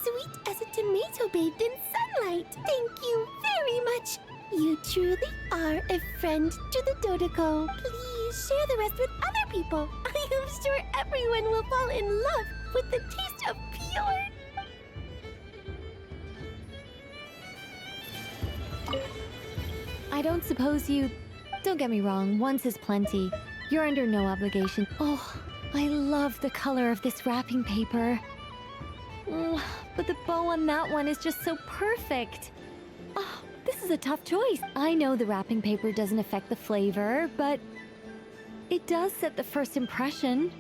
S2: sweet as a tomato bathed in sunlight. Thank you very much. You truly are a friend to the Dottore. Please share the rest with other people. I am sure everyone will fall in love with the taste of pure...
S3: I don't suppose you... Don't get me wrong, once is plenty. You're under no obligation. Oh, I love the color of this wrapping paper. But the bow on that one is just so perfect. Oh, this is a tough choice. I know the wrapping paper doesn't affect the flavor, but it does set the first impression,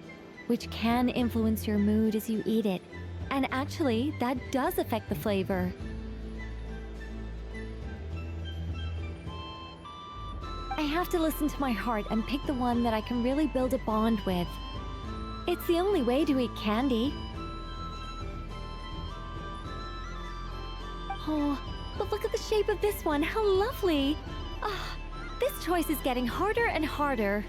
S3: which can influence your mood as you eat it. And actually, that does affect the flavor. I have to listen to my heart and pick the one that I can really build a bond with. It's the only way to eat candy. Oh, but look at the shape of this one. How lovely. Ah, this choice is getting harder and harder.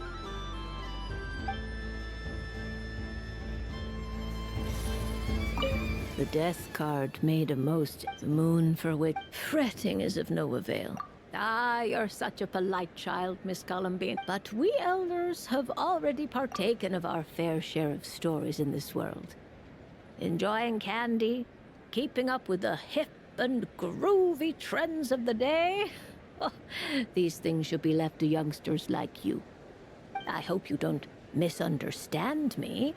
S20: The death card made a most the moon for which fretting is of no avail. Ah, you're such a polite child, Miss Columbine. But we elders have already partaken of our fair share of stories in this world. Enjoying candy, keeping up with the hip and groovy trends of the day. Oh, these things should be left to youngsters like you. I hope you don't misunderstand me.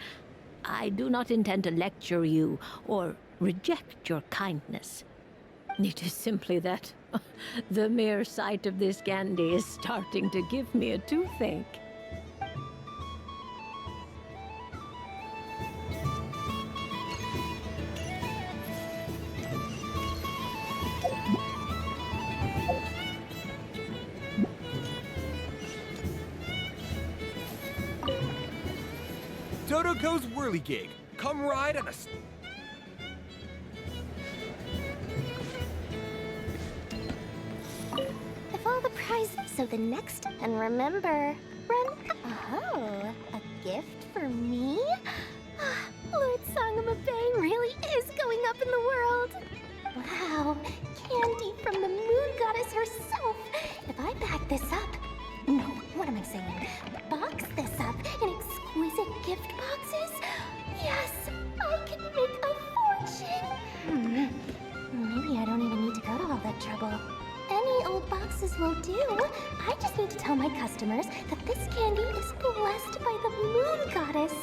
S20: I do not intend to lecture you or reject your kindness. It is simply that the mere sight of this candy is starting to give me a toothache.
S9: Dottore's whirligig. Come ride on a...
S19: If all the prizes, so the next, and remember, run. Oh, a gift for me? Lord Sangamabe really is going up in the world. Wow, candy from the moon goddess herself. If I back this up, no, what am I saying? Box this up in exquisite gift boxes? Yes, I can make a fortune. Maybe I don't even need to go to all that trouble. Any old boxes will do. I just need to tell my customers that this candy is blessed by the moon goddess.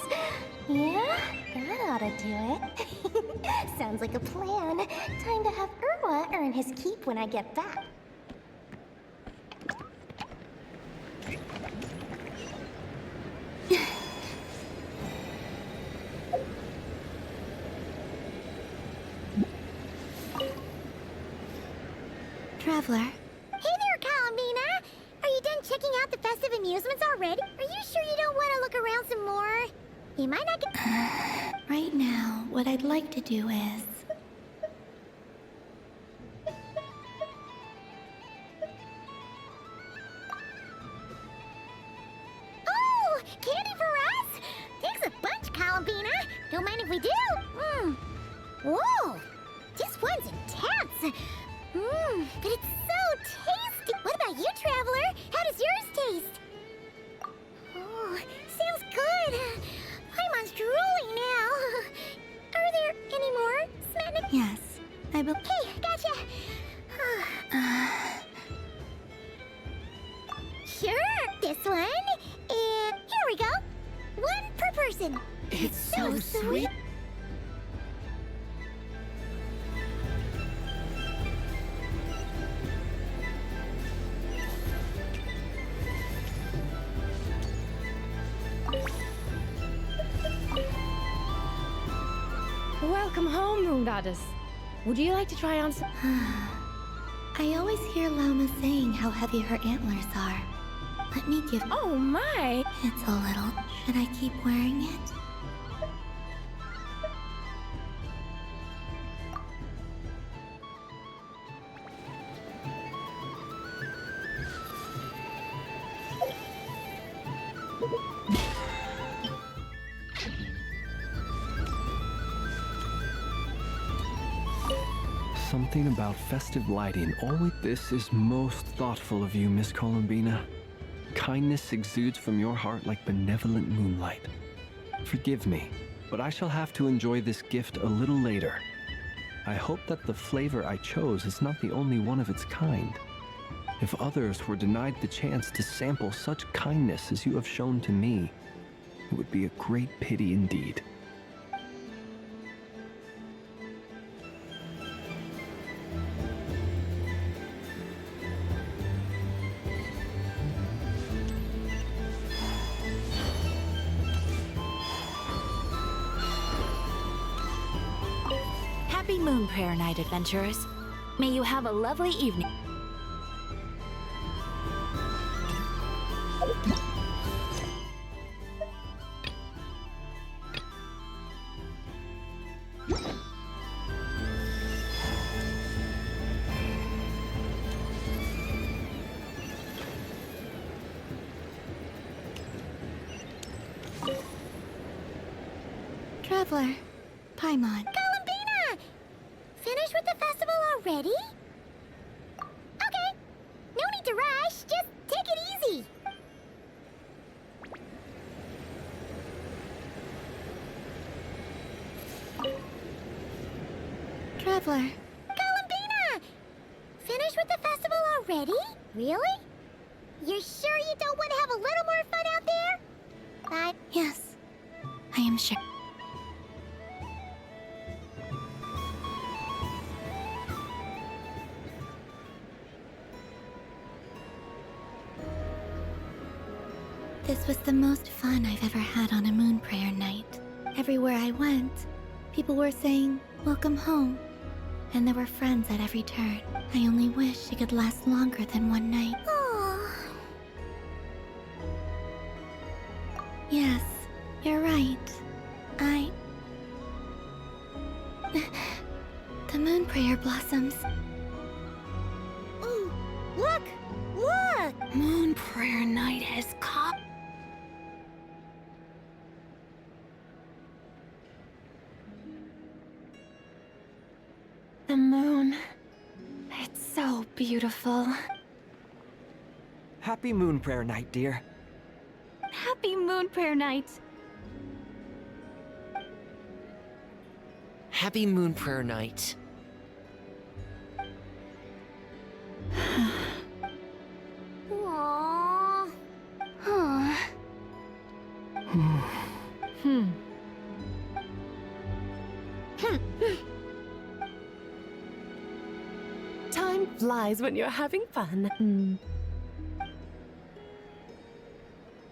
S19: Yeah, that ought to do it. Sounds like a plan. Time to have Irwa earn his keep when I get back.
S5: Traveler.
S19: Hey there, Columbina! Are you done checking out the festive amusements already? Are you sure you don't want to look around some more? You might not get...
S5: Right now, what I'd like to do is...
S19: Oh! Candy for us? Thanks a bunch, Columbina! Don't mind if we do! Whoa! This one's intense! But it's so tasty! What about you, Traveler? How does yours taste? Oh, sounds good! Paimon's drooling now! Are there any more, Smetnik?
S5: Yes, I will...
S19: Hey, gotcha! Sure, this one. And here we go. One per person.
S9: It's so sweet.
S21: Welcome home, Moon Goddess. Would you like to try on some...
S5: I always hear Llama saying how heavy her antlers are. Let me give...
S21: Oh my!
S5: It's a little... Should I keep wearing it?
S12: Something about festive lighting always... This is most thoughtful of you, Miss Columbina. Kindness exudes from your heart like benevolent moonlight. Forgive me, but I shall have to enjoy this gift a little later. I hope that the flavor I chose is not the only one of its kind. If others were denied the chance to sample such kindness as you have shown to me, it would be a great pity indeed.
S15: Happy Moon Prayer Night, adventurers. May you have a lovely evening.
S5: Traveler, Paimon.
S19: Columbina! Finished with the festival already? Okay. No need to rush. Just take it easy.
S5: Traveler.
S19: Columbina! Finished with the festival already? Really? You're sure you don't want to have a little more fun out there? But...
S5: Yes, I am sure. This was the most fun I've ever had on a moon prayer night. Everywhere I went, people were saying, "Welcome home." And there were friends at every turn. I only wish it could last longer than one night. Yes, you're right. The moon prayer blossoms.
S19: Ooh, look! Look!
S15: Moon Prayer Night has come. The moon. It's so beautiful.
S9: Happy Moon Prayer Night, dear.
S15: Happy Moon Prayer Night.
S9: Happy Moon Prayer Night.
S19: Aww.
S15: Time flies when you're having fun.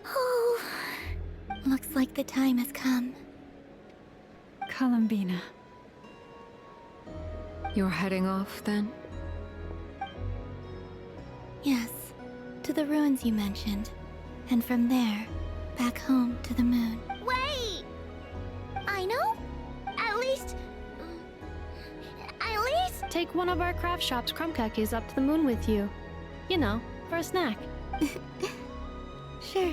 S5: Oh, looks like the time has come.
S4: Columbina.
S10: You're heading off, then?
S5: Yes, to the ruins you mentioned. And from there, back home to the moon.
S19: Wait! I know? At least...
S3: Take one of our craft shop's crumb cookies up to the moon with you. You know, for a snack.
S5: Sure.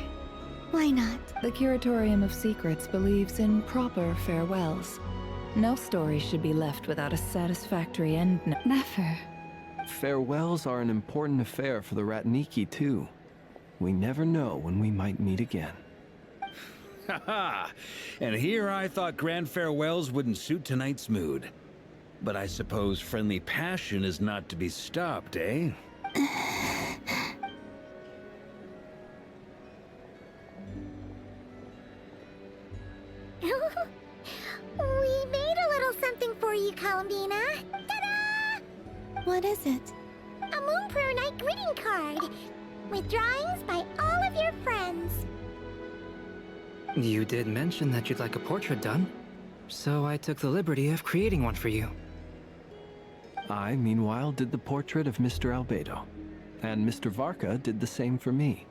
S5: Why not?
S6: The Curatorium of Secrets believes in proper farewells. No story should be left without a satisfactory end.
S4: Never.
S12: Farewells are an important affair for the Ratniki, too. We never know when we might meet again.
S7: Haha! And here I thought grand farewells wouldn't suit tonight's mood. But I suppose friendly passion is not to be stopped, eh?
S19: We made a little something for you, Columbina. Ta-da!
S5: What is it?
S19: A Moon Prayer Night greeting card with drawings by all of your friends.
S13: You did mention that you'd like a portrait done, so I took the liberty of creating one for you.
S12: I, meanwhile, did the portrait of Mr. Albedo, and Mr. Varka did the same for me.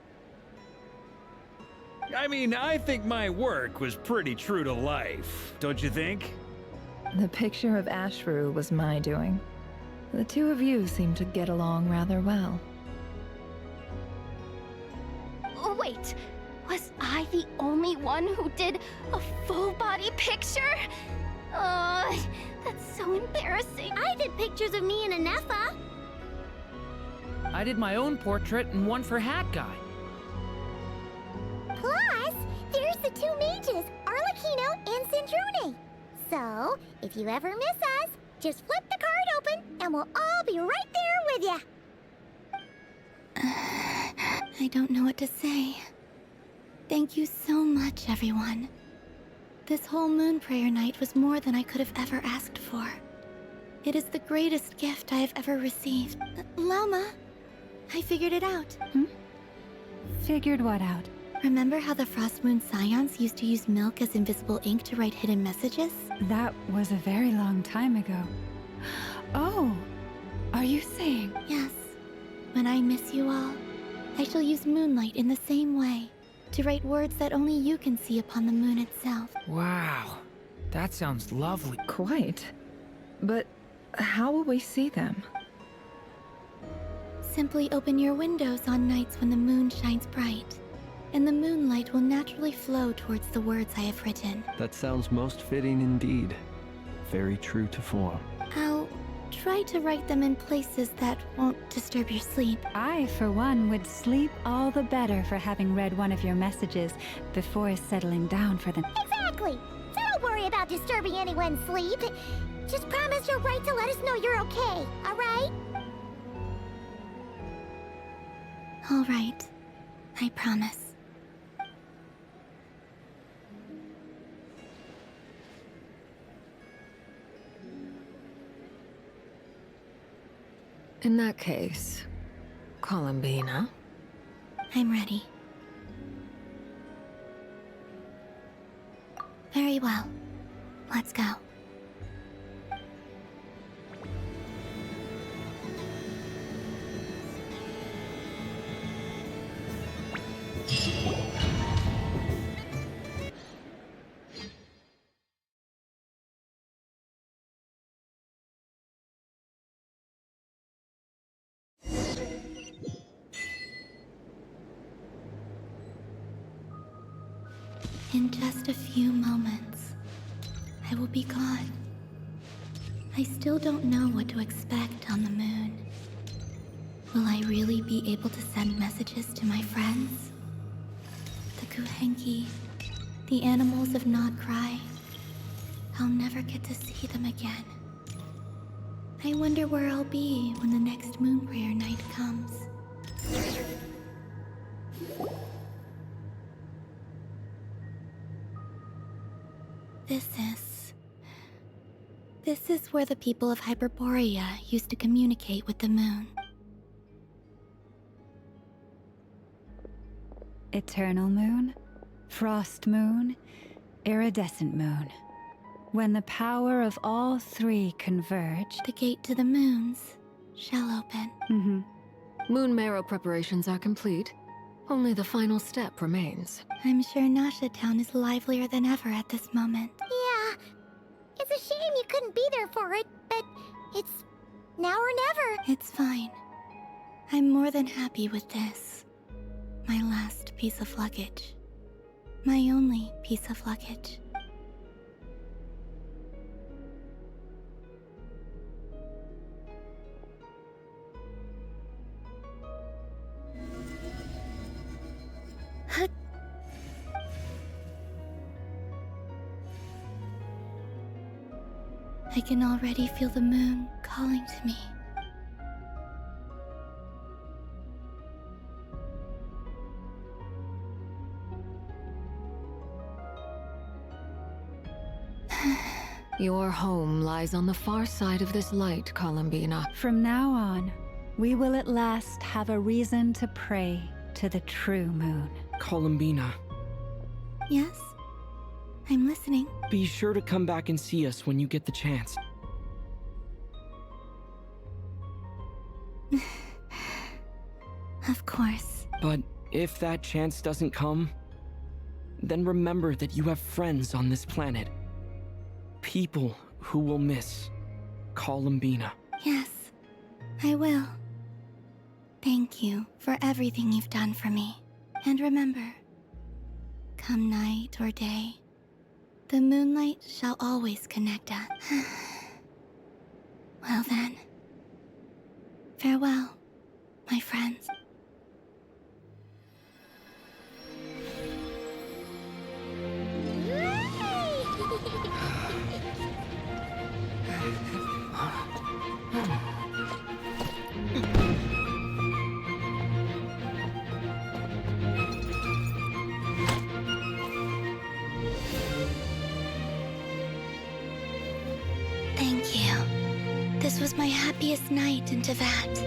S7: I mean, I think my work was pretty true to life, don't you think?
S6: The picture of Ashru was my doing. The two of you seem to get along rather well.
S8: Oh, wait. Was I the only one who did a full-body picture? That's so embarrassing.
S2: I did pictures of me and Anefa.
S17: I did my own portrait and one for Hat Guy.
S19: Plus, there's the two mages, Arlecchino and Sandrone. So, if you ever miss us, just flip the card open and we'll all be right there with you.
S5: I don't know what to say. Thank you so much, everyone. This whole Moon Prayer Night was more than I could have ever asked for. It is the greatest gift I have ever received. Lama, I figured it out.
S4: Figured what out?
S5: Remember how the Frost Moon Scions used to use milk as invisible ink to write hidden messages?
S4: That was a very long time ago. Oh, are you saying?
S5: Yes. When I miss you all, I shall use moonlight in the same way, to write words that only you can see upon the moon itself.
S17: Wow, that sounds lovely.
S6: Quite. But how will we see them?
S5: Simply open your windows on nights when the moon shines bright, and the moonlight will naturally flow towards the words I have written.
S12: That sounds most fitting indeed. Very true to form.
S5: I'll try to write them in places that won't disturb your sleep.
S4: I, for one, would sleep all the better for having read one of your messages before settling down for the...
S19: Exactly! So don't worry about disturbing anyone's sleep. Just promise you'll write to let us know you're okay, alright?
S5: All right. I promise.
S10: In that case, Columbina.
S5: I'm ready. Very well. Let's go. In just a few moments, I will be gone. I still don't know what to expect on the moon. Will I really be able to send messages to my friends? The Kuhenki, the animals of Nodkrai. I'll never get to see them again. I wonder where I'll be when the next Moon Prayer Night comes. This is where the people of Hyperborea used to communicate with the moon.
S4: Eternal moon, frost moon, iridescent moon. When the power of all three converge...
S5: The gate to the moons shall open.
S10: Moon marrow preparations are complete. Only the final step remains.
S5: I'm sure Nasha Town is livelier than ever at this moment.
S19: Yeah. It's a shame you couldn't be there for it, but it's now or never.
S5: It's fine. I'm more than happy with this. My last piece of luggage. My only piece of luggage. I can already feel the moon calling to me.
S10: Your home lies on the far side of this light, Columbina.
S4: From now on, we will at last have a reason to pray to the true moon.
S13: Columbina,
S5: Yes? I'm listening.
S13: be sure to come back and see us when you get the chance.
S5: Of course.
S13: But if that chance doesn't come, then remember that you have friends on this planet. People who will miss Columbina.
S5: Yes, I will. Thank you for everything you've done for me. And remember, come night or day, the moonlight shall always connect us. Well then, farewell, my friends. Thank you. This was my happiest night in Teyvat.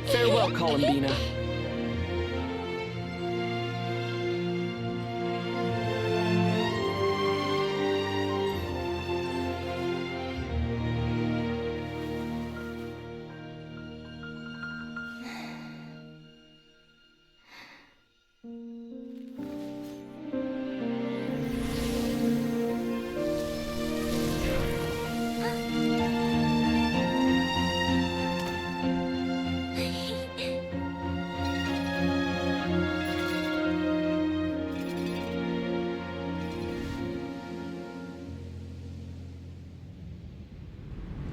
S13: Farewell, Columbina.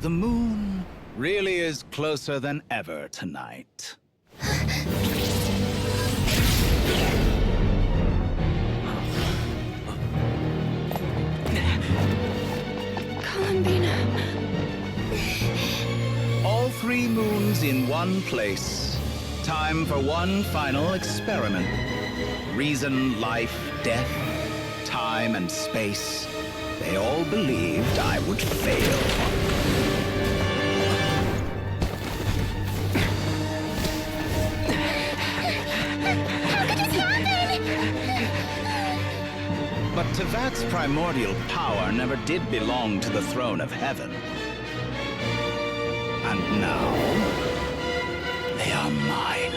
S11: The moon really is closer than ever tonight.
S3: Columbina.
S11: All 3 moons in one place. Time for one final experiment. Reason, life, death, time, and space. They all believed I would fail. But Teyvat's primordial power never did belong to the throne of heaven. And now, they are mine.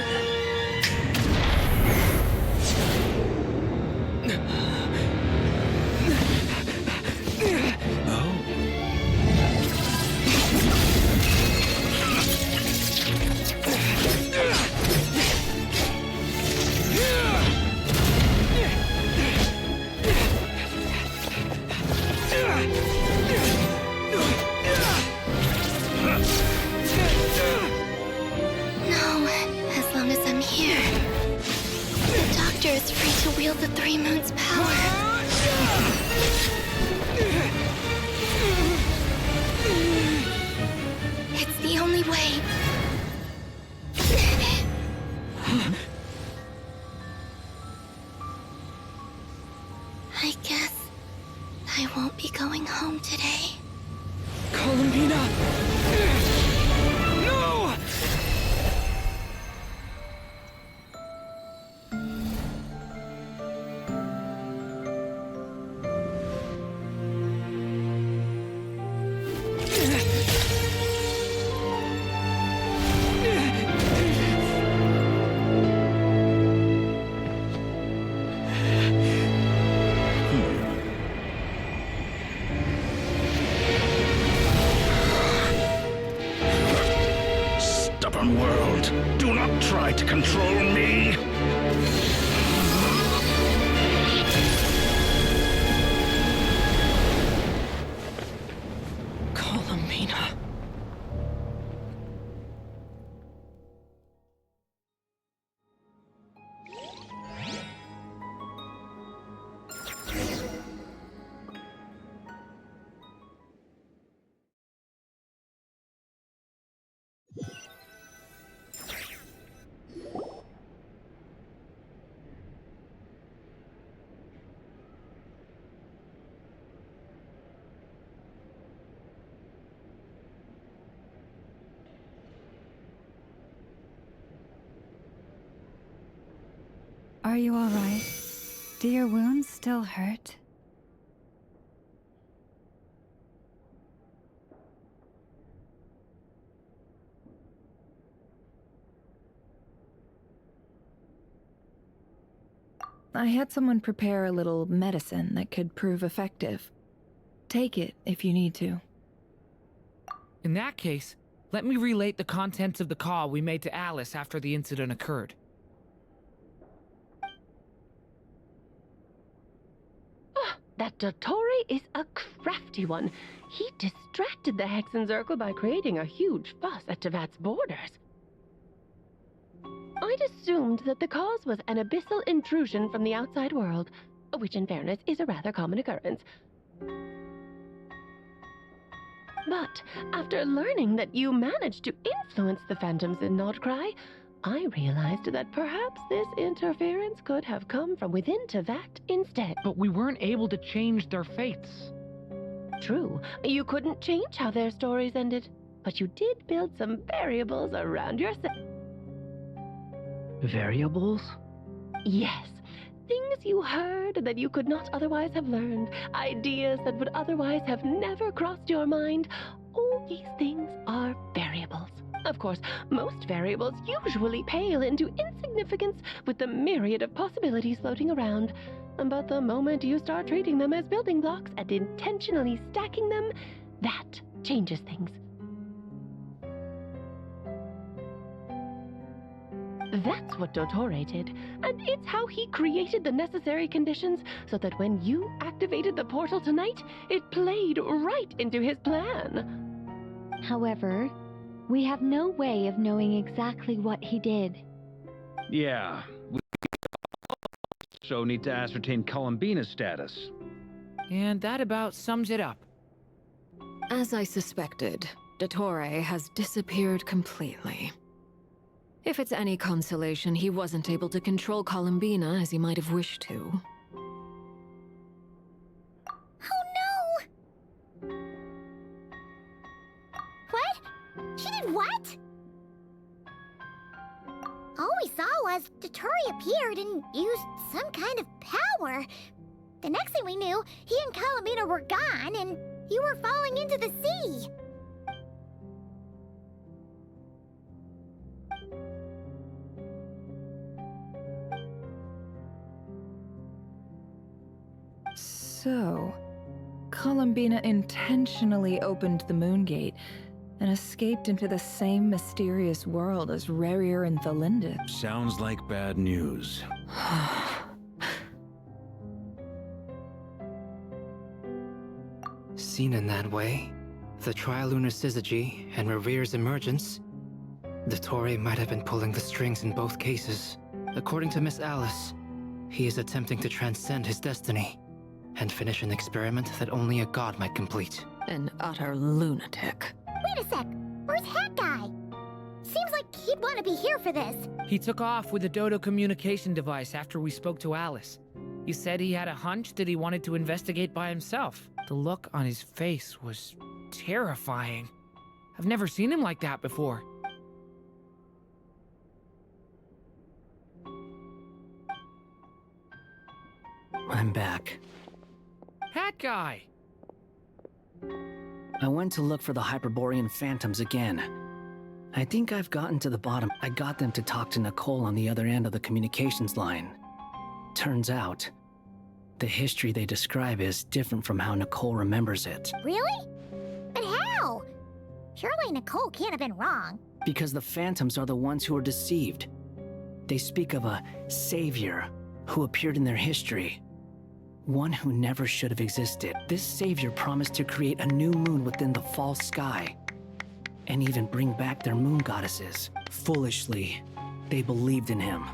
S5: No, as long as I'm here. The Doctor is free to wield the 3 moons' power. It's the only way. I guess I won't be going home today.
S13: Columbina! No!
S4: Are you alright? Do your wounds still hurt?
S6: I had someone prepare a little medicine that could prove effective. Take it if you need to.
S17: In that case, let me relate the contents of the call we made to Alice after the incident occurred.
S14: That Dottore is a crafty one. He distracted the Hexen Circle by creating a huge fuss at Tevat's borders. I'd assumed that the cause was an abyssal intrusion from the outside world, which in fairness is a rather common occurrence. But after learning that you managed to influence the phantoms in Nodkrai, I realized that perhaps this interference could have come from within Tevat instead.
S17: But we weren't able to change their fates.
S14: True, you couldn't change how their stories ended, but you did build some variables around yourself.
S13: Variables?
S14: Yes. Things you heard that you could not otherwise have learned. Ideas that would otherwise have never crossed your mind. All these things are variables. Of course, most variables usually pale into insignificance with the myriad of possibilities floating around. But the moment you start treating them as building blocks and intentionally stacking them, that changes things. That's what Dottore did, and it's how he created the necessary conditions so that when you activated the portal tonight, it played right into his plan.
S22: However, we have no way of knowing exactly what he did.
S7: Yeah, we also need to ascertain Columbina's status.
S17: And that about sums it up.
S10: As I suspected, Dottore has disappeared completely. If it's any consolation, he wasn't able to control Columbina as he might have wished to.
S19: Oh no! What? She did what? All we saw was Dottore appeared and used some kind of power. The next thing we knew, he and Columbina were gone and you were falling into the sea.
S6: So, Columbina intentionally opened the moon gate and escaped into the same mysterious world as Rerir and Thalindith.
S7: Sounds like bad news.
S13: Seen in that way, the Trilunar Syzygy and Rerir's emergence, Dottore might have been pulling the strings in both cases. According to Miss Alice, he is attempting to transcend his destiny and finish an experiment that only a god might complete.
S10: An utter lunatic.
S19: Wait a sec, where's Hat Guy? Seems like he'd want to be here for this.
S17: He took off with the Dodo communication device after we spoke to Alice. He said he had a hunch that he wanted to investigate by himself. The look on his face was terrifying. I've never seen him like that before.
S18: I'm back.
S17: Hat Guy!
S18: I went to look for the Hyperborean phantoms again. I think I've gotten to the bottom. I got them to talk to Nicole on the other end of the communications line. Turns out, the history they describe is different from how Nicole remembers it.
S19: Really? But how? Surely Nicole can't have been wrong.
S18: Because the phantoms are the ones who are deceived. They speak of a savior who appeared in their history. One who never should have existed. This savior promised to create a new moon within the false sky, and even bring back their moon goddesses. Foolishly, they believed in him,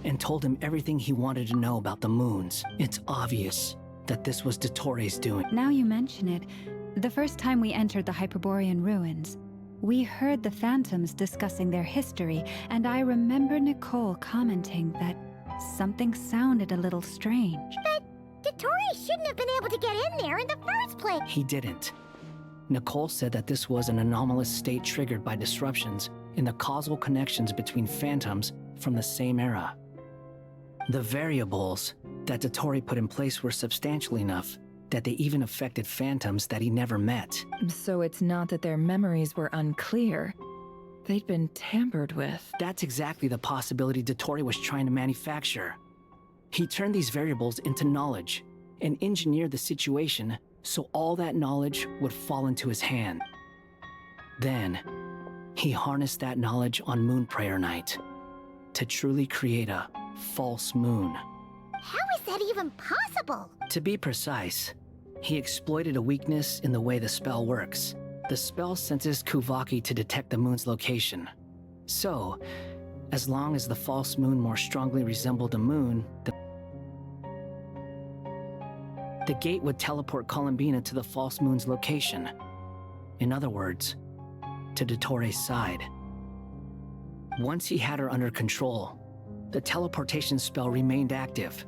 S18: and told him everything he wanted to know about the moons. It's obvious that this was Dottore's doing.
S4: Now you mention it, the first time we entered the Hyperborean ruins, we heard the phantoms discussing their history, and I remember Nicole commenting that something sounded a little strange.
S19: But Dottore shouldn't have been able to get in there in the first place.
S18: He didn't. Nicole said that this was an anomalous state triggered by disruptions in the causal connections between phantoms from the same era. The variables that Dottore put in place were substantial enough that they even affected phantoms that he never met.
S6: So it's not that their memories were unclear. They'd been tampered with.
S18: That's exactly the possibility Dottore was trying to manufacture. He turned these variables into knowledge and engineered the situation so all that knowledge would fall into his hand. Then, he harnessed that knowledge on Moon Prayer Night to truly create a false moon.
S19: How is that even possible?
S18: To be precise, he exploited a weakness in the way the spell works. The spell senses Kuvaki to detect the moon's location. So, as long as the false moon more strongly resembled a moon, the gate would teleport Columbina to the false moon's location. In other words, to Dottore's side. Once he had her under control, the teleportation spell remained active,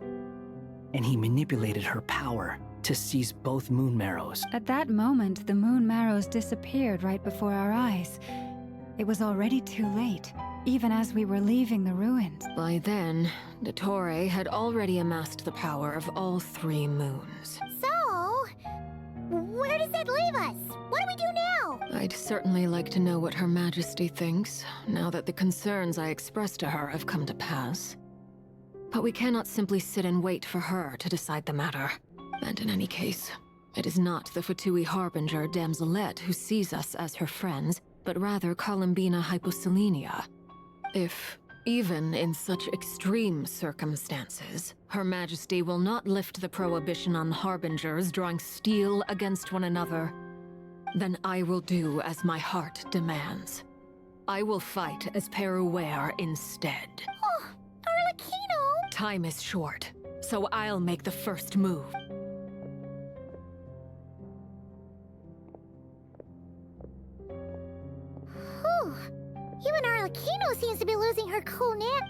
S18: and he manipulated her power to seize both moon marrows.
S4: At that moment, the moon marrows disappeared right before our eyes. It was already too late, even as we were leaving the ruins.
S10: By then, Dottore had already amassed the power of all 3 moons.
S19: So, where does that leave us? What do we do now?
S10: I'd certainly like to know what Her Majesty thinks, now that the concerns I expressed to her have come to pass. But we cannot simply sit and wait for her to decide the matter. And in any case, it is not the Fatui Harbinger Damselette who sees us as her friends, but rather Columbina Hyposelenia. If, even in such extreme circumstances, Her Majesty will not lift the prohibition on Harbingers drawing steel against one another, then I will do as my heart demands. I will fight as Peruware instead.
S19: Oh, Arlecchino!
S10: Time is short, so I'll make the first move.
S19: Whew. Even Arlecchino seems to be losing her cool nap.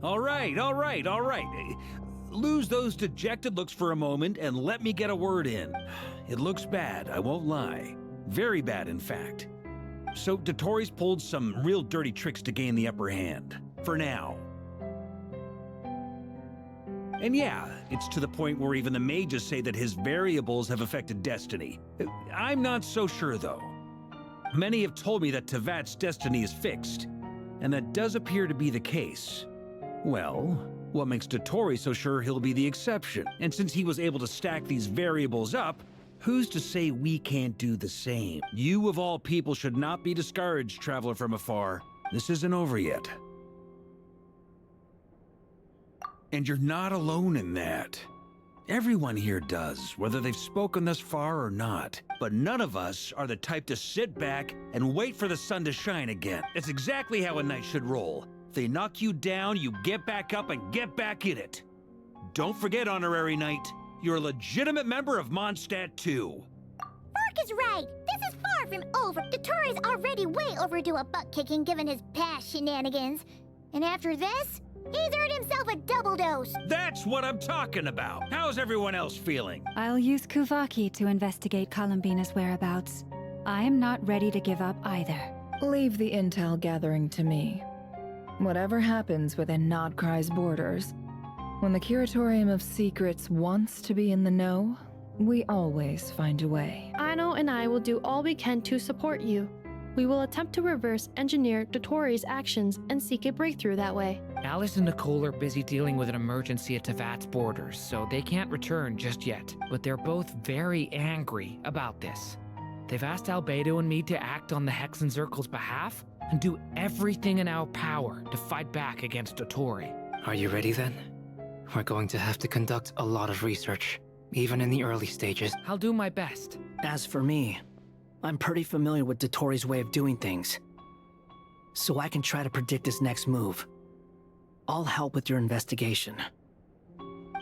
S7: All right. Lose those dejected looks for a moment and let me get a word in. It looks bad, I won't lie. Very bad, in fact. So Dottore's pulled some real dirty tricks to gain the upper hand. For now. And yeah, it's to the point where even the mages say that his variables have affected destiny. I'm not so sure, though. Many have told me that Tevat's destiny is fixed, and that does appear to be the case. Well, what makes Dottore so sure he'll be the exception? And since he was able to stack these variables up, who's to say we can't do the same? You of all people should not be discouraged, traveler from afar. This isn't over yet. And you're not alone in that. Everyone here does, whether they've spoken thus far or not. But none of us are the type to sit back and wait for the sun to shine again. That's exactly how a knight should roll. If they knock you down, you get back up and get back in it. Don't forget, Honorary Knight, you're a legitimate member of Mondstadt too.
S19: Mark is right. This is far from over. Dottore's already way overdue a butt-kicking given his past shenanigans. And after this, he's earned himself a double dose.
S7: That's what I'm talking about. How's everyone else feeling?
S4: I'll use Kuvaki to investigate Columbina's whereabouts. I am not ready to give up either.
S6: Leave the intel gathering to me. Whatever happens within Nodkrai's borders, when the Curatorium of Secrets wants to be in the know, we always find a way.
S3: Aino and I will do all we can to support you. We will attempt to reverse engineer Dottore's actions and seek a breakthrough that way.
S17: Alice and Nicole are busy dealing with an emergency at Tevat's borders, so they can't return just yet. But they're both very angry about this. They've asked Albedo and me to act on the Hexen Circle's behalf and do everything in our power to fight back against Dottore.
S13: Are you ready then? We're going to have to conduct a lot of research, even in the early stages.
S17: I'll do my best.
S18: As for me, I'm pretty familiar with Dottore's way of doing things, so I can try to predict his next move. I'll help with your investigation.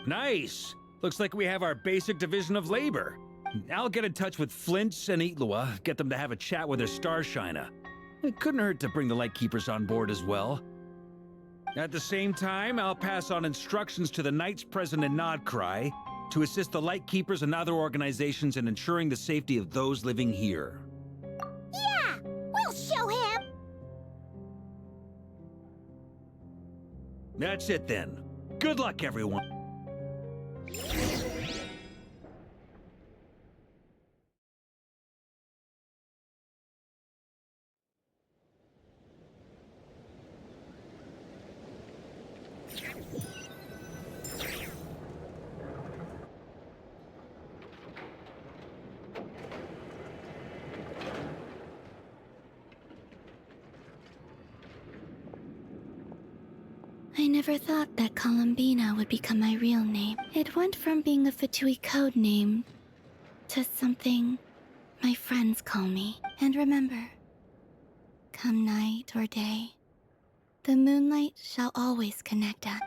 S7: Nice! Looks like we have our basic division of labor. I'll get in touch with Flints and Eatlua, get them to have a chat with their Starshiner. It couldn't hurt to bring the Lightkeepers on board as well. At the same time, I'll pass on instructions to the knights present in Nodkrai to assist the Lightkeepers and other organizations in ensuring the safety of those living here.
S19: Yeah, we'll show him.
S7: That's it then. Good luck, everyone.
S5: I never thought that Columbina would become my real name. It went from being a Fatui code name to something my friends call me. And remember, come night or day, the moonlight shall always connect us.